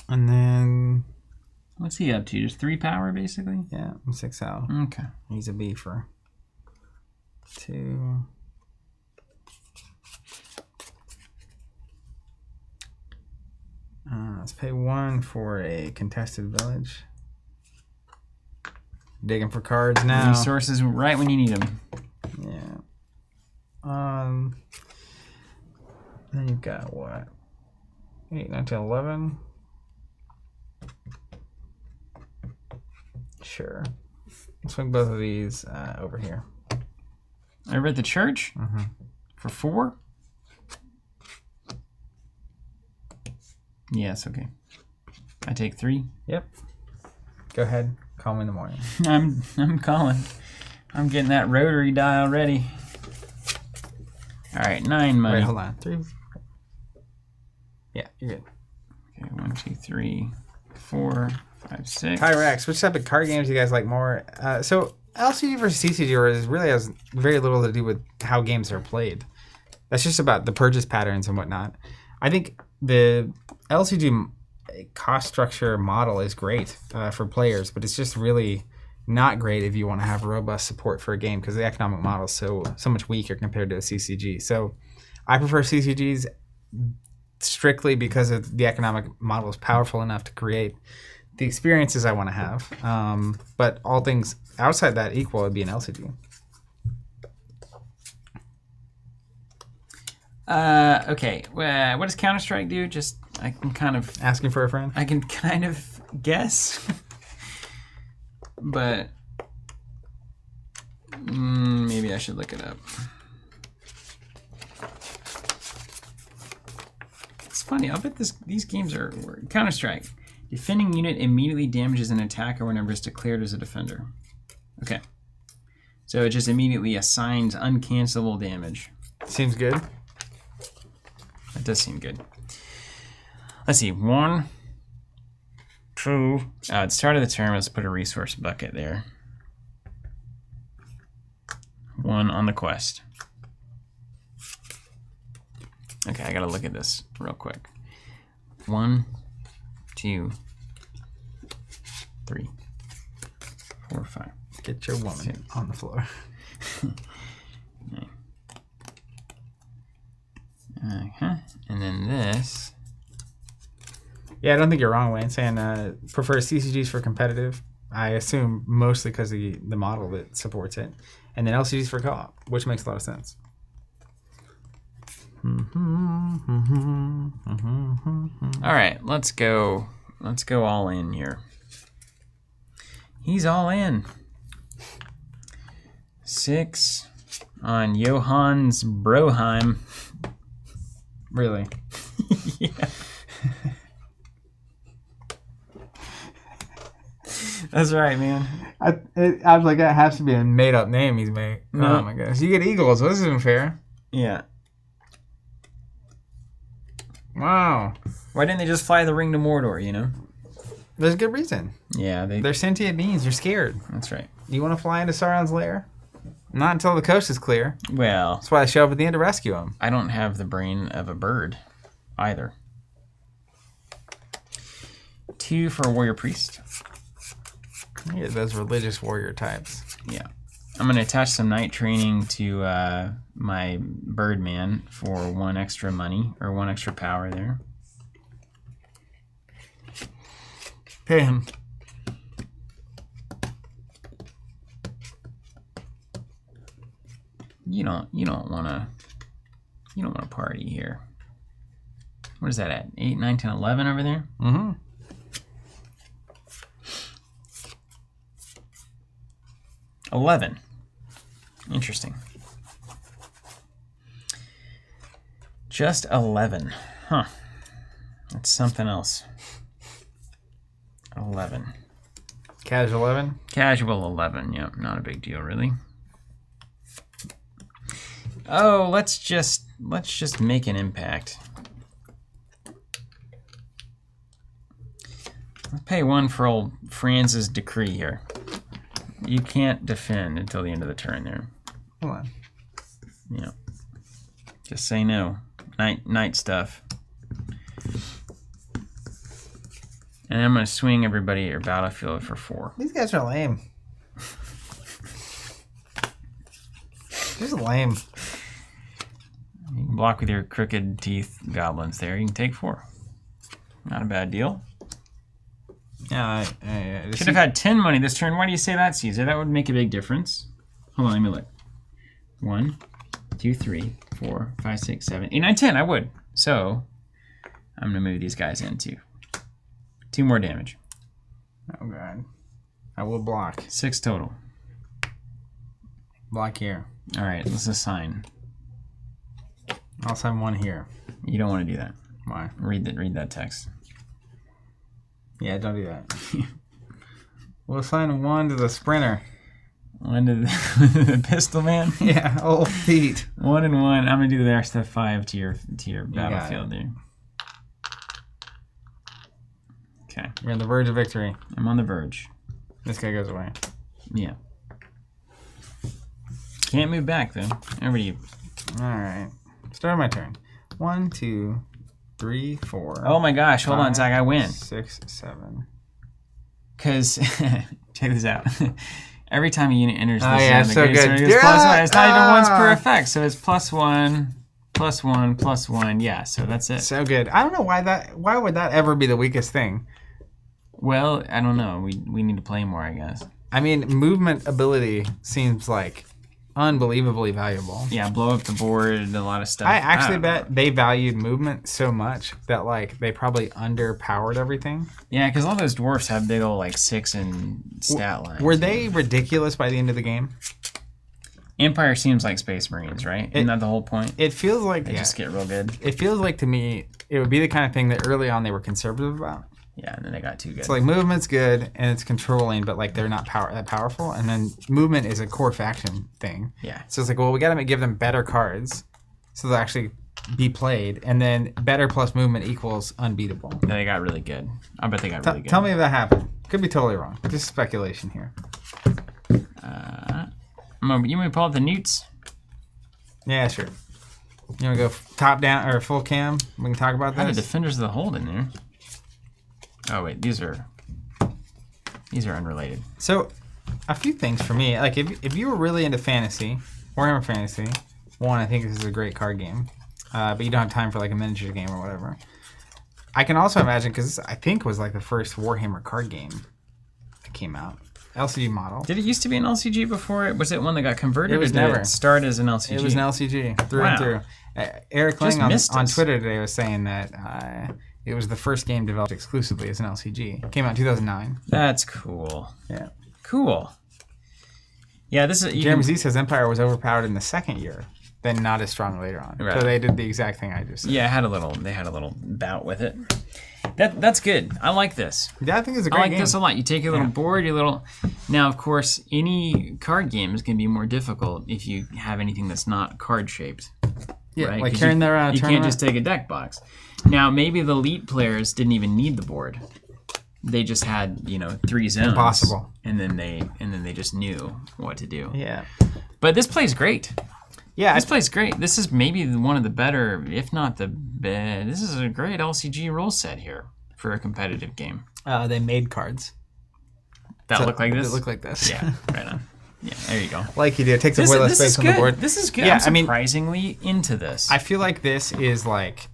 And then... What's he up to? Just 3 power, basically? Yeah, I'm 6 out. Okay. He's a B for 2. Let's pay 1 for a contested village. Digging for cards now. Resources right when you need them. Yeah. Then you've got what? 8, 9, 10, 11. Sure. Let's swing both of these over here. Over at the church? Mm-hmm. For 4? Yes, okay. I take 3. Yep. Go ahead. Call me in the morning. I'm calling. I'm getting that rotary dial ready. All right, 9 money. Wait, hold on. 3. Yeah, you're good. Okay, 1, 2, 3, 4, 5, 6. Kyrex, which type of card games do you guys like more? So LCG versus CCG really has very little to do with how games are played. That's just about the purchase patterns and whatnot. I think the LCG cost structure model is great for players, but it's just really not great if you want to have robust support for a game because the economic model is so much weaker compared to a CCG. So I prefer CCGs strictly because of the economic model is powerful enough to create the experiences I want to have. But all things outside that equal would be an LCG. Okay. What does Counter-Strike do? Just I can kind of asking for a friend. I can kind of guess, but maybe I should look it up. funny. I'll bet these games are Counter-Strike. Defending unit immediately damages an attacker whenever it's declared as a defender. Okay. So it just immediately assigns uncancelable damage. Seems good. That does seem good. Let's see. 1, 2. At the start of the turn, let's put a resource bucket there. 1 on the quest. Okay, I gotta look at this real quick. 1, 2, 3, 4, 5. Get your woman on the floor. Okay, and then this. Yeah, I don't think you're wrong, Wayne, saying prefer CCGs for competitive. I assume mostly because of the model that supports it. And then LCGs for co-op, which makes a lot of sense. All right, let's go all in here. He's all in. 6 on Johannes Broheim. Really? Yeah. That's right, man. I was like, that has to be a made-up name he's made. No. Oh, my gosh. You get Eagles. This isn't fair. Yeah. Wow. Why didn't they just fly the ring to Mordor, you know? There's a good reason. Yeah, They're sentient beings. You're scared. That's right. You want to fly into Sauron's lair? Not until the coast is clear. Well, That's why I show up at the end to rescue him. I don't have the brain of a bird either. 2 for Warrior Priest. Yeah, those religious warrior types. Yeah. I'm going to attach some night training to my Birdman for 1 extra money, or 1 extra power there. Pay him. You don't want to party here. What is that at? 8, 9, 10, 11 over there? Mm-hmm. $11. Interesting. Just 11. Huh. That's something else. 11. Casual 11? Casual 11. Yep, not a big deal, really. Oh, let's just make an impact. Let's pay 1 for old Franz's decree here. You can't defend until the end of the turn there. Hold on. Yeah. Just say no. Night stuff. And I'm going to swing everybody at your battlefield for 4. These guys are lame. Just lame. You can block with your crooked teeth goblins there. You can take 4. Not a bad deal. Yeah, Should have had 10 money this turn. Why do you say that, Caesar? That would make a big difference. Hold on, let me look. 1, 2, 3, 4, 5, 6, 7, 8, 9, 10. I would. So I'm going to move these guys in too. 2 more damage. Oh, God. I will block. 6 total. Block here. All right, let's assign. I'll assign 1 here. You don't want to do that. Why? Read that text. Yeah, don't do that. We'll assign 1 to the sprinter. 1 to the pistol man. Yeah, old feet. 1 and 1. I'm gonna do the extra 5 to your battlefield there. Okay. You're on the verge of victory. I'm on the verge. This guy goes away. Yeah. Can't move back though. Over to you. All right. Start my turn. 1, 2, 3, 4. Oh my gosh! Hold on, Zach. I win. 6, 7. Cause check this out. Every time a unit enters the yeah, zone, so the great good. zone is +1. It's not even once per effect, so it's +1, +1, +1. Yeah, so that's it. So good. I don't know why would that ever be the weakest thing? Well, I don't know. We need to play more, I guess. I mean, movement ability seems like unbelievably valuable. Yeah, blow up the board, a lot of stuff. I actually bet they valued movement so much that like they probably underpowered everything. Yeah, because all those dwarfs have big old like 6 and stat lines. Were they ridiculous by the end of the game? Empire seems like Space Marines, right? Isn't that the whole point? It feels like They just get real good. It feels like to me it would be the kind of thing that early on they were conservative about. Yeah, and then they got too good. So like movement's good and it's controlling, but like they're not that powerful. And then movement is a core faction thing. Yeah. So it's like, well, we got to give them better cards so they'll actually be played, and then better plus movement equals unbeatable. Then they got really good. I bet they got really good. Tell me if that happened. Could be totally wrong. Just speculation here. You want me to pull up the newts? Yeah, sure. You want to go top down or full cam? We can talk about I have this. the Defenders of the Hold in there. Oh wait, these are unrelated. So, a few things for me. Like if you were really into fantasy, Warhammer Fantasy, one, I think this is a great card game. But you don't have time for like a miniature game or whatever. I can also imagine, because I think was like the first Warhammer card game that came out. LCG model. Did it used to be an LCG before it? Was it one that got converted? It was or did never. It start as an LCG? It was an LCG through and through. Eric Lang on Twitter today was saying that it was the first game developed exclusively as an LCG. It came out in 2009. That's cool. Yeah. Cool. Yeah, this is... Jeremy Z says Empire was overpowered in the second year, then not as strong later on. Right. So they did the exact thing I just said. Yeah, they had a little bout with it. That's good. I like this. Yeah, I think it's a great game. I like this a lot. You take your little board, your little... Now, of course, any card game is going to be more difficult if you have anything that's not card-shaped. Yeah, right? like carrying that around. You can't just take a deck box. Now, maybe the elite players didn't even need the board. They just had, 3 zones. Impossible. And then they just knew what to do. Yeah. But this plays great. Yeah, this plays great. This is maybe one of the better, if not the best. This is a great LCG rule set here for a competitive game. They made cards that look like this. They look like this. Yeah, right on. Yeah, there you go. Like you do. It takes up way less space on the board. This is good. Yeah, I'm surprisingly into this. I feel like this is like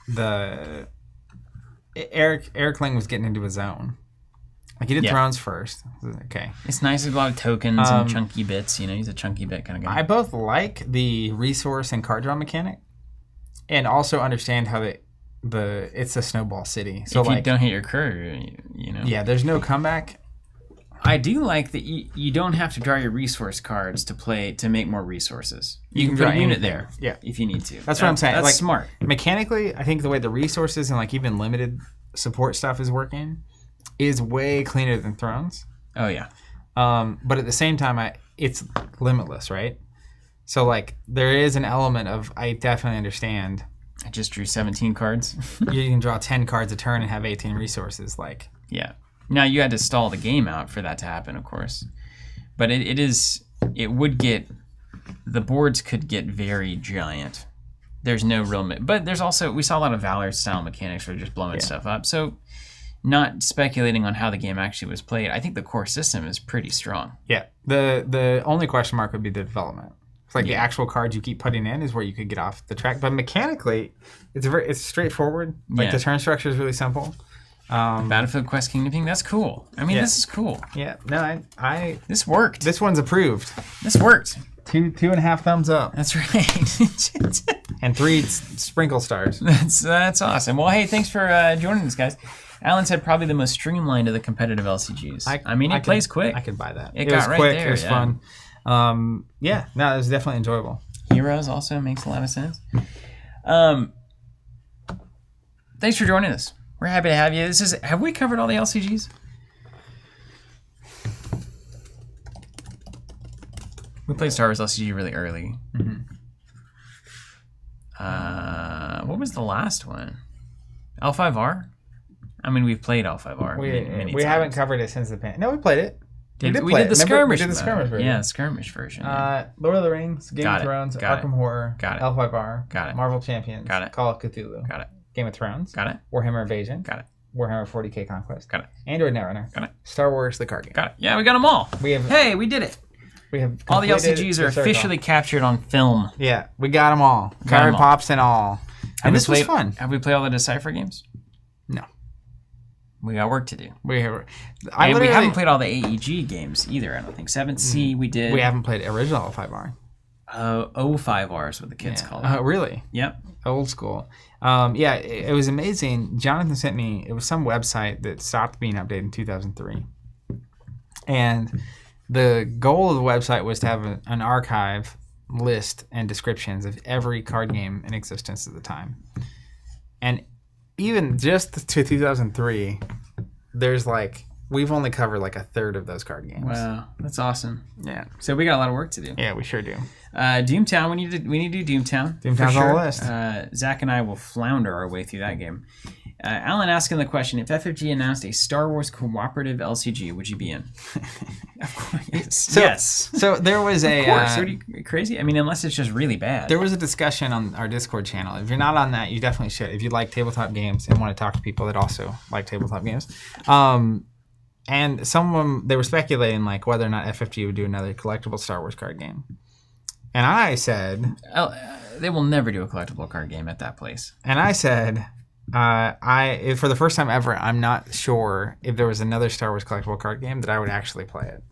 the Eric Lang was getting into his zone. Like he did Thrones first. Okay. It's nice with a lot of tokens and chunky bits. He's a chunky bit kind of guy. I both like the resource and card draw mechanic, and also understand how it's a snowball city. So if you don't hit your curve, Yeah, there's no comeback. I do like that you don't have to draw your resource cards to make more resources. You can put a unit there, if you need to. That's what I'm saying. That's like, smart. Mechanically, I think the way the resources and like even limited support stuff is working is way cleaner than Thrones. Oh yeah. But at the same time, it's limitless, right? So like there is an element of I definitely understand. I just drew 17 cards. You can draw 10 cards a turn and have 18 resources. Yeah. Now you had to stall the game out for that to happen, of course. But the boards could get very giant. There's no real, but there's also, we saw a lot of Valor style mechanics for just blowing stuff up. So not speculating on how the game actually was played, I think the core system is pretty strong. Yeah. The only question mark would be the development. It's like the actual cards you keep putting in is where you could get off the track. But mechanically, it's straightforward. Like the turn structure is really simple. Battlefield Quest Kingdom thing, that's cool. I mean, this is cool. Yeah, no, this worked. This one's approved. This worked. 2.5 thumbs up. That's right. And 3 sprinkle stars. That's awesome. Well, hey, thanks for joining us, guys. Alan said probably the most streamlined of the competitive LCGs. It plays quick. I could buy that. It was got quick. Right there, it was fun. It was definitely enjoyable. Heroes also makes a lot of sense. Thanks for joining us. We're happy to have you. Have we covered all the LCGs? We played Star Wars LCG really early. Mm-hmm. What was the last one? L5R? I mean, we've played L5R many times. We haven't covered it since the pan. No, we played it. We did the skirmish. We did the skirmish version. Yeah, the skirmish version. Lord of the Rings, Game of Thrones, Arkham Horror, L5R, Marvel Champions, Call of Cthulhu, Game of Thrones, Warhammer Invasion, Warhammer 40k Conquest, Android Netrunner, Star Wars the card game. Yeah, we got them all. We did it. We have all the LCGs are officially captured on film. Yeah, we got them all. Card pops and all. And this was fun. Have we played all the Decipher games? No. We got work to do. We haven't played all the AEG games either, I don't think. 7th Sea we did. We haven't played original 5R. 05R is what the kids call it. Oh, really? Yep. Old school. It was amazing. Jonathan sent me, it was some website that stopped being updated in 2003. And the goal of the website was to have an archive list and descriptions of every card game in existence at the time. And even just to 2003, there's like, we've only covered like a third of those card games. Wow, that's awesome. Yeah. So we got a lot of work to do. Yeah, we sure do. Doomtown, we need to do Doomtown. Doomtown's on the list. Zach and I will flounder our way through that game. Alan asking the question, if FFG announced a Star Wars cooperative LCG, would you be in? Of course. Yes. So there was Of course. Are you crazy? I mean, unless it's just really bad. There was a discussion on our Discord channel. If you're not on that, you definitely should. If you like tabletop games and want to talk to people that also like tabletop games. And some of them, they were speculating like whether or not FFG would do another collectible Star Wars card game. And I said... they will never do a collectible card game at that place. And I said... for the first time ever, I'm not sure if there was another Star Wars collectible card game that I would actually play it.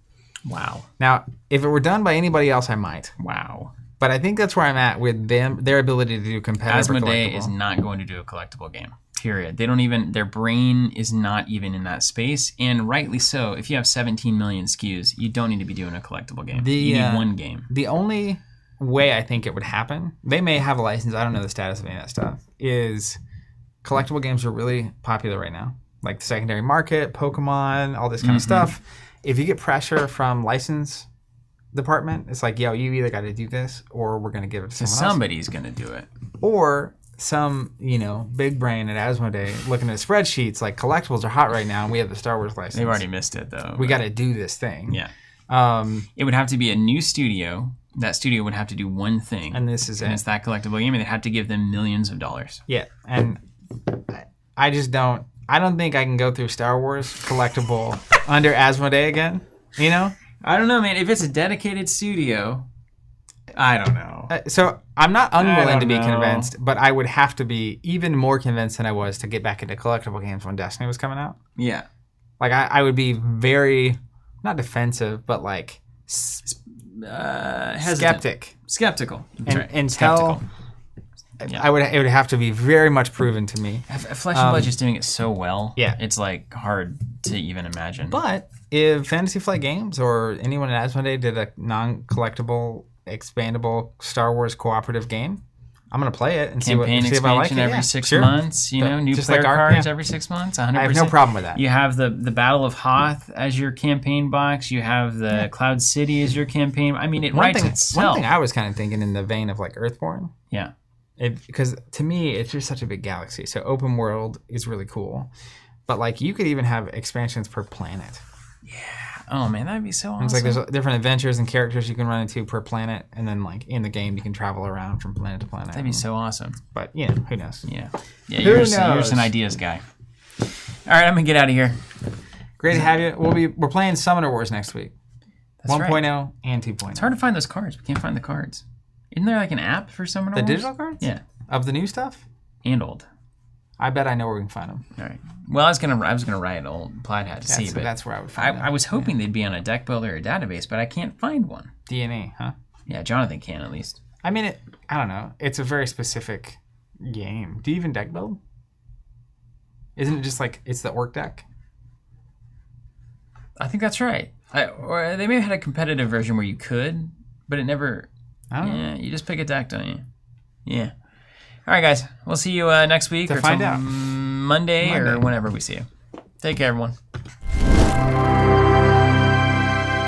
Wow. Now, if it were done by anybody else, I might. Wow. But I think that's where I'm at with their ability to do competitive or Asmodee collectible. is not going to do a collectible game. Period. They don't even, their brain is not even in that space, and rightly so. If you have 17 million SKUs, you don't need to be doing a collectible game. You need one game. The only way I think it would happen, they may have a license, I don't know the status of any of that stuff, is collectible games are really popular right now. Like the secondary market, Pokemon, all this kind of stuff. If you get pressure from license department, it's like, yo, you either got to do this or we're going to give it to someone else. Somebody's going to do it. Or some, big brain at Asmodee looking at spreadsheets like collectibles are hot right now and we have the Star Wars license. They've already missed it though. We got to do this thing. Yeah. It would have to be a new studio. That studio would have to do one thing. And this is and it's that collectible game, and they'd have to give them millions of dollars. Yeah. And I just don't think I can go through Star Wars collectible under Asmodee again, I don't know, man. If it's a dedicated studio, I don't know. So I'm not unwilling to be convinced, but I would have to be even more convinced than I was to get back into collectible games when Destiny was coming out. Yeah. Like I would be very, not defensive, but like skeptical. Until it would have to be very much proven to me. Flesh and Blood just doing it so well. Yeah. It's like hard to even imagine. But if Fantasy Flight Games or anyone at Asmodee did a non-collectible, expandable Star Wars cooperative game, I'm going to play it and see if I like it. Every 6 months, new just player cards every 6 months, 100%. I have no problem with that. You have the Battle of Hoth as your campaign box. You have the Cloud City as your campaign. I mean, it writes itself. One thing I was kind of thinking in the vein of like Earthborn. Yeah. Because to me, it's just such a big galaxy. So open world is really cool. But like you could even have expansions per planet. Yeah. Oh man, that'd be so awesome. It's like there's different adventures and characters you can run into per planet, and then like in the game you can travel around from planet to planet. That'd be so awesome. But who knows? Yeah. You're an ideas guy. All right, I'm gonna get out of here. Great to have you. We're playing Summoner Wars next week. That's 1.0 and 2.0. It's hard to find those cards. We can't find the cards. Isn't there like an app for Summoner Wars? The digital cards? Yeah. Of the new stuff? And old. I bet I know where we can find them. All right. Well, I was gonna write old Plaid Hat to see, but that's where I would find them. I was hoping they'd be on a deck builder or database, but I can't find one. DNA, huh? Yeah, Jonathan can at least. I mean, I don't know. It's a very specific game. Do you even deck build? Isn't it just like it's the orc deck? I think that's right. Or they may have had a competitive version where you could, but it never. Yeah, you just pick a deck, don't you? Yeah. All right, guys. We'll see you next week to find out. Monday or whenever we see you. Take care, everyone.